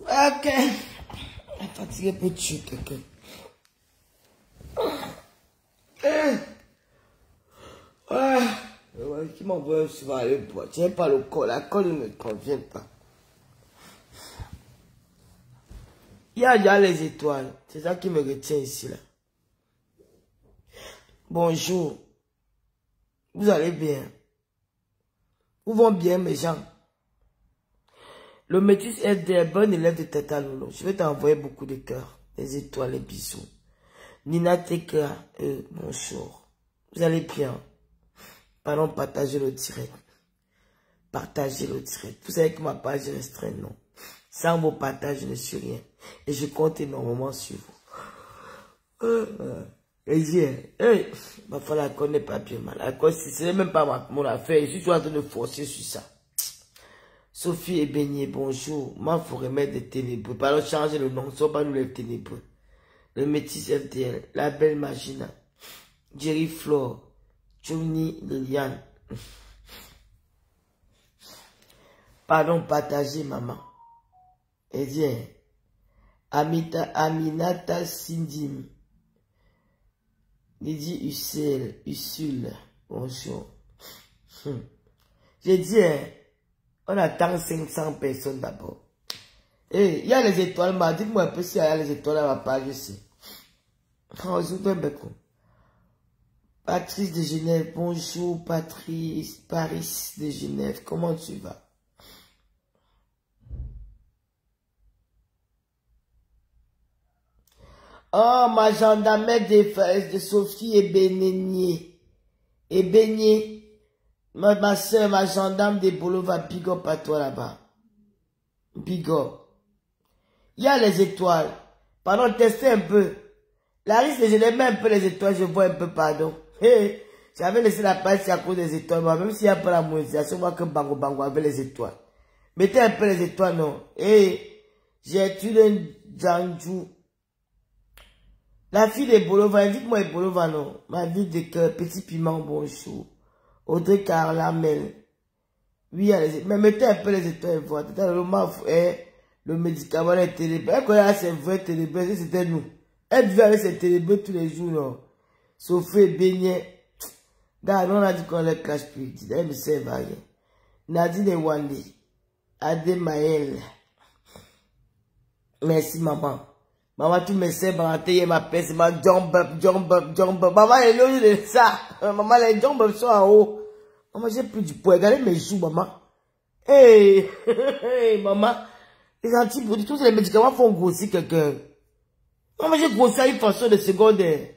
Ok. Fatigué petit quelqu'un. Ouais, qui m'envoie souvent aller boire. Tiens pas le col, la colle ne me convient pas. Il y a déjà les étoiles. C'est ça qui me retient ici là. Bonjour. Vous allez bien? Vous vont bien mes gens? Le métis est des bonnes élèves de Tata Lolo. Je vais t'envoyer beaucoup de cœurs, des étoiles, des bisous. Nina Teka, bonjour. Vous allez bien? Pardon, partagez le direct. Partagez le direct. Vous savez que ma page est restreinte, non? Sans vos partages, je ne suis rien. Et je compte énormément sur vous. Et j'ai, ma femme la connaît pas bien mal. La cause, c'est même pas mon affaire. Je suis en train de forcer sur ça. Sophie et Beignet, bonjour. Moi, il faut remettre des ténébreux. Pardon, changer le nom. Ne sont pas nous les ténébreux. Le métis FDL, la belle Magina, Jerry Flore, Johnny Liliane. Pardon, partagez, maman. Et bien, Aminata Sindim, Lydie Usul, bonjour. J'ai dit, on attend 500 personnes d'abord. Et il y a les étoiles, dites-moi un peu s'il y a les étoiles à ma page ici. Patrice de Genève, bonjour Patrice, Paris de Genève, comment tu vas? Oh, ma gendarmette de Sophie et Bénénier. Et Beignet, ma soeur, ma gendarme de Bolo va big up à toi là-bas. Big up. Il y a les étoiles. Pardon, testez un peu. Larisse, je l'aime un peu les étoiles, je vois un peu, pardon. Hey, j'avais laissé la page à cause des étoiles, moi, même s'il y a pas la monétisation, moi que Bango Bango avec les étoiles. Mettez un peu les étoiles, non. Hey, j'ai tué un Djanjou. La fille de Bolova, invite-moi Bolova, non. Ma vie de cœur, petit piment, bonjour. Audrey Carlamel. Oui, allez, mais mettez un peu les étoiles, voir. Le médicament est ténébreux. Elle connaît c'est vrai ténébreux, c'était nous. Elle vit avec ses ténébreux tous les jours, non. Sophie Beignet. Gars, on a dit qu'on les clash plus. Elle ne sert à rien. Nadine Wandi. Ademaël. Merci, maman. Maman, tu me sais, ma peste, ma jump up. Maman, elle est au lieu de ça. Maman, les jump up sont en haut. Maman, j'ai plus du poids. Regardez mes joues, maman. Hey, maman. Les antibiotiques, tous les médicaments font grossir quelqu'un. Maman, j'ai grossi à une façon de secondaire.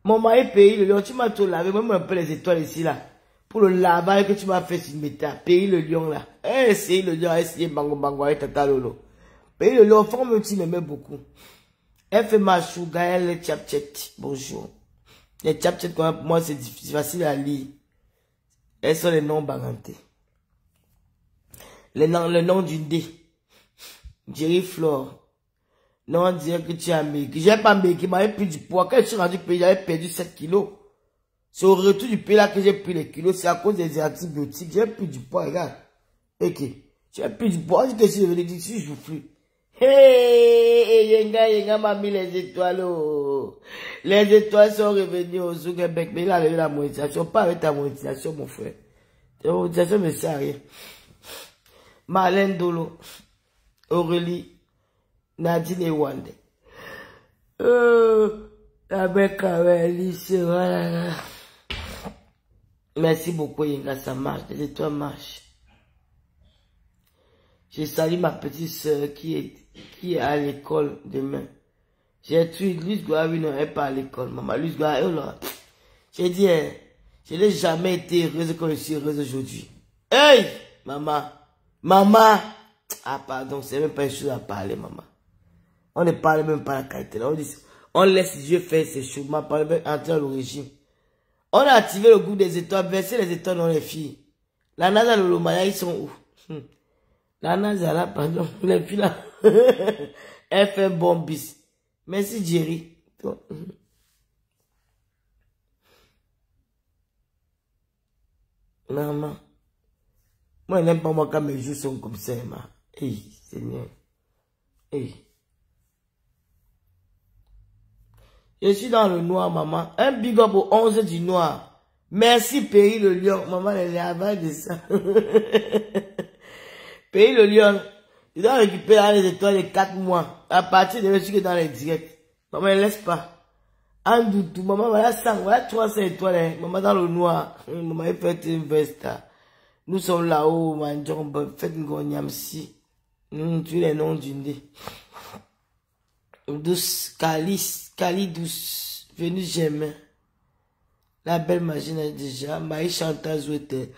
Mon mari paye le lion. Tu m'as tout lavé. Moi, un peu les étoiles ici, là. Pour le lavage que tu m'as fait sur Meta. Paye le lion, là. Essayez le lion, essayez Bango avec Tata Lolo. Paye le lion, forme un petit m'aimait beaucoup. Elle fait ma chou, Gaël, les Chapchet. Bonjour. Les Chapchet, pour moi, c'est facile à lire. Elles sont les noms barantés. Le nom d'une dé. Jerry Flore. Non, on dirait que tu as maigri. J'ai pas maigri, j'avais pris du poids. Quand je suis rendu au pays, j'avais perdu 7 kilos. C'est au retour du pays là que j'ai pris les kilos. C'est à cause des antibiotiques. J'ai pris du poids, regarde. Ok. J'ai pris du poids. Je te suis revenu d'ici, je joue plus. Hey, Yenga m'a mis les étoiles. Oh. Les étoiles sont revenues au Zuckerberg. Mais il a levé la monétisation. Pas avec ta monétisation, mon frère. Ta monétisation ne sert à rien. Marlène Dolo. Aurélie. Nadine et Wande. Avec Alice, voilà. Merci beaucoup, Yenga, ça marche. Les étoiles marchent. Je salue ma petite soeur qui est à l'école demain. J'ai tué Luce Goua, oui, non, elle n'est pas à l'école. Maman, Luce Goua, oh là. J'ai dit, je n'ai jamais été heureuse comme je suis heureuse aujourd'hui. Hey, maman. Maman. Ah, pardon, c'est même pas une chose à parler, maman. On ne parle même pas la qualité. On laisse Dieu faire ses choses. On parle même entrer dans le régime. On a activé le goût des étoiles. Verser les étoiles dans les filles. La NASA, le Lomaya, ils sont où? La NASA, là, pardon. Les filles là. Elle fait un bon bis. Merci, Jerry. Maman. Moi, je n'aime pas moi quand mes joues sont comme ça, maman. Hey, Seigneur. Hey. Je suis dans le noir, maman. Un big up au 11 du noir. Merci, Pays le Lion. Maman, elle est avant de ça. Pays le Lion. Je dois récupérer les étoiles de 4 mois. À partir de là, je suis dans les directs. Maman, ne laisse pas. En doutou, maman, voilà 100, voilà 300 étoiles. Hein. Maman, dans le noir. Maman, elle fait une veste. Nous sommes là-haut, manjombe. Faites une gonyamsi. Tu les noms du nez. Douce, Cali douce, venue jamais. La belle machine est déjà, Maï chanteuse souhaitait.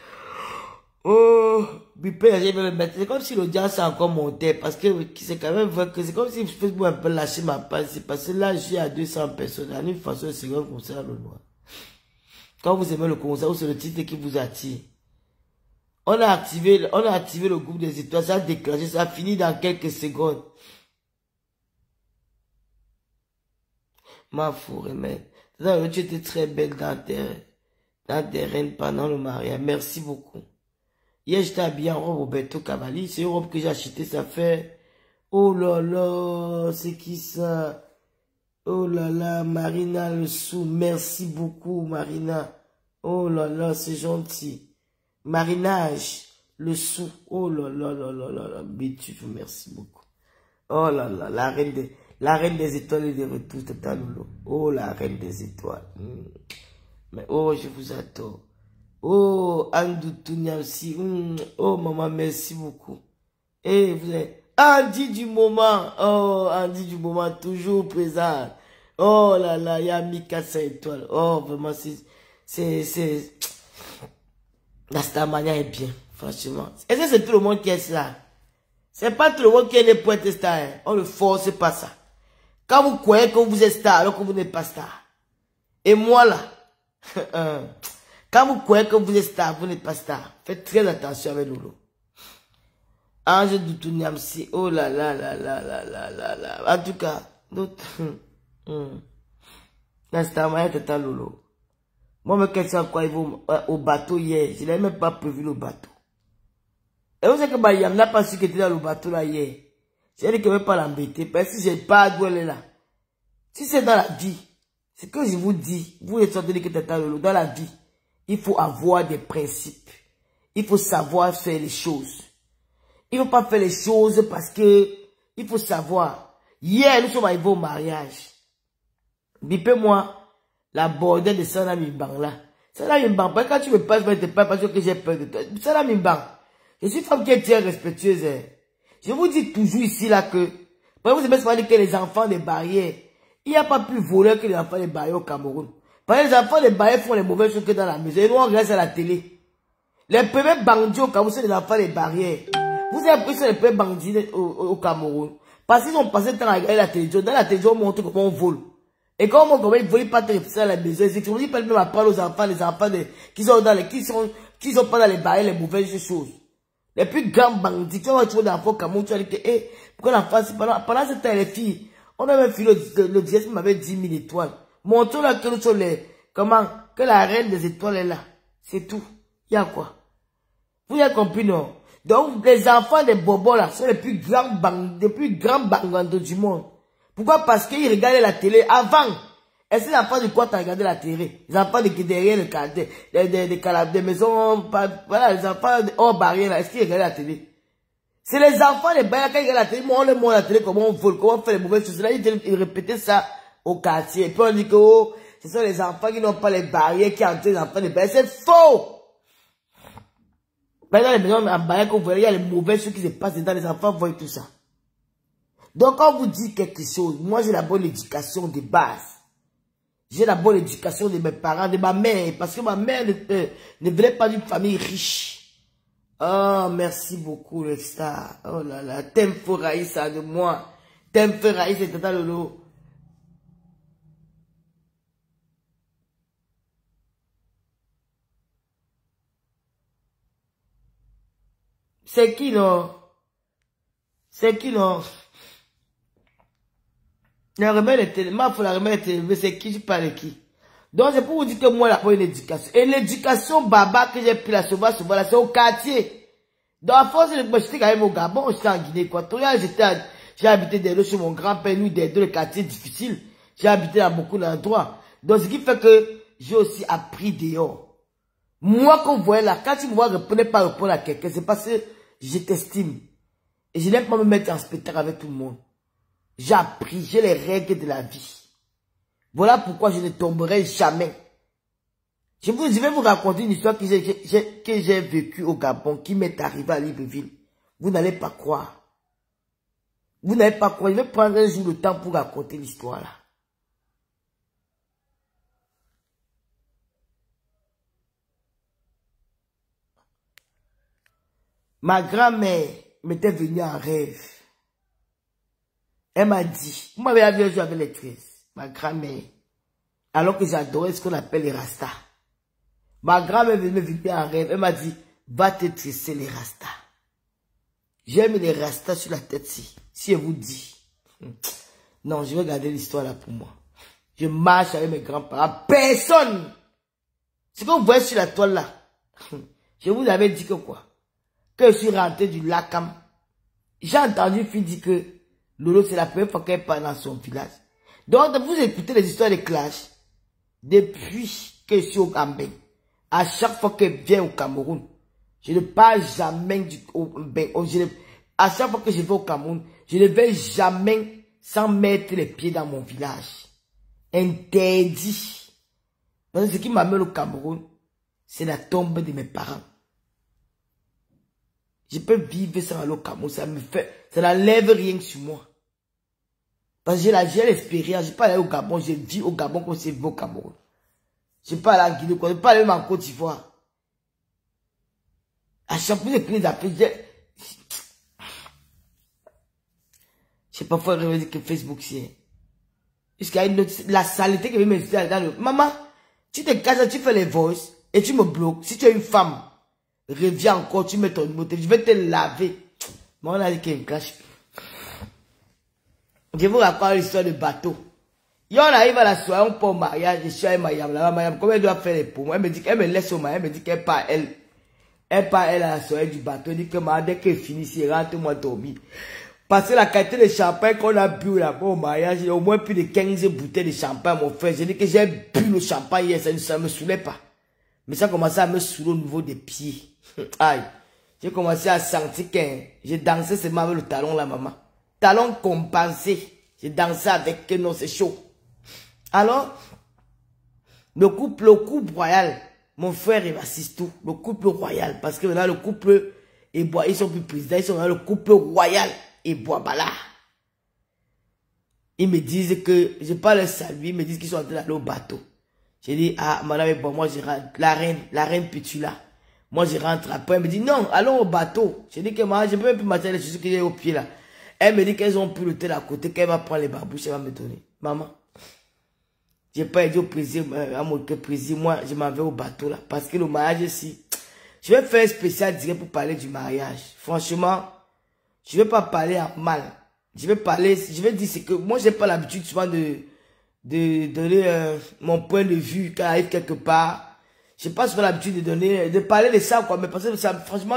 Oh, Bipé, j'ai le mettre. C'est comme si l'audience a encore monté, parce que c'est quand même vrai que c'est comme si Facebook un peu lâché ma page. C'est parce que là, je suis à 200 personnes. En une façon, c'est un concert le noir. Quand vous aimez le concert, c'est le titre qui vous attire. On a activé le groupe des étoiles, ça a déclenché, ça a fini dans quelques secondes. Ma fourrée, mais tu étais très belle dans tes reines pendant le mariage. Merci beaucoup. Hier, j'étais habillée en robe Roberto Cavalli. C'est une robe que j'ai achetée, ça fait... Oh là là, c'est qui ça? Oh là là, Marina le sou. Merci beaucoup, Marina. Oh là là, c'est gentil. Marinage, le sou. Oh là là là là là là. Bitu, merci beaucoup. Oh là là, la reine des étoiles est de retour, Tata Lolo. Oh, la reine des étoiles. Mais oh, je vous adore. Oh, Andoutou Niamsi. Oh, maman, merci beaucoup. Et vous êtes Andy du moment. Oh, Andy du moment, toujours présent. Oh là là, il y a Mika 5 étoiles. Oh, vraiment, c'est... La Starmania est bien, franchement. Est-ce que c'est tout le monde qui est là? C'est pas tout le monde qui est né pour être star. Hein. On ne force pas ça. Quand vous croyez que vous êtes star, alors que vous n'êtes pas star. Et moi là, quand vous croyez que vous êtes star, vous n'êtes pas star. Faites très attention avec Lolo. Ange Doutou Niamsi, oh là là là là là là là là. En tout cas, d'autres. La Starmania était à Lolo. Moi, me question quoi il va au bateau hier. Je n'avais même pas prévu le bateau. Et vous savez que Bayam n'a pas su qu'il était dans le bateau là hier. J'ai dit que je ne vais pas l'embêter. Parce que je n'ai pas d'où elle est là. Si c'est dans la vie, ce que je vous dis, vous êtes sorti que dans la vie, il faut avoir des principes. Il faut savoir faire les choses. Il ne faut pas faire les choses parce que il faut savoir. Hier, nous sommes arrivés au mariage. Bipez-moi la bordelle de Sana Mimbang là. Sana Mimbang, quand tu me passes, je ne te parle pas parce que j'ai peur de toi. Sana Mimbang, je suis une femme qui est très respectueuse. Hein. Je vous dis toujours ici là que, vous aimez se dire que les enfants des barrières, il n'y a pas plus voleur que les enfants des barrières au Cameroun. Parce que les enfants des barrières font les mauvaises choses que dans la maison. Et nous, on regarde à la télé. Les premiers bandits au Cameroun, c'est les enfants des barrières. Vous avez pris sur les premiers bandits au Cameroun. Parce qu'ils ont passé le temps à regarder la télévision. Dans la télévision, on montre comment on vole. Et quand on montre comment ils ne volent pas à la maison, c'est que vous dites pas même à parler aux enfants, les enfants qui sont pas dans les barrières, les mauvaises choses. Les plus grands bandits, tu vois, tu vois dans l'enfant Cameroun, tu vas dire que, pourquoi l'enfant, pendant ce temps, les filles, on a même filé le dièse m'avait 10 000 étoiles. Montrons là que nous sommes que la reine des étoiles est là. C'est tout. Il y a quoi? Vous avez compris, non? Donc, les enfants des bobos là, sont les plus grands bangandos du monde. Pourquoi? Parce qu'ils regardaient la télé avant. Est-ce que les enfants de quoi t'as regardé la télé? Les enfants derrière le cadre, des maisons, voilà, les enfants hors barrière là, est-ce qu'ils regardaient la télé? C'est les enfants des barrières quand ils regardent la télé, on leur montre la télé, comment on vole, comment on fait les mauvaises choses. Là, ils répétaient ça au quartier. Et puis on dit que, oh, ce sont les enfants qui n'ont pas les barrières, qui entraînent les enfants des barrières. C'est faux! Dans les maisons en barrière que vous voyez, il y a les mauvaises choses qui se passent dedans, les enfants voient tout ça. Donc, quand on vous dit quelque chose, moi j'ai la bonne éducation de base. J'ai la bonne éducation de mes parents, de ma mère, parce que ma mère ne venait pas d'une famille riche. Oh, merci beaucoup, le star. Oh là là, t'aimes Raïssa de moi. T'aimes Raïssa, c'est Tata Lolo. C'est qui, non? C'est qui, non? La remède est élevée, la remède est élevée, c'est qui, tu parles de qui? Donc, c'est pour vous dire que moi, j'ai pas une éducation. Et l'éducation baba que j'ai pris là, souvent, là, c'est au quartier. Dans la force, j'étais quand même au Gabon, j'étais en Guinée équatoriale, j'ai habité des deux chez mon grand-père, nous, des deux quartiers difficiles. J'ai habité dans beaucoup d'endroits. Donc, ce qui fait que j'ai aussi appris dehors. Moi, quand vous voyez là, quand tu me vois pas répondre à quelqu'un, c'est parce que je t'estime. Et je n'aime pas me mettre en spectacle avec tout le monde. J'ai appris, j'ai les règles de la vie. Voilà pourquoi je ne tomberai jamais. Je vais vous raconter une histoire que j'ai vécue au Gabon, qui m'est arrivée à Libreville. Vous n'allez pas croire. Vous n'allez pas croire. Je vais prendre un jour le temps pour raconter l'histoire là. Ma grand-mère m'était venue en rêve. Elle m'a dit, vous m'avez vu un jour avec les 13, ma grand-mère, alors que j'adorais ce qu'on appelle les rastas. Ma grand-mère me venue en rêve, elle m'a dit, va te tresser les rastas. J'ai mis les rastas sur la tête si je vous dis. Non, je vais garder l'histoire là pour moi. Je marche avec mes grands-parents, personne. Ce que vous voyez sur la toile là, je vous avais dit que quoi? Que je suis rentré du Lakam. J'ai entendu une fille dire que Lolo, c'est la première fois qu'elle parle dans son village. Donc, vous écoutez les histoires de clash. Depuis que je suis au Gambie, à chaque fois qu'elle vient au Cameroun, je ne parle jamais à chaque fois que je vais au Cameroun, je ne vais jamais sans mettre les pieds dans mon village. Interdit. Parce que ce qui m'amène au Cameroun, c'est la tombe de mes parents. Je peux vivre sans aller au Cameroun, ça n'enlève rien sur moi. Parce que j'ai l'expérience, je peux aller au Gabon, je vis au Gabon comme c'est au Cameroun. Je peux aller en Guinée, je peux aller même en Côte d'Ivoire. À chaque fois que je appelle, j'ai parfois réalisé que Facebook c'est. Parce qu'il y a la saleté qui veut me dire dans le. Maman, tu te casses, tu fais les voices et tu me bloques. Si tu es une femme, reviens encore, tu mets ton numéro, je vais te laver. Mais on a dit qu'il y a une cache. Je vous raconte l'histoire de bateau. Et on arrive à la soirée, on part au mariage, je suis à Mayam. Mayam, comment elle doit faire les poumons? Elle me dit qu'elle me laisse au mariage, elle me dit qu'elle part, elle part, elle, à la soirée du bateau. Elle dit que dès qu'elle finit, elle rentre, moi dormir. Parce que la qualité de champagne qu'on a bu là-bas au mariage, il y a au moins plus de 15 bouteilles de champagne, mon frère. J'ai dit que j'ai bu le champagne hier, ça ne me saoulait pas. Mais ça a commencé à me saouler au niveau des pieds. Aïe. J'ai commencé à sentir que j'ai dansé seulement avec le talon là, maman. Talon compensé. J'ai dansé avec que non, c'est chaud. Alors, le couple royal, mon frère, il assiste tout. Le couple royal, parce que là, le couple, ils sont plus présidents, ils sont dans le couple royal, et Boabala. Ils me disent que, je parle saluer, ils me disent qu'ils sont en train d'aller au bateau. J'ai dit, ah, madame, bon, moi, je rentre, la reine Pitula. Moi, je rentre après. Elle me dit, non, allons au bateau. J'ai dit que moi, je peux même plus marcher les chaussures qu'il y a au pied là. Elle me dit qu'elles ont pris le thé à côté, qu'elle va prendre les babouches, elle va me donner. Maman, j'ai pas dit au président, à mon président, moi, je m'en vais au bateau là. Parce que le mariage ici, je vais faire un spécial direct pour parler du mariage. Franchement, je vais pas parler en mal. Je vais dire ce que, moi, j'ai pas l'habitude souvent de donner mon point de vue quand j'arrive quelque part. J'ai pas souvent l'habitude de parler de ça, quoi. Mais parce que ça, franchement,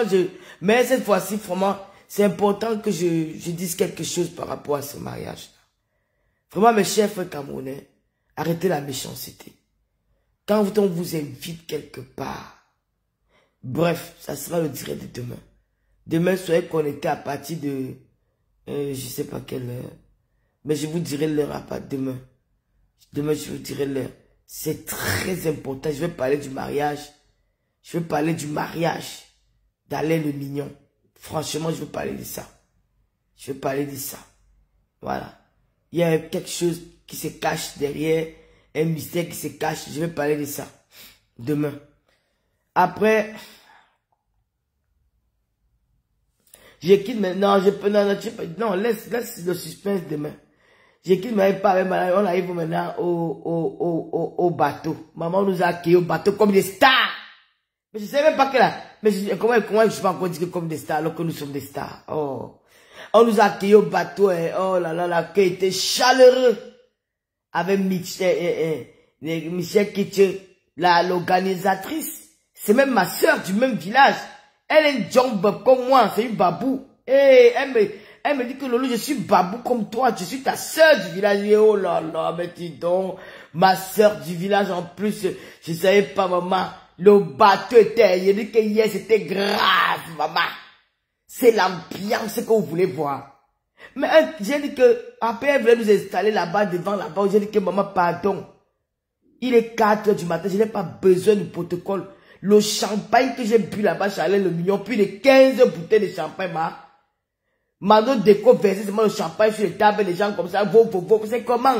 mais cette fois-ci, vraiment, c'est important que je dise quelque chose par rapport à ce mariage. Vraiment, mes chers frères camerounais, arrêtez la méchanceté. Quand on vous invite quelque part, bref, ça sera le direct de demain. Demain, soyez connectés à partir de, je sais pas quelle heure, mais je vous dirai l'heure à partir de demain. Demain, je vous dirai l'heure. C'est très important. Je vais parler du mariage. Je vais parler du mariage d'Alain le Mignon. Franchement, je vais parler de ça. Je vais parler de ça. Voilà. Il y a quelque chose qui se cache derrière, un mystère qui se cache. Je vais parler de ça demain. Après, je quitte maintenant. Non, laisse le suspense demain. Je quitte maintenant. On arrive maintenant au bateau. Maman nous a accueillis au bateau comme des stars. Mais je ne sais même pas que là. Mais comment je peux encore dire comme des stars alors que nous sommes des stars? Oh. On nous a accueillis au bateau et oh là là, l'accueil était chaleureux. Avec Michel Kitche, l'organisatrice. C'est même ma soeur du même village. Elle est une jump comme moi, c'est une babou. Et elle me dit que Lolo, je suis babou comme toi, je suis ta soeur du village. Et oh là là, mais dis donc, ma soeur du village en plus, je savais pas, maman. Le bateau était, il dit que hier c'était grave, maman. C'est l'ambiance que vous voulez voir. Mais j'ai dit que, après elle voulait nous installer là-bas, devant là-bas, j'ai dit que maman, pardon. Il est 4 h du matin, je n'ai pas besoin de protocole. Le champagne que j'ai bu là-bas, Charles le Mignon, plus de 15 bouteilles de champagne, Mano déco versé seulement le champagne sur les tables, les gens comme ça, c'est comment?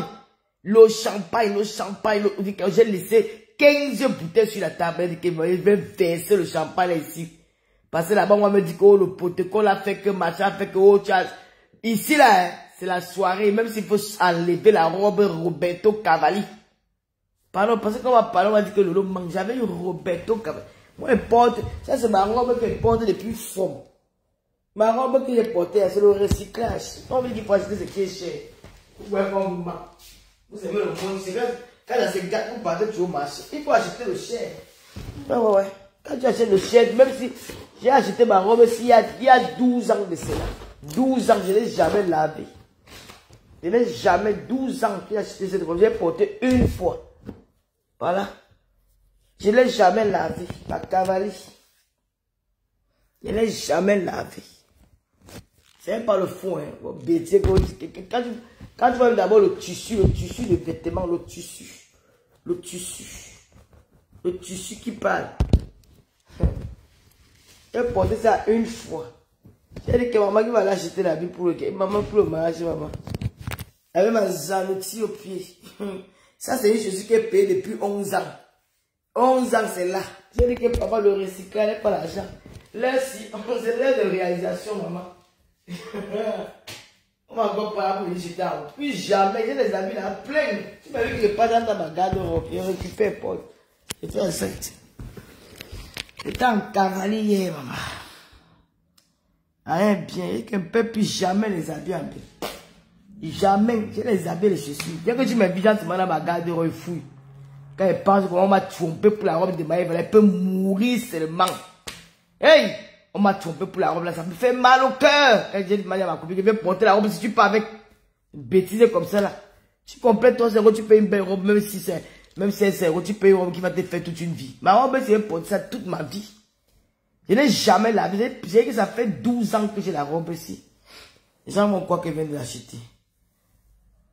Le champagne, j'ai laissé 15 bouteilles sur la table, je vais verser le champagne ici. Parce que là-bas, on me dit que oh, le protocole a fait que machin, fait que oh, ici là, c'est la soirée, même s'il faut enlever la robe Roberto Cavalli. Pardon, parce que quand on va parler, on va dire que Lolo manque. J'avais eu Roberto Cavalli. Moi, je porte, ça c'est ma robe que je porte depuis fond. Ma robe que j'ai portée, c'est le recyclage. On veut dire qu'il faut acheter ce qui est cher. Vous voyez comment vous manquez. Vous aimez le monde, c'est vrai. Quand il y a ces gars, vous partez toujours au marché. Il faut acheter le cher. Ouais. Quand tu achètes le cher, même si j'ai acheté ma robe il y a 12 ans de cela. 12 ans, je ne l'ai jamais lavé. Je n'ai jamais 12 ans que j'ai acheté cette robe. J'ai porté une fois. Voilà. Je ne l'ai jamais lavé. La cavalerie. Je ne l'ai jamais lavé. C'est même pas le fond. Hein. Quand tu vois d'abord le tissu de vêtements, le tissu qui parle. J'ai porté ça une fois. J'ai dit que maman qui va l'acheter la vie pour le mariage, maman. Avec ma zanotti au pied. Ça, c'est une chose qui est payée depuis 11 ans. 11 ans, c'est là. J'ai dit que papa, le recyclage n'est pas l'argent. Là, si, c'est l'heure de réalisation, maman. On va encore parler pour les jeter en haut. Puis jamais, j'ai des amis là, plein. Tu m'as vu que je passe dans ma garde-robe, je récupère Paul. Je fais un sac. J'étais en cavalier, maman. Rien bien, et qu'on ne peut plus jamais les habiller en bien. Jamais, je les habille les chaussures. Dès que tu m'invites dans ma garde-robe, fouille. Quand elle pense qu'on m'a trompé pour la robe de Maëva, elle peut mourir seulement. Hey! On m'a trompé pour la robe là, ça me fait mal au cœur. Quand j'ai dit à ma copine, je vais porter la robe, si tu pars avec une bêtise comme ça là. Tu complètes ton 0, tu payes une belle robe, même si c'est 0, tu payes une robe qui va te faire toute une vie. Ma robe, c'est porter ça toute ma vie. Je n'ai jamais lavé. J'ai que ça fait 12 ans que j'ai la robe ici. Les gens vont croire qu'elle vient de l'acheter.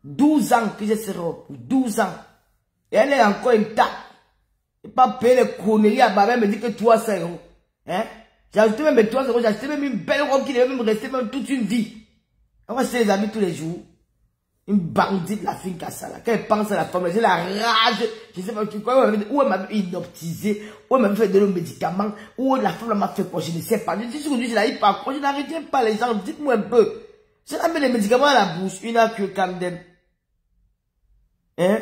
12 ans que j'ai cette robe. 12 ans. Et elle est encore intacte. Et pas payer les conneries à ma mère me dit que 300 €. Hein? J'ai acheté même 300 €, j'ai acheté même une belle robe qui devait même rester même toute une vie. On va chez les amis tous les jours. Une bandite, la fille Kassala. Quand elle pense à la femme, j'ai la rage. Je sais pas où elle m'a inoptisé, où elle m'a fait de médicaments, où la femme m'a fait quoi, je ne sais pas. Je dis aujourd'hui, je n'arrive pas à quoi, je n'arrive pas les gens, dites-moi un peu. Je la mets les médicaments à la bouche, une heure que Camden. Hein?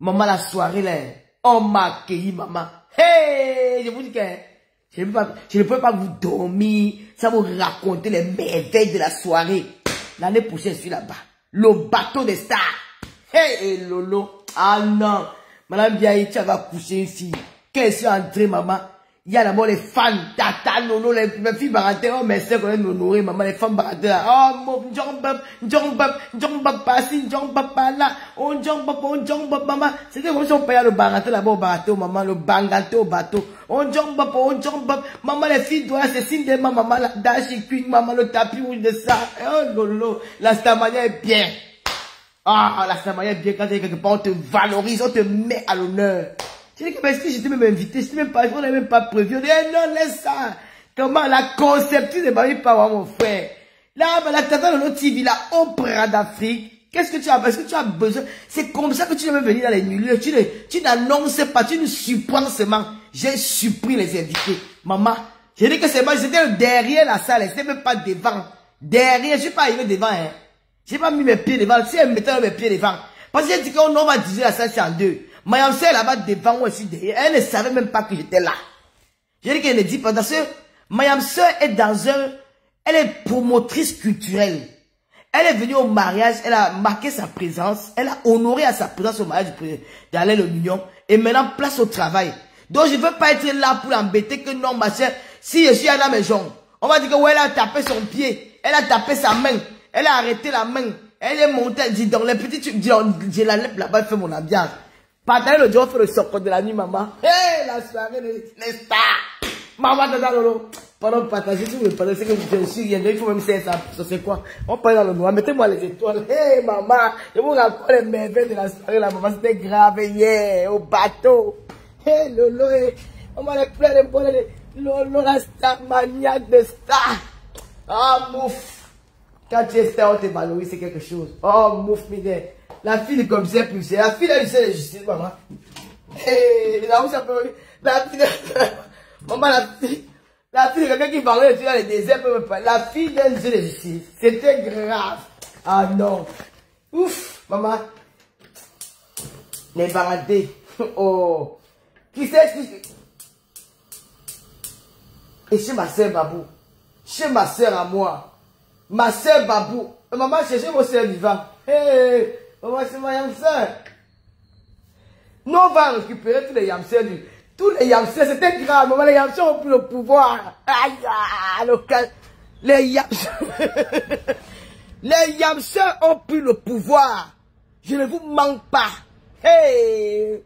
Maman, la soirée là, on m'a accueilli, maman. Hey! Je vous dis que je ne peux pas vous dormir, ça vous raconter les merveilles de la soirée. L'année prochaine, je suis là-bas. Le bateau des stars. Hey, Lolo. Ah non. Madame Biaï, tu vas coucher une fille. Qu'est-ce qui est entré, maman? Il y a d'abord les fans, tata, Lolo, les filles baratées. Oh, mais c'est quand même honoré, maman, les femmes baratées là. Oh, mon, Njong passi, Njong là. Oh, Njong maman. C'était comme si on payait le baraté là-bas au bateau, maman, le bangaté au bateau. Oh, Njong maman, les filles doivent se signer de maman, la dashi queen, maman, le tapis rouge de ça. Oh, Lolo, la Starmania est bien. Ah, la Starmania est bien quand tu es quelque part, on te valorise, on te met à l'honneur. Tu dis que est-ce que j'étais même invité, on n'a même pas prévu. On dit, eh non, laisse ça. Comment la conceptrice de Marie Power, mon frère. Là, la tata de notre TV, la opéra d'Afrique. Qu'est-ce que tu as? Est-ce que tu as besoin? C'est comme ça que tu veux venir dans les milieux. Tu n'annonces pas, tu nous surprends seulement. J'ai surpris les invités. Maman, j'ai dit que c'est moi, j'étais derrière la salle, c'était même pas devant. Derrière, je suis pas arrivé devant, hein. J'ai pas mis mes pieds devant, si elle mettait mes pieds devant. Parce que j'ai dit qu'on va diviser la salle, c'est en deux. Mayam Sœur là-bas devant moi aussi derrière. Elle ne savait même pas que j'étais là. J'ai dit qu'elle ne dit pas. Parce que Mayam Sœur est elle est promotrice culturelle. Elle est venue au mariage, elle a marqué sa présence, elle a honoré à sa présence au mariage d'Alain Le Mignon. Et maintenant, place au travail. Donc je ne veux pas être là pour l'embêter que non, ma chère. si je suis à la maison, on va dire que ouais, elle a tapé son pied, elle a tapé sa main, elle a arrêté la main, elle est montée, elle dit donc les petits trucs, j'ai la lèvre là-bas, elle fait mon ambiance. Pendant le jour, on fait le soccer de la nuit, maman. Hé, la soirée, les stars. Maman, lolo. Pendant le partager, si vous me parlez, c'est que je suis rien, il faut même savoir ça, c'est quoi. On parle dans le noir, mettez-moi les étoiles. Hé, maman, je vous raconte les merveilles de la soirée, la maman, c'était grave, hier, au bateau. Hé, lolo, on m'a les plein de bonnes, lolo, la star, maniaque de star. Ah, mouf. Quand tu es star, on te valorise, c'est quelque chose. Oh, mouf, mide. La fille du commissaire plus, la fille de l'huissier de justice, maman. Hé, là où ça peut, la fille de, maman, la fille de quelqu'un qui parlait dans les déserts peut me parler. La fille d'un juge de justice. C'était grave. Ah non. Ouf, maman. Les baradés. Oh. Qui c'est qui... Et chez ma soeur Babou. Chez ma soeur à moi. Ma soeur Babou. Maman, cherchez vos soeurs vivantes. Hé, maman, c'est ma yamseur. Nous, on va récupérer tous les yamseurs du... Tous les yamseurs, c'était grave. Maman, les yamseurs ont pris le pouvoir. Aïe, les yamseurs. Les yamseurs ont pris le pouvoir. Je ne vous manque pas. Hey.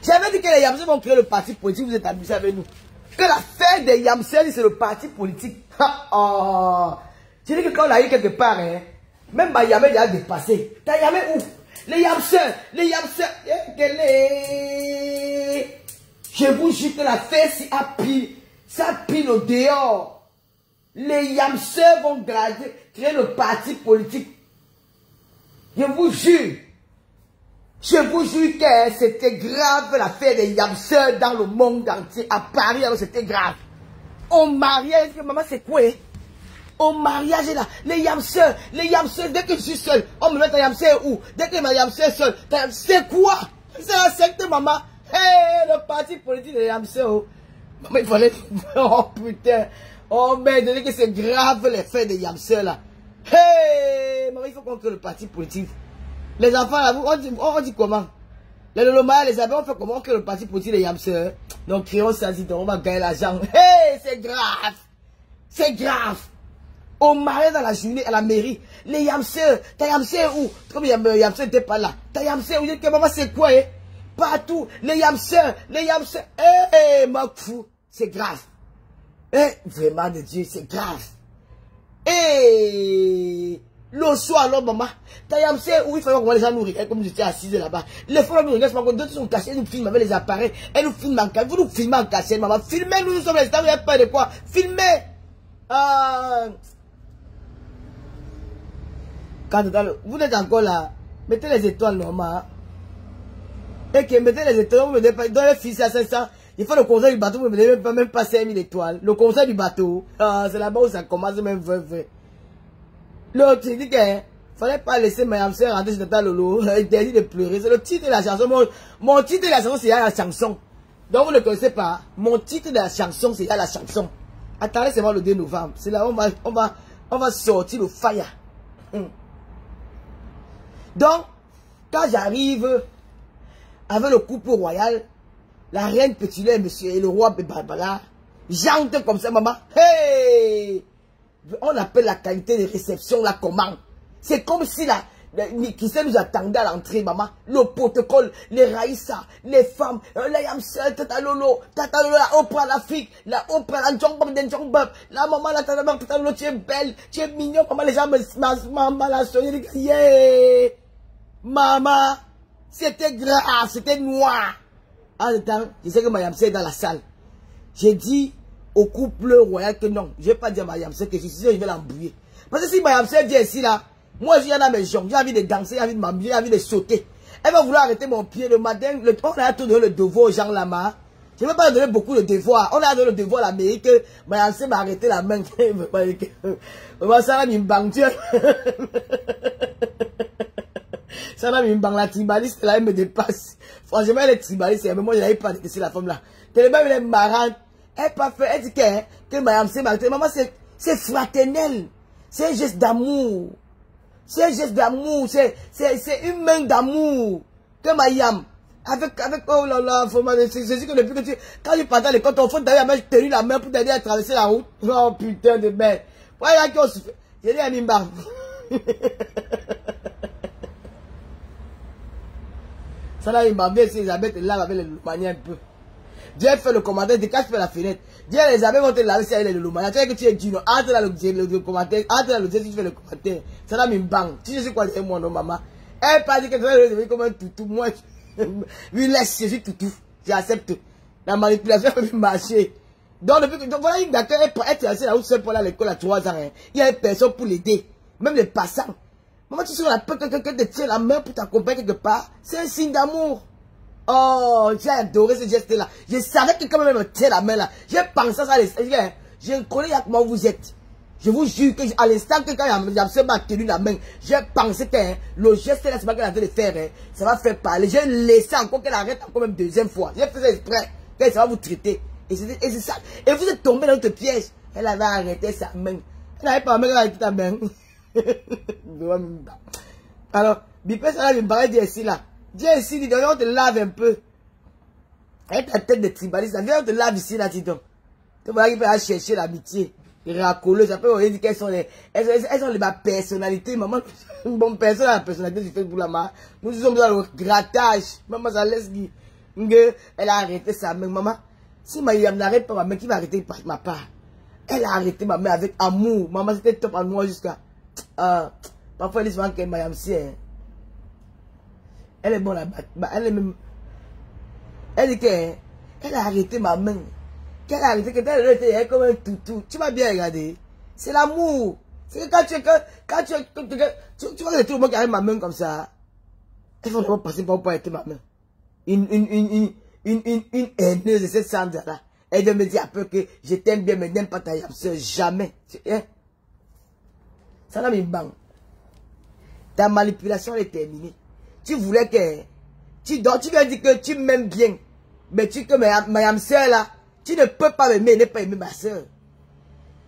J'avais dit que les yamseurs vont créer le parti politique. Vous êtes amusés avec nous. Que l'affaire des yamseurs, c'est le parti politique. Oh. J'ai dit que quand on a eu quelque part, hein, même Miami il a dépassé. T'as Miami où? Les yamseurs. Je vous jure que l'affaire ça pile au dehors. Les yamseurs vont créer le parti politique. Je vous jure. Je vous jure que c'était grave l'affaire des yamseurs dans le monde entier. À Paris, alors c'était grave. Au mariage, maman, c'est quoi? Au mariage là, les yamseurs, dès que je suis seul, on me met un yamseur où? Dès que ma yamseur seul, c'est quoi? C'est la secte, maman. Hey, le parti politique des yamseurs. Oh. Maman, il fallait... Oh putain. Oh merde, dès que c'est grave l'effet des yamseurs là. Hey, maman, il faut qu'on crée le parti politique. Les enfants là, on dit comment? Les Lolomaya, les abeilles, on fait comment? On crée le parti politique des yamseurs. Donc créons ça, on va gagner l'argent. Hey, c'est grave. C'est grave. Au mariage dans la journée à la mairie, les yamseurs, ta yamseur où? Comme yamseur n'était pas là. Ta yamseur où? Je dis que maman c'est quoi, hein? Partout, les yamseurs, eh, ma fou, c'est grave. Eh, vraiment de Dieu, c'est grave. Eh, le soir, alors maman, ta yamseur où il fallait qu'on les gens nourrir, comme j'étais assise là-bas. Les femmes nous regardent, d'autres sont cachés, elles nous filment avec les appareils, elles nous filment en cachette, vous nous filmez en cachette, maman, filmez-nous, nous sommes les stars, vous n'avez pas de quoi, filmez. Quand vous êtes encore là, mettez les étoiles normales. Et que mettez les étoiles, vous mettez pas, dans les fils à 500, il faut le conseil du bateau, vous ne mettez même pas 5000 étoiles. Le conseil du bateau, c'est là-bas où ça commence même vrai. L'autre, il dit qu'il fallait pas laisser ma yamseur rentrer sur Tata Lolo, interdit de pleurer. C'est le titre de la chanson. Mon titre de la chanson, c'est la chanson. Donc vous ne le connaissez pas. Mon titre de la chanson, c'est la chanson. Attendez seulement le 2 novembre. C'est là où on va sortir le fire. Donc, quand j'arrive avec le couple royal, la reine Pétulaire, monsieur, et le roi Barbara, j'entre comme ça, maman. Hey! On appelle la qualité de réception la commande. C'est comme si qui nous attendait à l'entrée, maman. Le protocole, les raïssa, les femmes, la yamseur, Tata Lolo, la Oprah l'Afrique, la Oprah, la Njongbob, la maman, la Tata Lolo, tu es belle, tu es mignon, maman, les gens maman, la soirée, yeah! Maman, c'était grave, c'était noir. En même temps, je sais que ma yamseur est dans la salle. J'ai dit au couple royal que non, je ne vais pas dire à ma yamseur que je suis sûr je vais l'embrouiller. Parce que si ma yamseur vient ici là, moi je viens dans mes jambes, j'ai envie de danser, j'ai envie de m'embrouiller, j'ai envie de sauter. Elle va vouloir arrêter mon pied le matin, on a tout donné le devoir aux gens là-bas. Je ne vais pas donner beaucoup de devoirs. On a donné le devoir à l'Amérique que ma yamseur m'a arrêté la main. Ça va m'imbanguer. Ça va m'imbanguer. La tribaliste là, elle me dépasse. Franchement, elle est tribaliste, mais moi je n'avais pas détesté la femme là. Tellement elle est marrante. Elle pas fait, elle dit que ma yamseur m'a arrêté. Maman, c'est fraternel. C'est un geste d'amour. C'est un geste d'amour. C'est une main d'amour. Que ma yam. Avec, oh là là, c'est sûr que depuis que quand tu partais à l'école, ton frère d'ailleurs, j'ai tenu la main pour t'aider à traverser la route. Oh putain de merde. Voilà qui ont souffert. J'ai dit à Mimba. Ça là, il m'a vu, Elisabeth est là avec le loumanier un peu. Dieu fait le commentaire, décache par la fenêtre. Dieu, Elisabeth vont te laver si elle est le loumanier. Tu sais que tu es Gino, entre dans le commentaire, entre dans le Dieu si tu fais le commentaire. Ça là, Mimbang. Tu sais quoi, c'est moi, non, maman. Elle pas dit que tu vas devenir comme un toutou. Moi, oui, laisse, je suis toutou. J'accepte. La manipulation peut marcher. Donc, depuis que, voilà, une d'accord, elle traversait la route seule pour aller à l'école à 3 ans. Hein. Il y a personne pour l'aider. Même les passants. Maman, tu sais, la peur que quelqu'un te tient la main pour t'accompagner quelque part. C'est un signe d'amour. Oh, j'ai adoré ce geste-là. Je savais que quelqu'un me tient la main là. J'ai pensé à ça. Je connais comment vous êtes. Je vous jure que à l'instant que quand Yamsel m'a tenu la main, j'ai pensé que le geste là, c'est pas qu'elle a fait de faire. Hein, ça va faire parler. J'ai laissé encore qu'elle arrête encore même deuxième fois. J'ai fait ça exprès. Que ça va vous traiter. Et c'est ça. Et vous êtes tombé dans notre piège. Elle avait arrêté sa main. Elle n'avait pas même arrêté ta main. Alors, Bipé, ça va me parler d'ici là. Viens ici, dis donc, on te lave un peu. Avec ta tête de tribaliste, viens, on te lave ici là, dis donc. Tu vois qu'il peut aller chercher l'amitié. Les racoleuses, après on dit qu'elles sont les. Elles ont ma personnalité, maman. Bon, personne n'a la personnalité du Facebook là, nous sommes dans le grattage. Maman, ça laisse dire. Elle a arrêté sa main, maman. Si Mayam n'arrête pas ma main, qui va arrêter ma part? Elle a arrêté ma main avec amour. Maman, c'était top à moi jusqu'à. Parfois, elle dit souvent qu'elle Mayam sait. Elle est bonne là-bas. Elle est même. Elle dit qu'elle a arrêté ma main. Qu'elle a arrêté, qu'elle était comme un toutou. Tu m'as bien regardé. C'est l'amour. C'est que quand tu vois tout le monde qui arrête ma main comme ça. Il faut d'abord passer pour arrêter ma main. Une haineuse de cette Sandra-là. Elle doit me dire après que je t'aime bien, mais n'aime pas ta Yamsel. Jamais. Hein? Ça n'a mis bang. Ta manipulation est terminée. Tu voulais que. Tu viens dire que tu m'aimes bien. Mais tu que ma Yamsel là. Tu ne peux pas m'aimer, ne pas aimer ma soeur.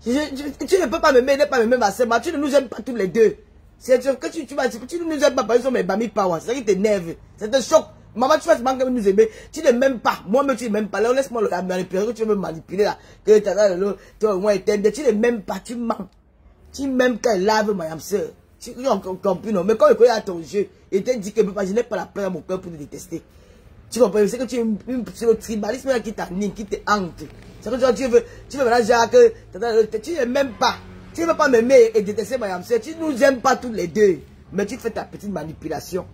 Tu ne peux pas m'aimer, ne pas aimer ma soeur. Tu ne nous aimes pas tous les deux. C'est sûr que tu ne nous aimes pas parce que mes bamis power. C'est ça qui t'énerve. Ça te choque. Maman, tu fais semblant que nous aimer. Tu ne m'aimes pas. Moi-même, tu ne m'aimes pas. Là, laisse-moi la manipuler. Que tu veux me manipuler là. Que tu as moins été. Tu ne m'aimes pas. Tu mens. Tu m'aimes quand elle lave ma soeur. Tu as compris, non. Mais quand il connaît à ton jeu, il te dit que je n'ai pas la peur à mon cœur pour te détester. Tu comprends? C'est que c'est le tribalisme là qui t'anime, qui te hante. C'est que tu veux maintenant genre que tu ne m'aimes pas. Tu ne veux pas m'aimer et détester ma Yamsel. Tu ne nous aimes pas tous les deux. Mais tu fais ta petite manipulation.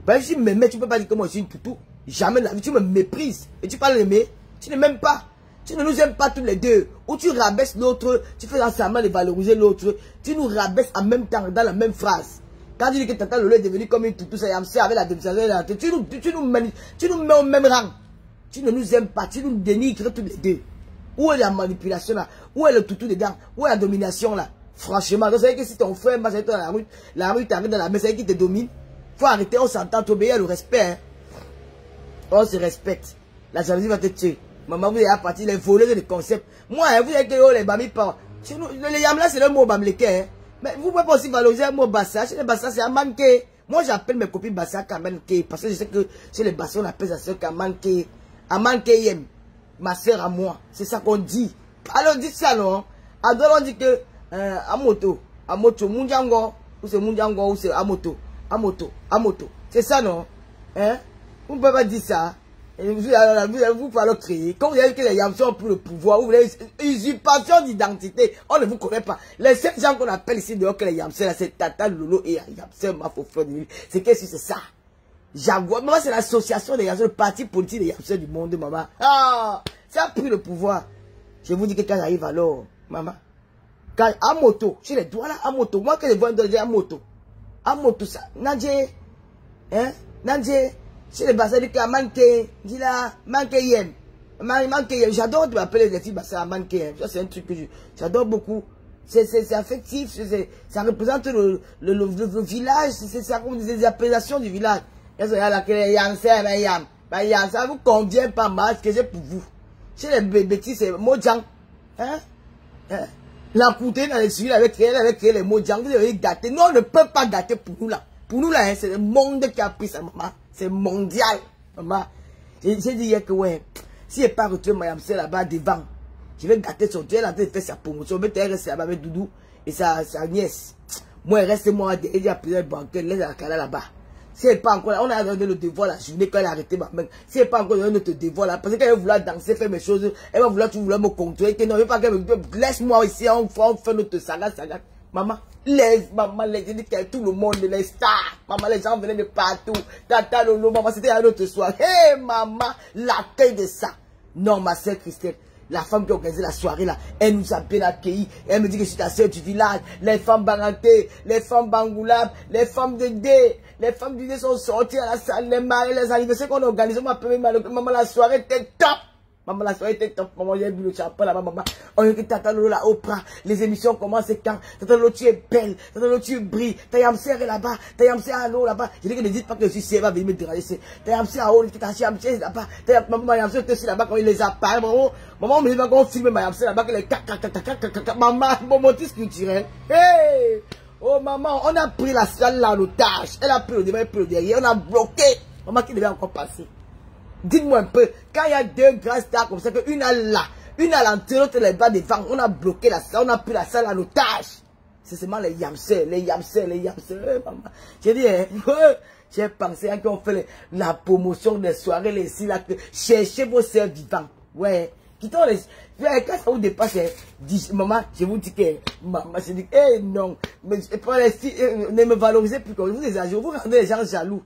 Parce que si tu m'aimais, tu ne peux pas dire que moi je suis une toutou. Jamais de la vie, tu me méprises. Et tu parles d'aimer. Tu ne m'aimes pas. Tu ne nous aimes pas tous les deux. Ou tu rabaisses l'autre, tu fais semblant de valoriser l'autre. Tu nous rabaisses en même temps, dans la même phrase. Quand tu dis que Tata Lolo est devenu comme une toutou, ça Yamsel avec la démonstration, tu nous mets au même rang. Tu ne nous aimes pas, tu nous dénigres tous les deux. Où est la manipulation là? Où est le toutou dedans? Où est la domination là? Franchement, vous savez que si ton frère marche dans la rue t'arrive dans la main, c'est qui te domine. Faut arrêter, on s'entend, t'obéir le respect. Hein. On se respecte. La jalousie va te tuer. Maman, vous êtes parti, les voleurs de concepts. Moi, hein, vous êtes que les bamis pas. Les yam là, c'est le mot bamleke. Hein. Mais vous pouvez pas aussi valoriser le mot bassa. Chez les bassa, c'est un manqué. Moi, j'appelle mes copines bassa manqué. Parce que je sais que chez les bassa, on appelle sa soeur manqué. A manqué yem. Ma soeur à moi. C'est ça qu'on dit. Alors, dites ça, non? Alors, on dit que, Amoto, Munjango, ou c'est Munjango, ou c'est Amoto. C'est ça, non? Hein? Vous ne pouvez pas dire ça. Vous pouvez créer. Quand vous avez que les Yamsel ont pris le pouvoir, vous voulez usurpation d'identité. On ne vous connaît pas. Les seuls gens qu'on appelle ici dehors que les Yamsel, c'est Tata Lolo et Yamsel Mafofo. C'est qu'est-ce que c'est ça? Jaguar. Maman, c'est l'association des Yamsel, le parti politique des Yamsel du monde, maman. Ah! Ça a pris le pouvoir. Je vous dis que quand j'arrive alors, maman, quand à moto, j'ai les doigts là, à moto. Moi, que je vois un moto. À moto, ça. Nadje, hein? Nadje. C'est les bassins qui a manqué, dis là, manqué yem. J'adore de m'appeler les filles bassins à manquer. Ça, c'est un truc que j'adore beaucoup. C'est affectif, ça représente le village, ça représente des appellations du village. Ça vous convient pas mal ce que j'ai pour vous. Chez les bêtises, c'est Mojang. Hein? La coûter dans les sujets avec les Mojang, vous devez gâter. Non, on ne peut pas gâter pour nous là. Pour nous là, hein, c'est le monde qui a pris sa maman. C'est mondial. Maman, j'ai dit hier que ouais, si elle pas retrouvé ma Yamsé là-bas devant, je vais gâter son Dieu, elle a fait sa promotion, je vais rester là-bas avec Doudou et sa nièce. Moi, reste-moi, il y a plusieurs banquets, laisse la cala là-bas. Si elle n'est pas encore là, on a donné le devoir la journée quand elle a arrêté ma main. Si elle n'est pas encore donné notre devoir là, parce qu'elle va vouloir danser, faire mes choses, elle va vouloir me contrôler, que non, je veux pas qu'elle me laisse-moi ici, on fait notre saga. Maman, laisse, maman, laisse, j'ai dit que tout le monde, les stars, maman, les gens venaient de partout. Tata, Lolo, maman, c'était un autre soir. Hé, maman, l'accueil de ça. Non, ma sœur Christelle. La femme qui a organisé la soirée là, elle nous a bien accueillis. Elle me dit que je suis la sœur du village. Les femmes Baranté, les femmes Bangoulab, les femmes de Dé. Les femmes du Dé sont sorties à la salle. Les maris, les anniversaires qu'on a organisés. Maman, la soirée était top. Maman, la soirée était top. Maman, j'ai bu le chapeau là-bas, maman. On a dit Tata Lolo là, Oprah. Les émissions commencent quand? Tata Lolo, tu es belle. Tata Lolo, tu brilles. Ta Yamsé est là-bas. Ta Yamsé à l'eau là-bas. Je dis que ne dites pas que je suis si elle va venir me déranger. Ta Yamsé à l'eau, ta Yamsé là-bas. Maman, Yamsé était aussi là-bas quand il les apparaît. Maman, on me dit quand on filme ma Yamsé là-bas que les maman, mon motif culturel. Hey! Oh maman, on a pris la salle là en otage. Elle a pris le devant, elle a pris le derrière. On a bloqué. Maman, qui devait encore passer? Dites-moi un peu, quand il y a deux grands stars comme ça, une à là, une à l'entrée, l'autre là-bas devant, on a bloqué la salle, on a pris la salle en otage. C'est seulement les Yamsé, maman. J'ai dit, j'ai pensé qu'on fait la promotion des soirées, les ici, là, que cherchez vos sœurs vivantes. Ouais. Quittons les. Quand ça vous dépasse, maman, je vous dis que, maman, je dis, non, mais ne me valorisez plus comme vous les agents, vous rendez les gens jaloux.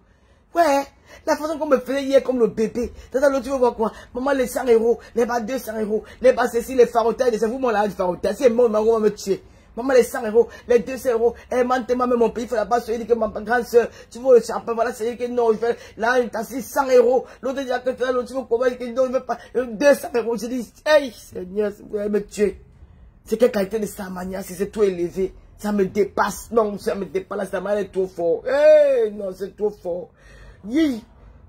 Ouais, la façon qu'on me faisait hier comme le bébé. Tata, tu veux voir quoi? Maman, les 100 €, les bas 200 €, les bas ceci, les farotailles, c'est vous, mon là, du farotaille. C'est mon, maman va me tuer. Maman, les 100 €, les 200 €, elle m'a demandé même mon pays, il fait là-bas, je dis que ma grande soeur, tu veux le champagne, voilà, c'est que non, je fais, là, il t'a 100 €, l'autre dit que l'autre, tu veux comment, il dit non, je veux pas, 200 €, je dis, hey, Seigneur, vous allez me tuer. C'est quelle qualité de Samania, si c'est trop élevé, ça me dépasse, non, ça me dépasse, la Samania est trop fort, hey, non, c'est trop fort. Oui.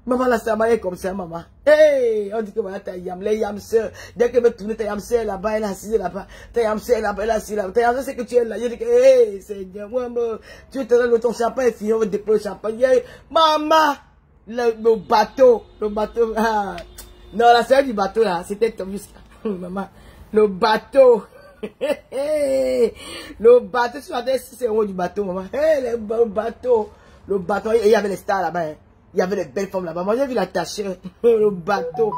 Maman, la Samania est comme ça, maman. Hey, on dit que voilà, ta Yam, les Yamsé. Dès qu'elle veut tourner, ta Yamsé là-bas, elle est assise là-bas. Ta Yamsé là-bas, elle est assise là-bas. Ta Yamsé, c'est que tu es là. Je dis que, hey, Seigneur, moi, tu es dans ton champagne, fini, on va déployer le champagne. Hey, maman, le bateau, ah. Non, la sœur du bateau là, c'était comme juste là. Maman, le bateau. Le bateau, tu as 6 € du bateau, maman. Hey, le bateau. Le bateau, il y avait les stars là-bas. Hein. Il y avait les belles femmes là-bas. Moi, j'ai vu la tâcheur. Le bateau.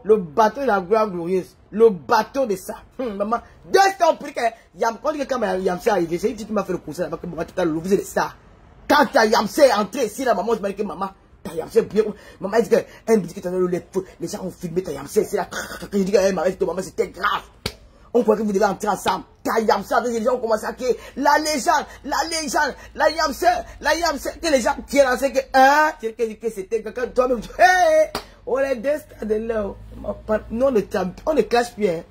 Le bateau de la gloire glorieuse. Le bateau de ça. Maman, 2 ans plus que quand Yamsé est arrivé, c'est une fille qui m'a fait le conseil là-bas que maman, tu as le vous êtes ça. Quand Yamsé est entré ici, là, maman, je m'a dit que maman, ta Yamsé bien. Maman, elle dit que, elle me dit que les gens ont filmé ta Yamsé. C'est là. Je dis que, maman, c'était grave. On croit que vous devez entrer ensemble. Ta Yamsé, les gens ont commencé à crier. La légende, la Yamsé, que les gens qui lancé que, que c'était quelqu'un, toi-même, hey, on est deux stades de l'heure. Non, on ne clash plus, hein.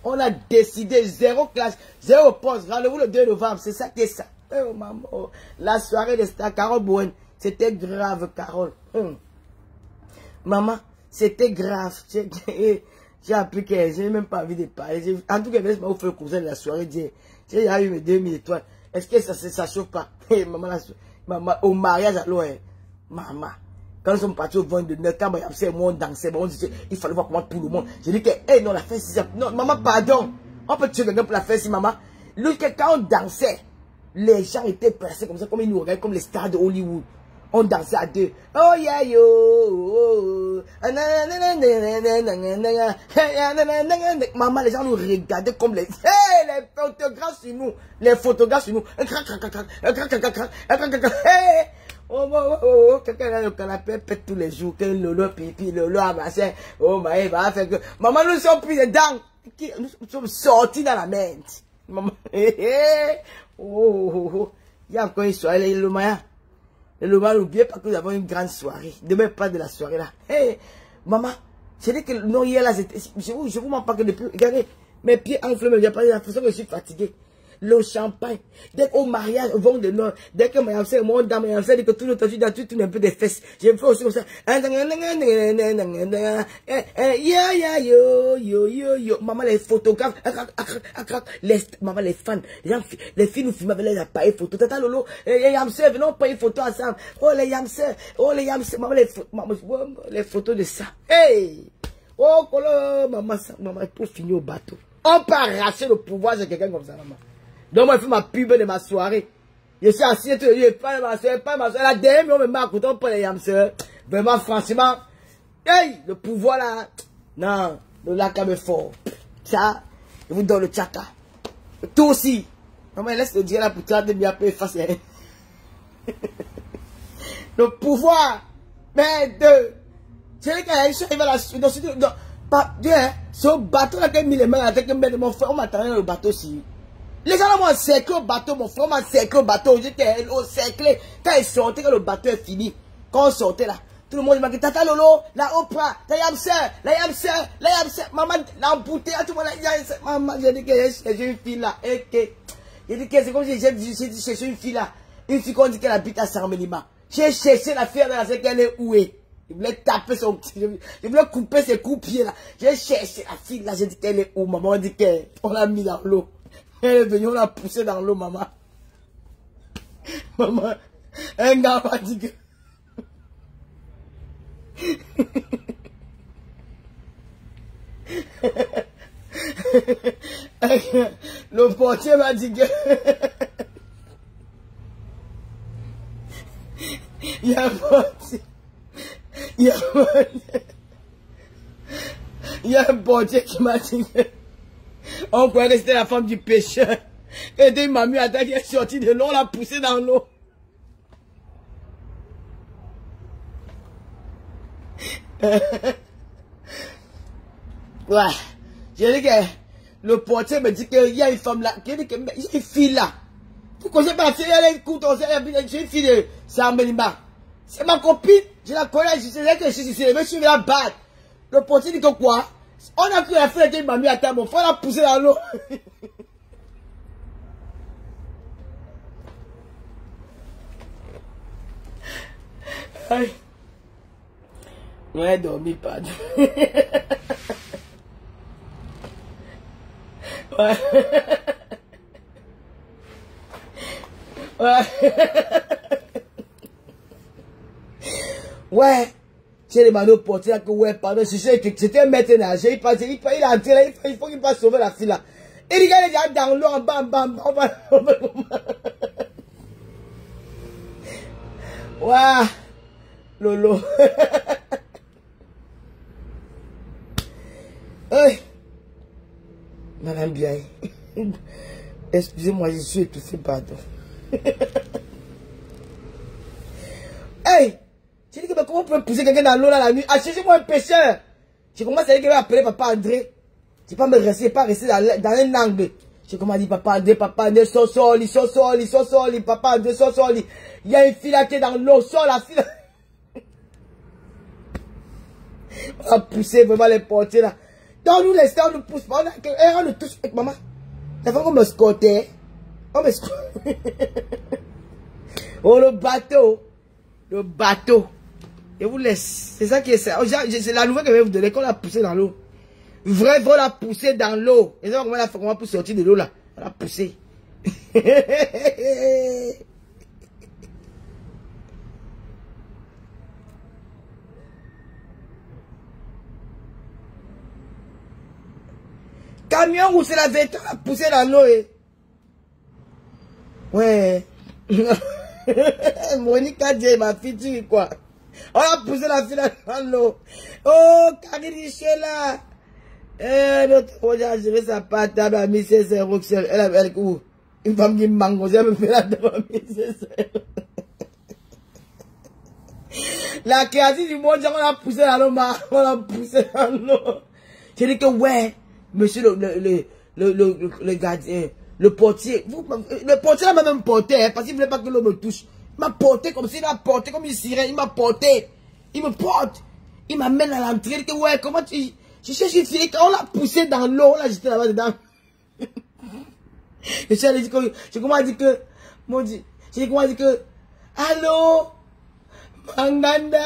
On a décidé, 0 clash, 0 pause. Rendez-vous le 2 novembre, c'est ça qui est ça. Oh, maman, la soirée de Star, Carole Bouen, c'était grave, Carole. Maman, c'était grave. J'ai appris que je n'ai même pas envie de parler. En tout cas, je vais vous faire le cousin de la soirée. J'ai eu mes 2000 étoiles. Est-ce que ça chauffe pas? Maman, au mariage, alors, maman, quand nous sommes partis au 29, quand on dansait, il fallait voir comment tout le monde. J'ai dit que, non, la fête, non, maman, pardon. On peut tuer quelqu'un pour la fête, si maman. Lui, quand on dansait, les gens étaient placés comme ça, comme ils nous regardaient, comme les stars de Hollywood. On dansait à deux. Oh yeah yo. Maman, les gens nous regardaient comme les photographes sur nous. Les photographes sur nous. Quelqu'un dans le canapé pète tous les jours. Que Lolo pipi, Lolo amassé. Oh my, va faire que. Maman, nous sommes pris dedans. Nous sommes sortis dans la merde. Maman, oh. Il y a encore une soirée, le Maya. Et le mal, n'oubliez pas que nous avons une grande soirée. Demain, pas de la soirée là. Hey, maman, j'ai dit que non, hier là, je vous mens pas que depuis, regardez, mes pieds enflent, il n'y a pas de la façon que je suis fatigué. le champagne. Dès qu'au mariage, au vent de nord, dès que ma yamsé monte dans ma yamsé, dit que tout le temps, tu tournes un peu des fesses. J'ai fait aussi comme ça. Yo. Maman, les photographes, maman, les fans, les filles nous filment avec les appareils photo. Tata Lolo, les yamsé, venons prendre photo ensemble. Oh, les yamsé, maman, les photos de ça. Hey! Oh, maman, pour finir au bateau. On peut arracher le pouvoir de quelqu'un comme ça, maman. Donc, moi, je fais ma pub de ma soirée. Je suis assis, je pas ma soeur, La dernière, on me marque, on prend les yamseurs. Vraiment, franchement, hey, le pouvoir là, non, le lac est fort. Ça, je vous donne le tchaka. Tout aussi. Maman, laisse le dire là pour toi de m'y appeler face. Le pouvoir, mais de. C'est quand il va la suite. C'est au bateau là qu'il mis les mains avec mon frère. On m'attendait dans le bateau aussi. Les gens m'ont cerclé au bateau. Mon frère m'a cerclé au bateau. J'étais au cerclé. Quand il sortait, quand le bateau est fini. Quand on sortait là, tout le monde m'a dit Tata Lolo, la Oprah, la Yamsé. Maman, l'embouteillage, tout le monde a dit maman, j'ai dit que j'ai une fille là. J'ai dit que c'est comme si j'ai cherché une fille là. Une fille qu'on dit qu'elle habite à Saint-Mélima. J'ai cherché la fille dans la qu'elle est où est. Je voulais taper son petit. Je voulais couper ses coups de pied là. J'ai cherché la fille là. J'ai dit qu'elle est où. Maman dit qu'on l'a mis dans l'eau. Elle est venue, on l'a poussée dans l'eau, maman. Maman, un gars m'a dit que. Le portier m'a dit que. Il y a un portier. Il y a un portier qui m'a dit que on pourrait rester la femme du pêcheur. Et dès m'a mis à terre qui est sortie de l'eau, on l'a poussé dans l'eau. Ouais. J'ai dit que le portier me dit qu'il y a une femme là. Il y a une fille là. Pourquoi j'ai pas la fille, elle est courte, j'ai une fille de Saint-Mélima. C'est ma copine, je la connais, je sais que je suis la batte. Le portier dit que quoi? On a cru la fille de mamie à terre, mon frère l'a poussé dans l'eau. Ouais, dormi pas. Ouais. Ouais. Ouais. J'ai demandé au portier que ouais, pardon, c'était un maître nageur, il a entré là, il faut qu'il passe sauver la fille là. Et il est déjà dans l'eau, bam. Waouh, Lolo. Hey. Madame bien. Excusez-moi, je suis étouffé, pardon. Hey! J'ai dit que comment on peut pousser quelqu'un dans l'eau là la nuit? Cherchez-moi un pêcheur. J'ai commencé à dire que je vais appeler papa André. J'ai pas pas rester dans un angle. J'ai commencé à dire papa André, soli, papa André, soli. Il y a une fille là qui est dans l'eau, sors la fille là. On a poussé vraiment les portiers là. Donc nous laissons, on nous pousse pas, on nous touche avec maman. La fois qu'on me scotait, on me scotait. Oh le bateau. Je vous laisse. C'est ça qui est ça. C'est la nouvelle que je vais vous donner. Qu'on l'a poussé dans l'eau. Vrai, on l'a poussé dans l'eau. Et ça, comment on a fait pour sortir de l'eau là? On l'a poussé. Camion où c'est la vêtements, on l'a poussé dans l'eau. Ouais. Monica J, ma fille, tu quoi? On a poussé la fille dans l'eau. Oh, Karine là. Notre projet a géré sa patte, elle a mis ses euros. Elle où? Une femme qui mango, elle me fait la demande, ses euros. La créative du monde, on a poussé dans l'eau, on a poussé dans l'eau. J'ai dit que ouais, monsieur le gardien. Le portier l'a même porté, hein, parce qu'il ne voulait pas que l'eau me touche. Il m'a porté comme s'il m'a porté, comme une sirène, il m'a porté. Il me porte. Il m'amène à l'entrée, il dit que ouais, comment tu... Je cherche une fille, on l'a poussé dans l'eau, là j'étais là-bas dedans. Je suis allé dire que, j'ai comment dit que, mon Dieu, j'ai comment dit que, allô, Manganda.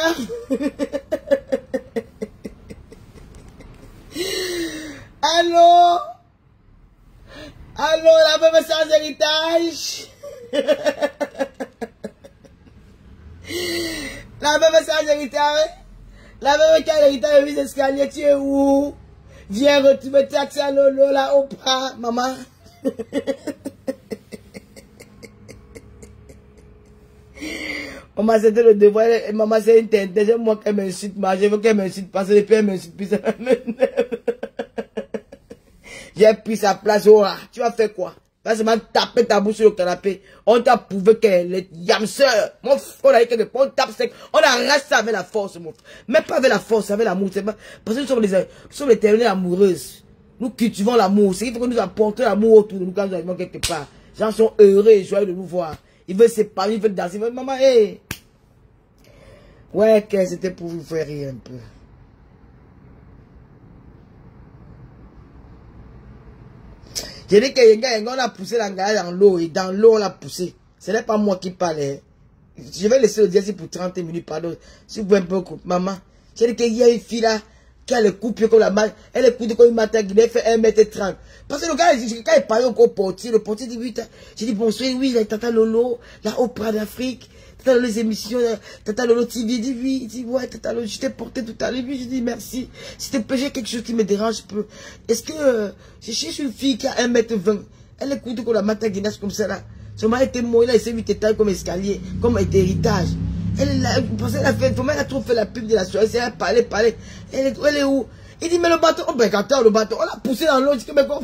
Allô, allô, la veuve sans héritage. La veuve sans héritage. La veuve qui a l'héritage de l'escalier, tu es où? Viens retrouver taxi à Lolo, là, au pas, maman. Maman, c'était le devoir. Maman, c'est une tête. Déjà, moi, qu'elle m'insulte, je veux qu'elle m'insulte parce que depuis, elle m'insulte plus. J'ai pris sa place. Oh, tu vas faire quoi? Pas seulement taper ta bouche sur le canapé. On t'a prouvé qu'elle est yamseur. Mon frère, on a dit que on tape sec. On arrache ça avec la force, mon frère. Mais pas avec la force, avec l'amour. Parce que nous sommes les éternelles amoureuses. Nous cultivons l'amour. C'est qu'il faut que nous apportions l'amour autour de nous quand nous arrivons quelque part. Les gens sont heureux et joyeux de nous voir. Ils veulent s'épargner, ils veulent danser. Ils veulent, maman, hé. Ouais, que c'était pour vous faire rire un peu. J'ai dit que on a poussé l'engagement dans l'eau et dans l'eau on l'a poussé. Ce n'est pas moi qui parlais. Je vais laisser le dire pour 30 minutes, pardon. Si vous pouvez un peu couper. Maman, j'ai dit qu'il y a une fille là qui a le coupe comme la main. Elle est coupée comme une matin qui fait 1m30. Parce que le gars, quand il parlait au portier, le portier dit oui. J'ai dit bonsoir, oui, la Tata Lolo, la Opéra d'Afrique. Tata Lolo, les émissions, Tata Lolo TV, il dit oui, il dit ouais, Tata Lolo, je t'ai porté tout à l'heure, je dis merci. Si t'es péché quelque chose qui me dérange, peu. Est-ce que je cherche une fille qui a 1m20, elle écoute comme la matin guinness comme ça là. Son mari était mort, il a essayé de taille comme escalier, comme héritage. Elle a fait, elle a trop fait la pub de la soirée, elle a parlé. Elle est où? Il dit mais le bateau, oh ben quand le bateau, on l'a poussé dans l'eau, je dis que mais quoi?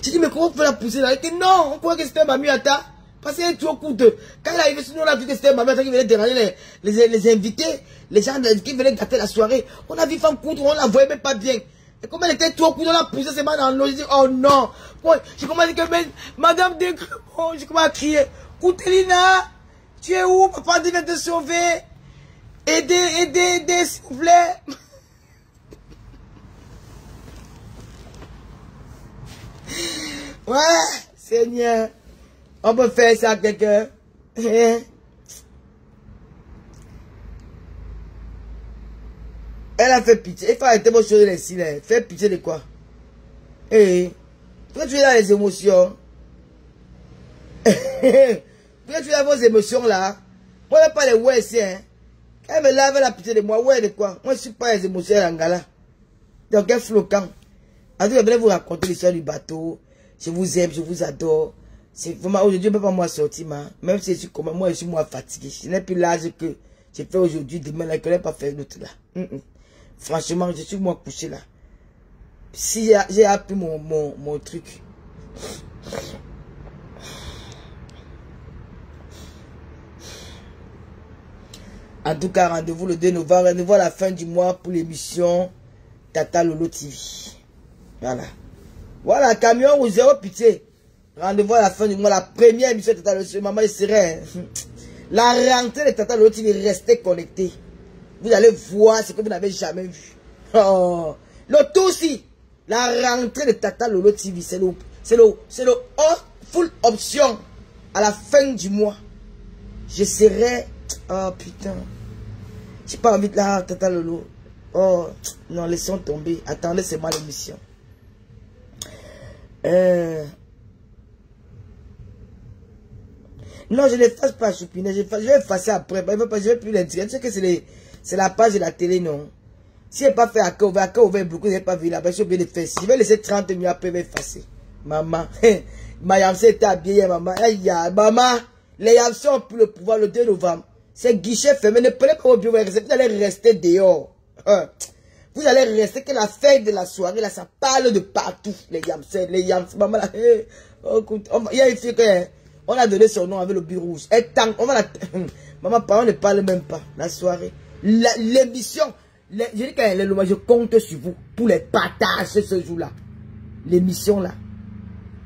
J'ai dit, mais comment on peut la pousser là? Il dit, non, on croit que c'était Mamie Ata. Parce qu'elle est trop coûteux. Quand elle est arrivée, sinon on a vu que c'était Mamie Ata qui venait déranger les invités, les gens qui venaient gâter la soirée. On a vu femme coudre, on la voyait même pas bien. Et comme elle était trop coûteuse, on l'a poussée seulement dans l'eau. J'ai dit, oh non. J'ai commencé à dire que, Madame Descremont, j'ai commencé à crier, Coutelina, tu es où? Papa vient te sauver. Aidez, s'il vous plaît. Ouais, Seigneur, on peut faire ça à quelqu'un. Elle a fait pitié. Il faut arrêter vos choses les cils. Faire pitié de quoi? Pourquoi tu es dans les émotions? Pourquoi tu es dans vos émotions là? Moi, je n'ai pas les ouais ici. Elle me lave la pitié de moi. Ouais, de quoi? Moi, je ne suis pas les émotions en gala. Donc, quel flocant. En tout cas, je vais vous raconter l'histoire du bateau. Je vous aime, je vous adore. C'est vraiment, aujourd'hui, je ne peux pas moi sortir, même si je suis comme moi, je suis moins fatigué. Je n'ai plus l'âge que j'ai fait aujourd'hui, demain, là, que je n'ai pas fait l'autre là. Franchement, je suis moins couché là. Si j'ai appris mon truc. En tout cas, rendez-vous le 2 novembre, rendez-vous à la fin du mois pour l'émission Tata Lolo TV. Voilà. Voilà, camion ou zéro pitié. Rendez-vous à la fin du mois, la première émission de Tata Lolo TV. Maman, il serait. La rentrée de Tata Lolo TV, restez connectés. Vous allez voir ce que vous n'avez jamais vu. Oh. Le tout aussi. La rentrée de Tata Lolo TV, c'est le full option. À la fin du mois. Je serai. Oh putain. J'ai pas envie de la Tata Lolo. Oh non, laissons tomber. Attendez, c'est moi l'émission. Non, je ne fasse pas Choupinet. Je vais effacer après. Je vais plus l'indiquer. Tu sais que c'est la page de la télé, non? Si je n'ai pas fait à ouvert beaucoup, je n'ai pas vu là-bas. Je suis obligé de faire. Je vais laisser 30 minutes après, je vais effacer. Maman. Ma Yamsé était habillée, maman. Aïe, maman. Les Yamsé ont pris le pouvoir le 2 novembre. C'est guichet fermé. Ne prenez pas vos bureaux. Vous allez rester dehors. Vous allez rester que la fête de la soirée, là, ça parle de partout. Les Yamsé, maman, là. Il y a une fille que, on a donné son nom avec le but rouge. Et tant, on va la, maman, on ne parle même pas. La soirée. L'émission. Je dis que je compte sur vous pour les partager ce jour-là. L'émission là.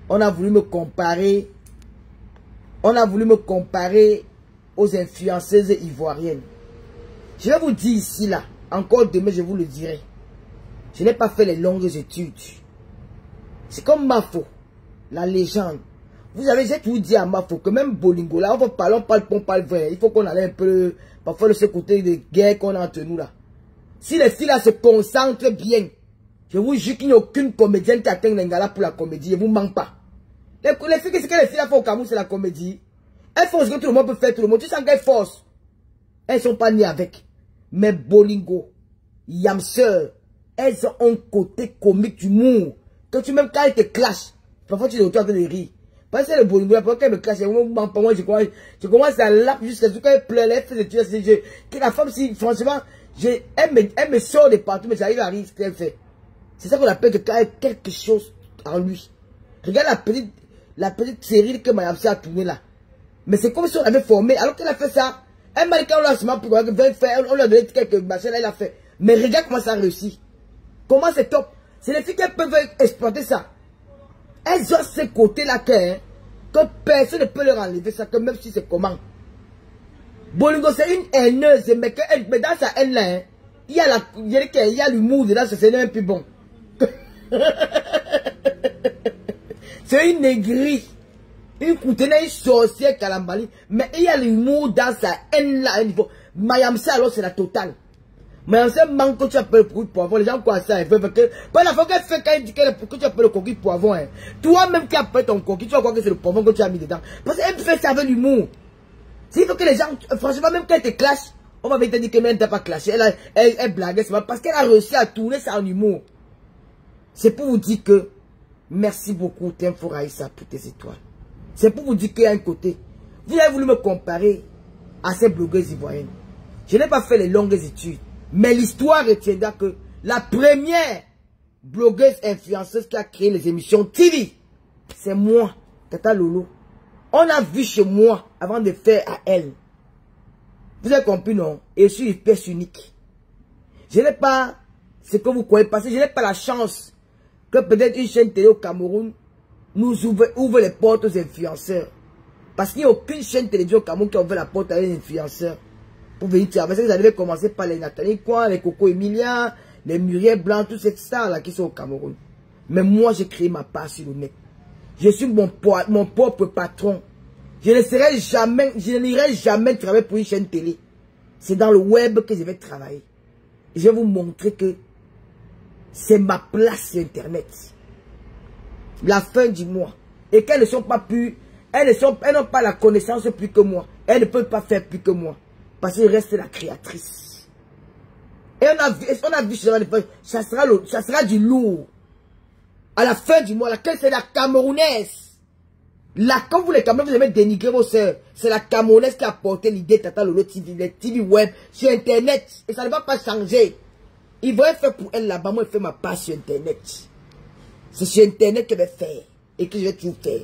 On a voulu me comparer. On a voulu me comparer aux influenceuses ivoiriennes. Je vais vous dire ici là. Encore demain je vous le dirai. Je n'ai pas fait les longues études. C'est comme Mafo, la légende. Vous avez, j'ai toujours dit à Mafo que même Bolingo, là, on parle vrai. Il faut qu'on allait un peu, parfois, de ce côté de guerre qu'on a entre nous, là. Si les filles, là, se concentrent bien, je vous jure qu'il n'y a aucune comédienne qui atteint l'Ingala pour la comédie. Je ne vous manque pas. Les filles, qu'est-ce que les filles, là, font au Cameroun, c'est la comédie. Elles font ce que tout le monde peut faire, tout le monde. Tu sens qu'elles forcent. Elles ne sont pas nées avec. Mais Bolingo, Yamseur, elles ont un côté comique d'humour. Que tu même quand elles te clashent, parfois tu es autour de rire. Parce que le Bolingo, là, quand elle me clash, moi, je commence à laper jusqu'à ce qu'elle pleure, elle fait des trucs. Que la femme, si, franchement, elle me sort de partout, mais j'arrive à rire ce qu'elle fait. C'est ça qu'on appelle que quand elle a quelque chose en lui. Regarde la petite série que Mayamsi a tournée là. Mais c'est comme si on avait formé. Alors qu'elle a fait ça, elle m'a dit qu'on l'a seulement pour faire, on lui a donné quelques machins, elle a fait. Mais regarde comment ça a réussi. Comment c'est top. C'est les filles qui peuvent exploiter ça. Elles ont ce côté-là que personne ne peut leur enlever ça, que même si c'est comment. Bolingo, c'est une haineuse, mais dans sa haine-là, il y a l'humour dedans, c'est même plus bon. C'est une aigrie. Une coutena, une sorcière Kalambali. Mais il y a l'humour dans sa haine là. Mayamsa alors c'est la totale. Mayamsa manque que tu appelles le coquille poivron. Les gens croient ça. Pas la fois qu'elle fait quand elle dit que tu appelles le coquille poivron. Toi-même qui appelles ton coquille, tu vas croire que c'est le poivron que tu as mis dedans. Parce qu'elle fait ça avec l'humour. S'il faut que les gens, franchement, même quand elle te clash, on va te dire que même elle t'a pas clashé. Elle blaguait, c'est parce qu'elle a réussi à tourner ça en humour. C'est pour vous dire que merci beaucoup, Temfo Raïssa, pour tes étoiles. C'est pour vous dire qu'il y a un côté. Vous avez voulu me comparer à ces blogueuses ivoiriennes. Je n'ai pas fait les longues études. Mais l'histoire retiendra que la première blogueuse influenceuse qui a créé les émissions TV, c'est moi, Tata Lolo. On a vu chez moi avant de faire à elle. Vous avez compris, non? Et je suis une pièce unique. Je n'ai pas ce que vous croyez passer. Je n'ai pas la chance que peut-être une chaîne télé au Cameroun nous ouvre les portes aux influenceurs. Parce qu'il n'y a aucune chaîne télévision au Cameroun qui a ouvert la porte à les influenceurs. Pour venir travailler. Vous avez commencé par les Nathalie Coin, les Coco Emilia, les Muriel Blanc, tous ces stars-là qui sont au Cameroun. Mais moi, j'ai créé ma part sur le net. Je suis mon propre patron. Je n'irai jamais travailler pour une chaîne télé. C'est dans le web que je vais travailler. Et je vais vous montrer que c'est ma place sur Internet. La fin du mois. Et qu'elles ne sont pas plus... Elles n'ont pas la connaissance plus que moi. Elles ne peuvent pas faire plus que moi. Parce qu'elle reste la créatrice. Et on a vu ça sera du lourd. À la fin du mois, laquelle c'est la Camerounaise. Quand vous les Camerounais, vous aimez dénigrer vos sœurs. C'est la Camerounaise qui a porté l'idée Tata Lolo TV, les TV web, sur Internet. Et ça ne va pas changer. Ils vont faire pour elle là-bas. Moi, je fais ma part sur Internet. C'est sur Internet que je vais faire. Et que je vais tout faire.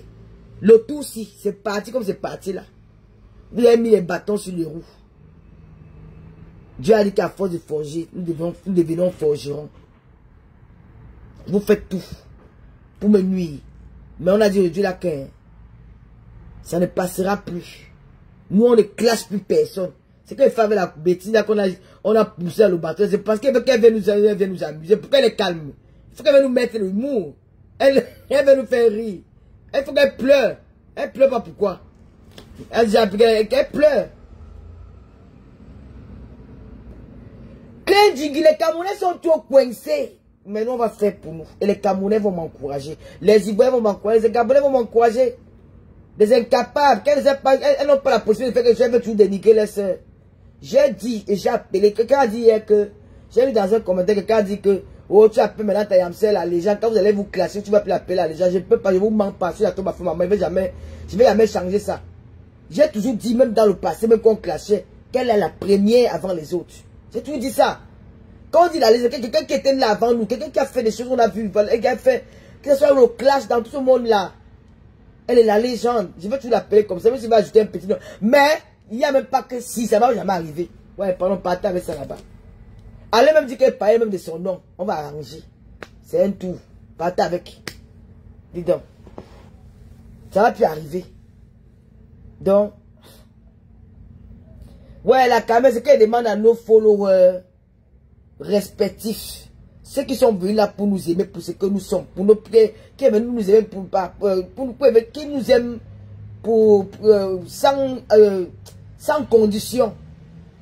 Le tout aussi, c'est parti comme c'est parti là. Vous avez mis les bâtons sur les roues. Dieu a dit qu'à force de forger, nous devenons forgerons. Vous faites tout pour me nuire. Mais on a dit aujourd'hui là que ça ne passera plus. Nous, on ne classe plus personne. C'est qu'elle fait avec la bêtise là qu'on a poussé à le bâton. C'est parce qu'elle veut nous amuser. Pourquoi elle est calme? Il faut qu'elle veut nous mettre l'humour. Elle veut nous faire rire. Il faut qu'elle pleure. Elle pleure pas pourquoi? Elle pleure. Les Camerounais sont trop coincés. Mais nous, on va faire pour nous. Et les Camerounais vont m'encourager. Les Ivoiriens vont m'encourager. Les Gabonais vont m'encourager. Les incapables. Elles n'ont pas la possibilité de faire que je vais tout dénigrer les sœurs. J'ai dit et j'ai appelé. Quelqu'un a dit hier que... J'ai lu dans un commentaire, quelqu'un a dit que... Oh, tu appelles maintenant ta Yamsel, la légende. Quand vous allez vous clasher, tu vas plus l'appeler la légende. Je ne peux pas, je vous mens pas. Si la tombe à maman, je vais jamais changer ça. J'ai toujours dit, même dans le passé, même quand on clashait, qu'elle est la première avant les autres. J'ai toujours dit ça. Quand on dit la légende, quelqu'un qui était là avant nous, quelqu'un qui a fait des choses qu'on a vues, qui a fait, que ce soit le clash dans tout ce monde-là. Elle est la légende. Je vais toujours l'appeler comme ça, même si je vais ajouter un petit nom. Mais, il n'y a même pas que si, ça ne va jamais arriver. Ouais, pardon, partez avec ça là-bas. Allez même dire qu'elle parlait même de son nom. On va arranger. C'est un tour. Partez avec. Dis donc. Ça va plus arriver. Donc. Ouais, la caméra, c'est qu'elle demande à nos followers respectifs. Ceux qui sont venus là pour nous aimer, pour ce que nous sommes, pour nous qui veulent nous aimer qui nous aiment sans condition,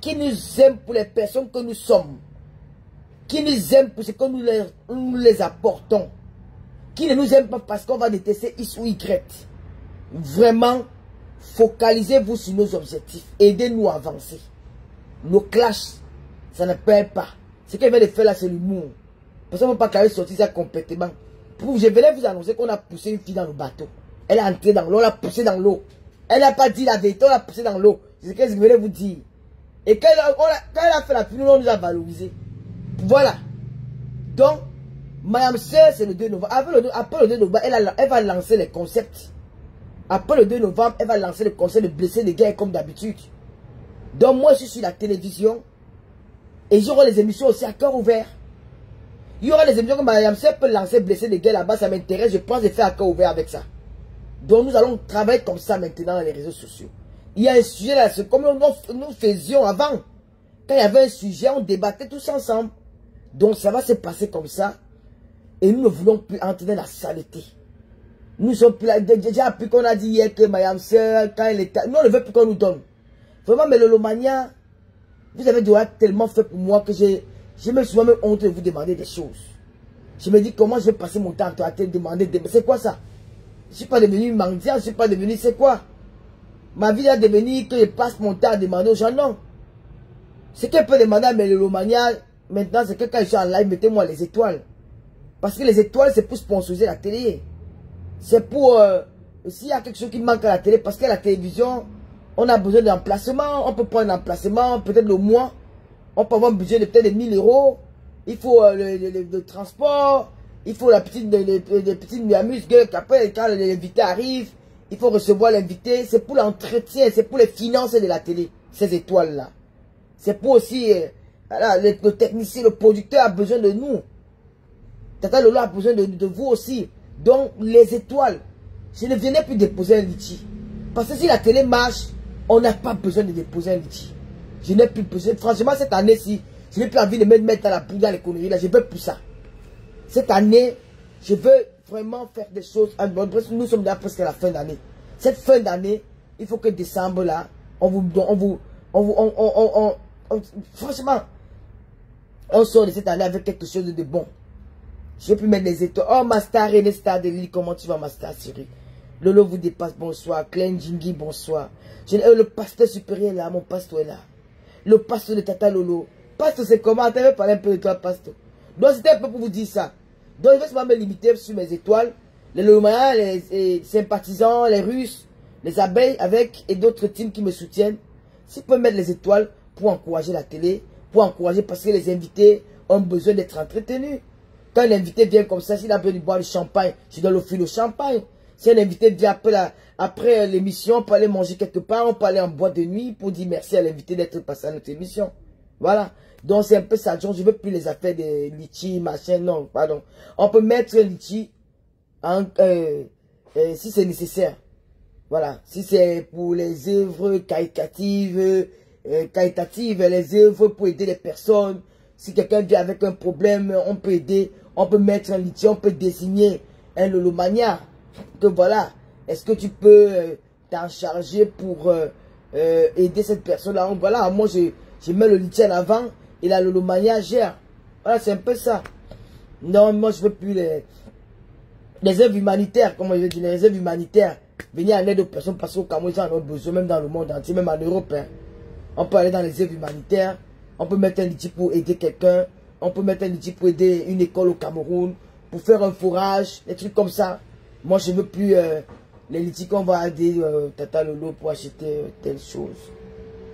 qui nous aiment pour les personnes que nous sommes, qui nous aiment pour ce que nous les apportons, qui ne nous aiment pas parce qu'on va détester X ou Y. Vraiment, focalisez-vous sur nos objectifs, aidez-nous à avancer. Nos clashs, ça ne paye pas. Ce qu'elle vient de faire là, c'est l'humour. Parce qu'on ne peut pas carrément sortir ça complètement. Je venais vous annoncer qu'on a poussé une fille dans le bateau. Elle est entrée dans l'eau, on l'a poussée dans l'eau. Elle n'a pas dit la vérité, on l'a poussée dans l'eau. C'est ce que je venais vous dire. Et quand elle a fait la pluie, on nous a valorisé. Voilà. Donc, Mayam Sœur, c'est le 2 novembre. Après le 2 novembre, elle va lancer les concepts. Après le 2 novembre, elle va lancer le concept de blesser les gars comme d'habitude. Donc, moi, je suis sur la télévision. Et j'aurai les émissions aussi à cœur ouvert. Il y aura des émissions que Mayam Sœur peut lancer, blesser les gars là-bas. Ça m'intéresse. Je pense de faire à cœur ouvert avec ça. Donc, nous allons travailler comme ça maintenant dans les réseaux sociaux. Il y a un sujet là, c'est comme nous faisions avant. Quand il y avait un sujet, on débattait tous ensemble. Donc, ça va se passer comme ça. Et nous ne voulons plus entrer dans la saleté. Nous sommes plus là. Déjà, plus qu'on a dit hier que Mayam Sœur, quand elle était... Nous, on ne veut plus qu'on nous donne. Vraiment, mais le Lomania, vous avez déjà tellement fait pour moi que je me suis même honte de vous demander des choses. Je me dis, comment je vais passer mon temps à te demander des... C'est quoi ça? Je ne suis pas devenu mendiant, je ne suis pas devenu... C'est quoi? Ma vie a devenu que je passe mon temps à demander aux gens. Non. Ce qu'elle peut demander à Lomania, maintenant, c'est que quand je suis en live, mettez-moi les étoiles. Parce que les étoiles, c'est pour sponsoriser la télé. C'est pour... s'il y a quelque chose qui manque à la télé, parce que la télévision, on a besoin d'emplacement. On peut prendre un emplacement, peut-être le mois. On peut avoir un budget de peut-être de 1000 €. Il faut le transport. Il faut la petite amuse-gueule qu'après, quand l'invité arrive, il faut recevoir l'invité. C'est pour l'entretien, c'est pour les finances de la télé, ces étoiles-là. C'est pour aussi... voilà, le technicien, le producteur a besoin de nous. Tata Lolo a besoin de vous aussi. Donc, les étoiles, je ne venais plus déposer un litchi. Parce que si la télé marche, on n'a pas besoin de déposer un litchi. Je n'ai plus besoin. Franchement, cette année-ci, je n'ai plus envie de me mettre dans la poudre, dans les conneries là. Je ne veux plus ça. Cette année, je veux vraiment faire des choses. Nous sommes déjà presque à la fin d'année. Cette fin d'année, il faut que décembre là, franchement, on sort de cette année avec quelque chose de bon. Je vais plus mettre les étoiles. Oh, ma star, René Star de Lille, comment tu vas, ma star, Cyril? Lolo vous dépasse, bonsoir. Klein Jingi, bonsoir. Le pasteur supérieur là, mon pasteur est là. Le pasteur de Tata Lolo. Pasteur, c'est comment? Tu avais parlé un peu de toi, pasteur. Donc, c'était un peu pour vous dire ça. Donc, je vais seulement me limiter sur mes étoiles. Les Lomayens, les sympathisants, les Russes, les abeilles avec et d'autres teams qui me soutiennent. S'ils peuvent mettre les étoiles pour encourager la télé, pour encourager parce que les invités ont besoin d'être entretenus. Quand un invité vient comme ça, s'il a besoin de boire du champagne, je dois l'offrir le champagne. Si un invité vient après l'émission, on peut aller manger quelque part, on peut aller en boîte de nuit pour dire merci à l'invité d'être passé à notre émission. Voilà. Donc c'est un peu ça. Donc je ne veux plus les affaires de litchi, machin, non, pardon. On peut mettre un litchi si c'est nécessaire. Voilà. Si c'est pour les œuvres caritatives, les œuvres pour aider les personnes. Si quelqu'un vient avec un problème, on peut aider. On peut mettre un litchi, on peut désigner un Lolomania. Que voilà, est-ce que tu peux t'en charger pour aider cette personne-là? Voilà, moi je mets le litchi en avant et la Lolomania gère. Voilà, c'est un peu ça. Non, moi je veux plus les œuvres humanitaires, comme je veux dire, les œuvres humanitaires. Venir en aide aux personnes parce qu'au Cameroun, ils en ont besoin, même dans le monde entier, même en Europe. Hein. On peut aller dans les œuvres humanitaires. On peut mettre un litchi pour aider quelqu'un. On peut mettre un litchi pour aider une école au Cameroun. Pour faire un forage, des trucs comme ça. Moi, je ne veux plus les litchis qu'on va aider Tata Lolo pour acheter telle chose.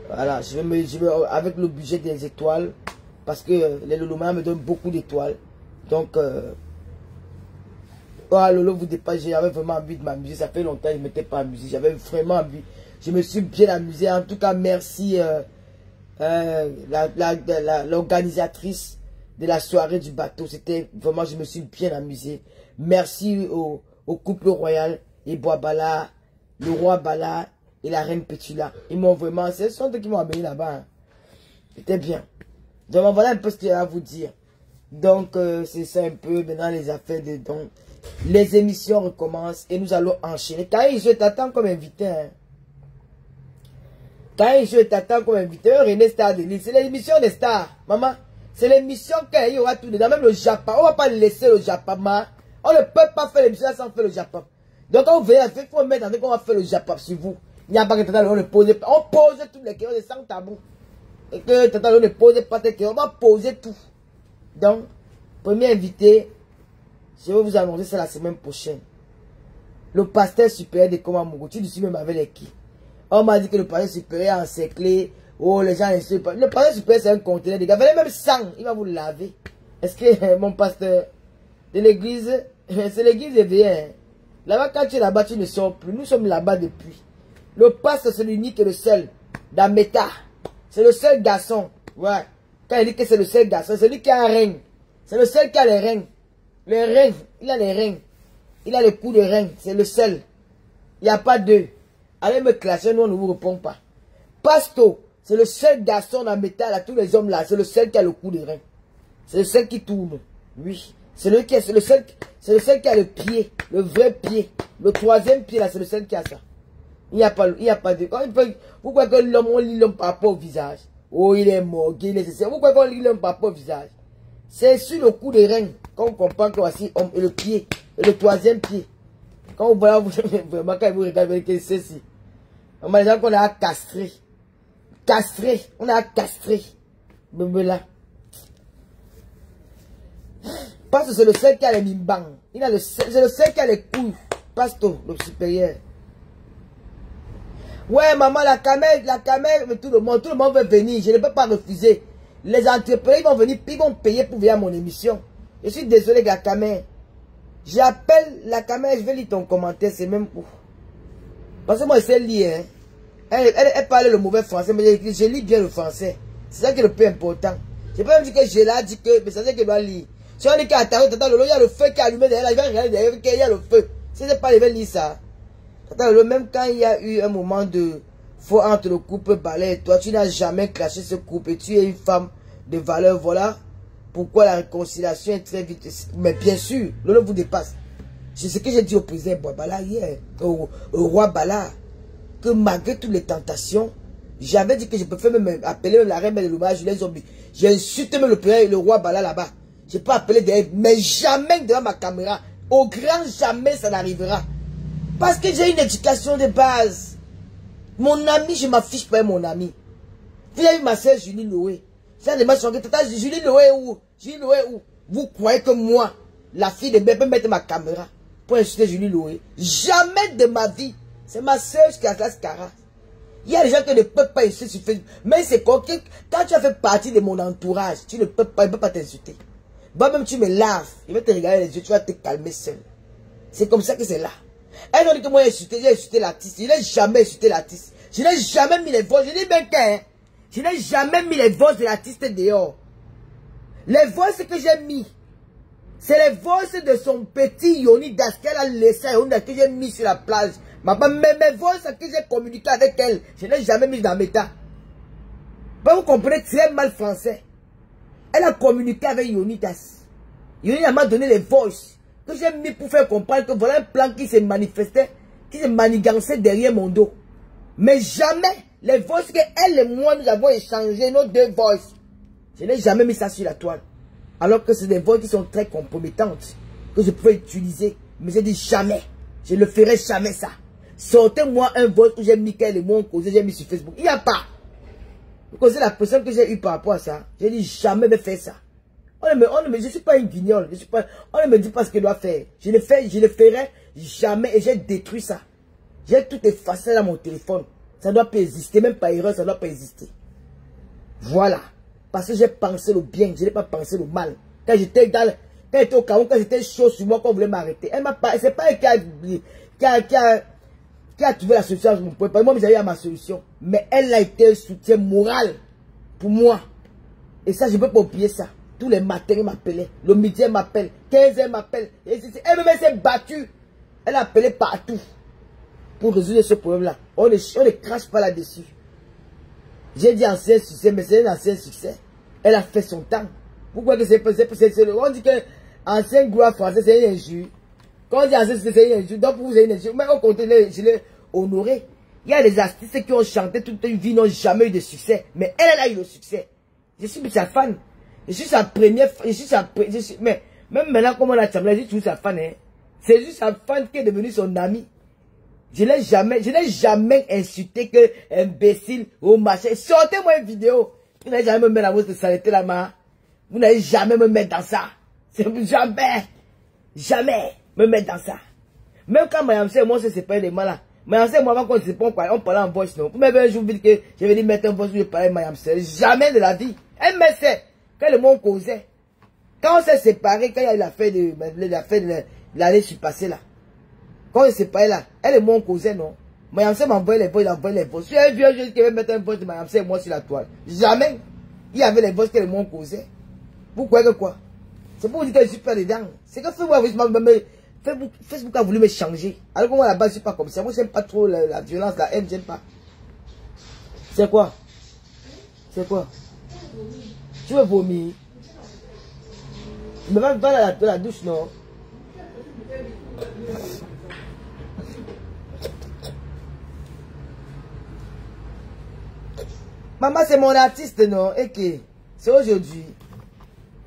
Voilà, je vais avec le budget des étoiles. Parce que les Lolomayens me donnent beaucoup d'étoiles. Donc, Lolo vous dépasse. J'avais vraiment envie de m'amuser. Ça fait longtemps que je ne m'étais pas amusé. J'avais vraiment envie. Je me suis bien amusé. En tout cas, merci l'organisatrice de la soirée du bateau. C'était vraiment, je me suis bien amusé. Merci au couple royal, et Boabala, le roi Bala et la reine Petula. Ils m'ont vraiment, ce sont eux qui m'ont amené là-bas. Hein. C'était bien. Donc voilà un peu ce qu'il y a à vous dire. Donc, c'est ça un peu maintenant les affaires de dons. Les émissions recommencent et nous allons enchaîner. Quand je t'attends comme invité. Hein. Quand je t'attends comme invité, René Star de Lille, c'est l'émission des stars. Maman, c'est l'émission qu'il y aura tout dedans. Même le Japon, on ne va pas laisser le Japon. On ne peut pas faire l'émission sans faire le Japon. Donc, quand vous venez, il faut mettre en tête qu'on va faire le Japon sur vous. Il n'y a pas que on ne pose pas. On pose toutes les questions sans tabou. Et que on ne pose pas tes questions. On va poser tout. Donc, premier invité, je vais vous annoncer ça la semaine prochaine. Le pasteur supérieur de Komamougou. Tu dis même avec les qui? On m'a dit que le pasteur supérieur est encerclé. Oh, les gens ne savent pas. Le pasteur supérieur, c'est un conteneur de gars. Venez même sang, il va vous laver. Est-ce que mon pasteur de l'église, c'est l'église éveillée. Là-bas, quand tu es là-bas, tu ne sors plus. Nous sommes là-bas depuis. Le pasteur, c'est l'unique et le seul. Dans Méta. C'est le seul garçon. Ouais. Quand il dit que c'est le seul garçon, c'est lui qui a un règne. C'est le seul qui a les règnes. Les règnes. Il a les règnes. Il a les coups de règne. C'est le seul. Il n'y a pas deux. Allez me classer, nous on ne vous répond pas. Pasto, c'est le seul garçon dans Métal, à tous les hommes là. C'est le seul qui a le coup de rein. C'est le seul qui tourne. Oui. C'est le seul qui a le pied. Le vrai pied. Le troisième pied là, c'est le seul qui a ça. Il n'y a pas de... Vous croyez que l'homme, on lit l'homme par rapport au visage. Oh, il est mort, il est nécessaire. Vous croyez qu'on lit l'homme par rapport au visage. C'est sur le coup de rein qu'on comprend que voici homme et le pied. Et le troisième pied. Quand vous voyez, vraiment, quand vous regardez, c'est ceci. On m'a dit qu'on a castré. Castré. On a castré. Bébé là. Parce que c'est le seul qui a les mimbang. C'est le seul qui a les couilles. Pasto, le supérieur. Ouais, maman, la caméra, tout le monde veut venir. Je ne peux pas refuser. Les entrepreneurs vont venir, puis ils vont payer pour venir à mon émission. Je suis désolé, la caméra. J'appelle la caméra, je vais lire ton commentaire, c'est même où. Parce que moi, je sais lire. Hein. Elle parle le mauvais français, mais je lis bien le français. C'est ça qui est le plus important. Je peux même dire que je l'ai dit que, mais c'est ça qu'elle doit lire. Si on dit qu'à il y a le feu qui est allumé derrière, il va regarder derrière, il y a le feu. Si c'est pas, il va lire ça. Même quand il y a eu un moment de faux entre le couple Balai et toi, tu n'as jamais clashé ce couple et tu es une femme de valeur, voilà. Pourquoi la réconciliation est très vite. Mais bien sûr, l'honneur vous dépasse. C'est ce que j'ai dit au président Bala hier, au roi Bala, que malgré toutes les tentations, j'avais dit que je peux même appeler même la reine de l'hommage, les zombies. J'ai insulté même le président et le roi Bala là-bas. Je peux appeler derrière, mais jamais devant ma caméra. Au grand jamais ça n'arrivera. Parce que j'ai une éducation de base. Mon ami, je m'affiche pas mon ami. Vous avez vu ma soeur Julie Loé. Ça ne m'a changé. Tata, Julie Loé où? Julie Loé où? Vous croyez que moi, la fille de bébé, peut mettre ma caméra pour insulter Julie Loé? Jamais de ma vie. C'est ma soeur qui a la classe Cara. Il y a des gens qui ne peuvent pas insulter sur Facebook. Mais c'est quoi? Quand tu as fait partie de mon entourage, tu ne peux pas, il ne peut pas t'insulter. Moi même tu me laves. Il va te regarder les yeux, tu vas te calmer seul. C'est comme ça que c'est là. Elle a dit que moi j'ai insulté l'artiste. Je n'ai jamais insulté l'artiste. Je n'ai jamais mis les voix. Je dis bien que je n'ai jamais mis les voix de l'artiste dehors. Les voix que j'ai mis, c'est les voix de son petit Yonidas qu'elle a laissé à Yonidas que j'ai mis sur la plage. Mais mes voix que j'ai communiqué avec elle, je n'ai jamais mis dans Méta. Vous comprenez très mal français. Elle a communiqué avec Yonidas. Yonidas m'a donné les voices que j'ai mis pour faire comprendre que voilà un plan qui s'est manifesté, qui s'est manigancé derrière mon dos. Mais jamais les voices que elle et moi nous avons échangé, nos deux voices. Je n'ai jamais mis ça sur la toile. Alors que c'est des voix qui sont très compromettantes, que je pouvais utiliser. Mais j'ai dit jamais. Je ne ferai jamais ça. Sortez-moi un voice que j'ai mis qu'elle et moi causé, j'ai mis sur Facebook. Il n'y a pas. Vous connaissez la pression que j'ai eue par rapport à ça. J'ai dit jamais de faire ça. Je ne suis pas une guignole. On ne me dit pas ce qu'il doit faire. Je le ferai jamais et j'ai détruit ça. J'ai tout effacé dans mon téléphone. Ça ne doit pas exister. Même par erreur, ça ne doit pas exister. Voilà. Parce que j'ai pensé le bien. Je n'ai pas pensé le mal. Quand j'étais au Cameroun, quand j'étais chaud sur moi, quand on voulait m'arrêter. C'est pas elle qui a trouvé la solution à mon problème. Moi, j'ai eu ma solution. Mais elle a été un soutien moral pour moi. Et ça, je ne peux pas oublier ça. Tous les matins, elle m'appelait. Le midi, elle m'appelle. 15h, elle m'appelle. Elle s'est battue. Elle a appelé partout. Pour résoudre ce problème-là. On ne crache pas là-dessus. J'ai dit ancien succès, mais c'est un ancien succès. Elle a fait son temps. Pourquoi que on dit que ancien gloire français, c'est une injure. Quand on dit ancien, c'est une injure. Donc pour vous, c'est une injure. Mais au contraire, je l'ai honoré. Il y a des artistes qui ont chanté toute une vie, n'ont jamais eu de succès. Mais elle a eu le succès. Je suis sa fan. Je suis sa première, mais même maintenant, comme on a chambré, je suis toujours sa fan, hein. C'est juste sa fan qui est devenue son ami. Je n'ai jamais insulté que imbécile ou machin. Sortez-moi une vidéo. Vous n'allez jamais me mettre la voix de s'arrêter là-bas. Vous n'allez jamais me mettre dans ça. Jamais me mettre dans ça. Même quand Mayam et moi, c'est pas des malins. Mayam et moi, avant qu'on se prenne, on parlait en voice, non. Vous m'avez un jour dit que je vais mettre un voice où je parlais Mayam. Jamais de la vie. Elle me sait. Quand le monde causait. Quand on s'est séparés, quand il y a eu l'affaire de l'année passée là. Quand on s'est séparés là, elle et moi on causait, non. Mayam m'a envoyé les voix, il a envoyé les voix. Si un vieux qui veut mettre un voice de Mayam et moi sur la toile. Jamais. Il y avait les voix que le monde causait. Vous croyez que quoi? C'est pour vous dire que je suis pas dedans. C'est que Facebook a voulu me changer. Alors que moi là-bas je suis pas comme ça. Moi j'aime pas trop la violence, la haine, j'aime pas. C'est quoi? C'est quoi? Tu veux vomir? Mais va dans la douche, non? Maman, c'est mon artiste, non? Et que c'est aujourd'hui.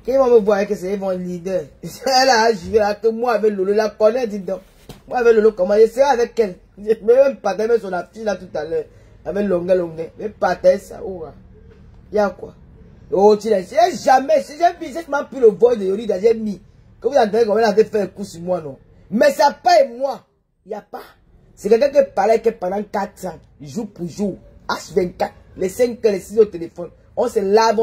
Qu'ils vont me voir que c'est mon leader. Là, je vais là, que moi avec Lolo, la connais, dis donc. Moi avec Lolo, comment je serai avec elle? Je vais même partager son affiche là tout à l'heure. Avec longueur. Je vais partager ça. Oh, il y a quoi? Oh, tu l'as jamais. Si j'ai justement pris le vol de Yoli, j'ai mis. Que vous entendez comment elle a fait un coup sur moi, non? Mais ça pas et moi. Il n'y a pas. C'est quelqu'un qui parlait que pendant 4 ans, jour pour jour, H24, les 5 heures, les 6 heures au téléphone. On se lave,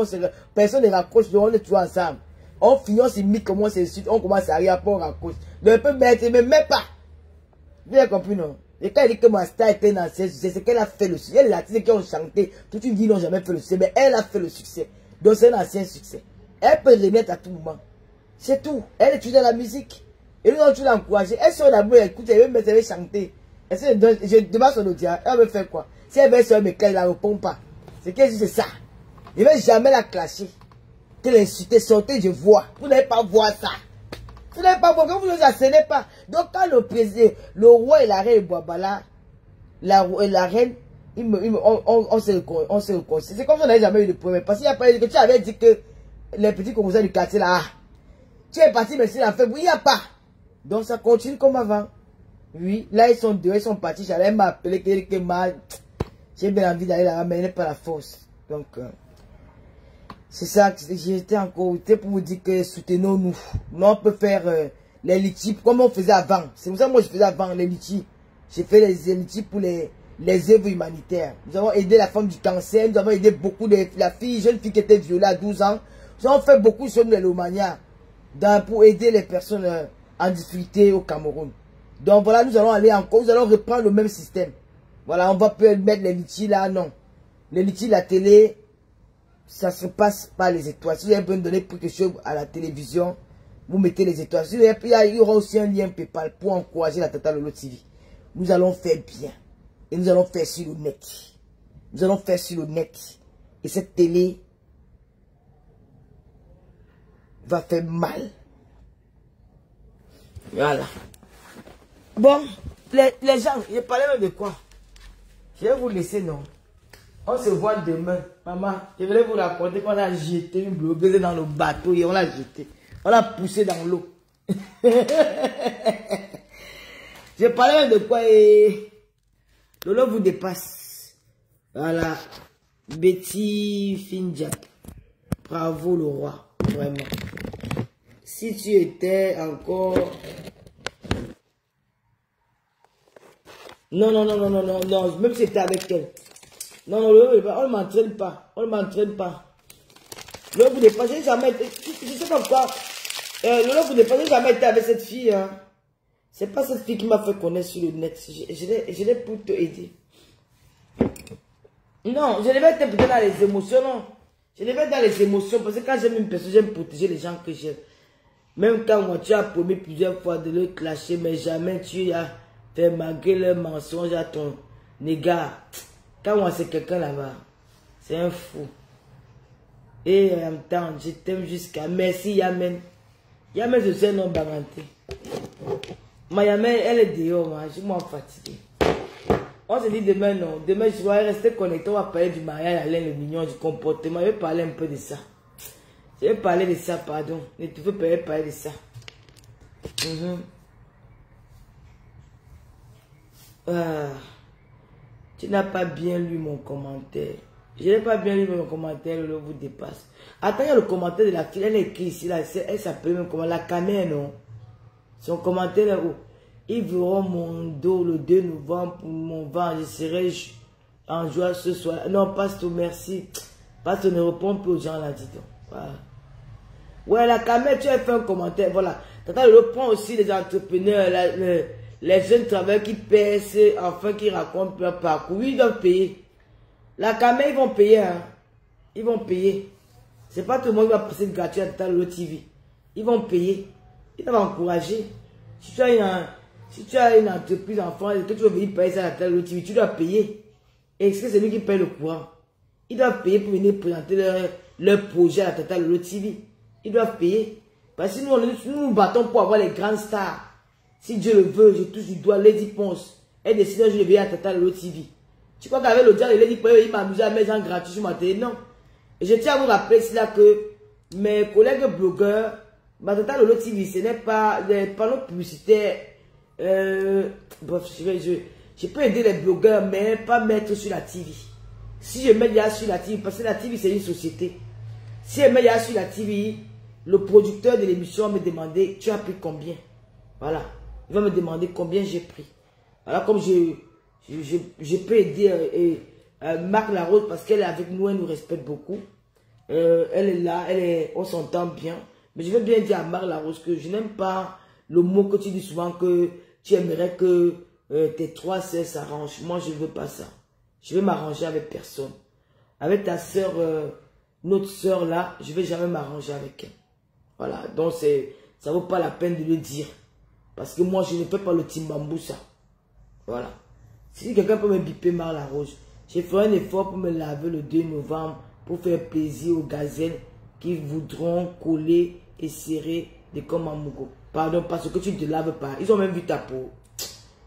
personne ne raccroche, on est toujours ensemble. On finit, on s'imite, comment on s'insulte, on commence à rire, après on raccroche. Donc, on peut mettre, mais même pas. Vous avez compris, non? Et quand elle dit que ma star était dans c'est ce qu'elle a fait le succès. Elle, les artistes qui ont chanté, toute une vie n'ont jamais fait le succès, mais elle a fait le succès. Donc, c'est un ancien succès. Elle peut renaître à tout moment. C'est tout. Elle étudie dans la musique. Et nous, on toujours l'encourager. Elle sort la elle écoute, elle veut chanter. Je demande son audience, elle veut faire quoi? Si elle veut sur mes clés, elle ne répond pas. C'est qu'elle dit, c'est ça. Je ne vais jamais la clasher. Que l'insulter, sortez, je vois. Vous n'allez pas voir ça. Vous n'allez pas voir, quand vous ne assénez pas. Donc quand le président, le roi et la reine Boabala, la reine, on se réconcilie. C'est comme si on n'avait jamais eu de problème. Parce qu'il n'y a pas eu que tu avais dit que les petits commissaires du quartier là, tu es parti, mais c'est la fête, oui, il n'y a pas. Donc ça continue comme avant. Oui, là ils sont deux, ils sont partis. J'allais m'appeler que mal. J'ai bien envie d'aller là-bas, mais elle n'est pas la force. Donc, c'est ça que j'étais encore pour vous dire que soutenons-nous. Nous, on peut faire les litiges comme on faisait avant. C'est pour ça que moi je faisais avant les litiges. J'ai fait les litiges pour les œuvres humanitaires. Nous avons aidé la femme du cancer, nous avons aidé beaucoup de la fille, jeune fille qui était violée à 12 ans. Nous avons fait beaucoup de choses de l'Omania pour aider les personnes en difficulté au Cameroun. Donc voilà, nous allons aller encore, nous allons reprendre le même système. Voilà, on va pas mettre les litiges là, non. Les litiges, la télé, ça se passe par les étoiles. Si vous avez besoin de donner quelque chose à la télévision, vous mettez les étoiles. Il y aura aussi un lien PayPal pour encourager la Tata Lolo TV. Nous allons faire bien. Et nous allons faire sur le net. Nous allons faire sur le net. Et cette télé va faire mal. Voilà. Bon, les gens, je parlais même de quoi? Je vais vous laisser, non? On se voit demain. Maman, je voulais vous raconter qu'on a jeté une blogueuse dans le bateau et on l'a jetée. On l'a poussée dans l'eau. Je parlais de quoi et Lolo vous dépasse. Voilà. Betty Finjak. Bravo le roi. Vraiment. Si tu étais encore... Non. Même si c'était avec elle. Non, on ne m'entraîne pas. On ne m'entraîne pas. Le vous dépassez jamais. Je sais pas pourquoi. Le vous dépassez jamais été avec cette fille. Hein. C'est pas cette fille qui m'a fait connaître sur le net. Je l'ai pour te aider. Non, je devais être peut-être dans les émotions. Non. Je devais être dans les émotions. Parce que quand j'aime une personne, j'aime protéger les gens que j'aime. Même quand moi, tu as promis plusieurs fois de le clasher, mais jamais tu as fait malgré le mensonge à ton égard. Quand moi, c'est quelqu'un là-bas, c'est un fou. Et en même temps, je t'aime jusqu'à... Merci, Yamen. Yamen, je sais un nom baganté. Ma Yamen, elle est dehors, moi. Je suis moins fatigué. On se dit demain, non. Demain, je vais rester connecté. On va parler du mariage, Alain le mignon, du comportement. Je vais parler un peu de ça. Je vais parler de ça, pardon. Mais tu veux parler de ça. Tu n'as pas bien lu mon commentaire. Je n'ai pas bien lu mon commentaire, le vous dépasse. Attends, il y a le commentaire de la fille, elle est écrit ici, là, elle s'appelle même comment, la caméra, non? Son commentaire là où ils verront mon dos le 2 novembre pour mon vent, je serai en joie ce soir. Non, Pasteur, merci. Pasteur, ne répond plus aux gens là, dis donc. Voilà. Ouais, la caméra, tu as fait un commentaire, voilà. T'entends, le point aussi les entrepreneurs, les jeunes travailleurs qui pèsent, enfin qui racontent leur parcours, oui, ils doivent payer. La caméra, ils vont payer, hein. Ils vont payer. C'est pas tout le monde qui va passer gratuit à le TV. Ils vont payer. Ils doivent encourager. Si tu as une entreprise en France et que tu veux venir payer ça à la TV, tu dois payer. Et c'est lui qui paye le courant. Ils doivent payer pour venir présenter leur projet à la Tata Lolo TV. Ils doivent payer. Parce que nous nous battons pour avoir les grandes stars. Si Dieu le veut, je touche du doigt Lady Ponce. Elle décide de venir à Tata Lolo TV. Tu crois qu'avec l'audience de Lady Ponce, il m'a amusé à mettre gens gratuits sur ma télé? Non. Et je tiens à vous rappeler cela que mes collègues blogueurs, ma Tata Lolo TV, ce n'est pas des panneaux publicitaires. Bref, je peux aider les blogueurs, mais pas mettre sur la TV. Si je mets déjà sur la TV, parce que la TV c'est une société. Si je mets déjà sur la TV, le producteur de l'émission va me demander, tu as pris combien? Voilà. Il va me demander combien j'ai pris. Voilà, comme je peux aider Marc Larose parce qu'elle est avec nous, elle nous respecte beaucoup. Elle est là, on s'entend bien. Mais je veux bien dire à Marc Larose que je n'aime pas le mot que tu dis souvent que tu aimerais que tes 3 sœurs s'arrangent. Moi, je ne veux pas ça. Je vais m'arranger avec personne. Avec ta sœur, notre sœur là, je ne vais jamais m'arranger avec elle. Voilà, donc ça ne vaut pas la peine de le dire. Parce que moi, je ne fais pas le timbambou ça. Voilà. Si quelqu'un peut me biper Marc Larose, je ferai un effort pour me laver le 2 novembre pour faire plaisir aux gazelles qui voudront coller et serrer des comme en Mougo. Pardon, parce que tu ne te laves pas. Ils ont même vu ta peau.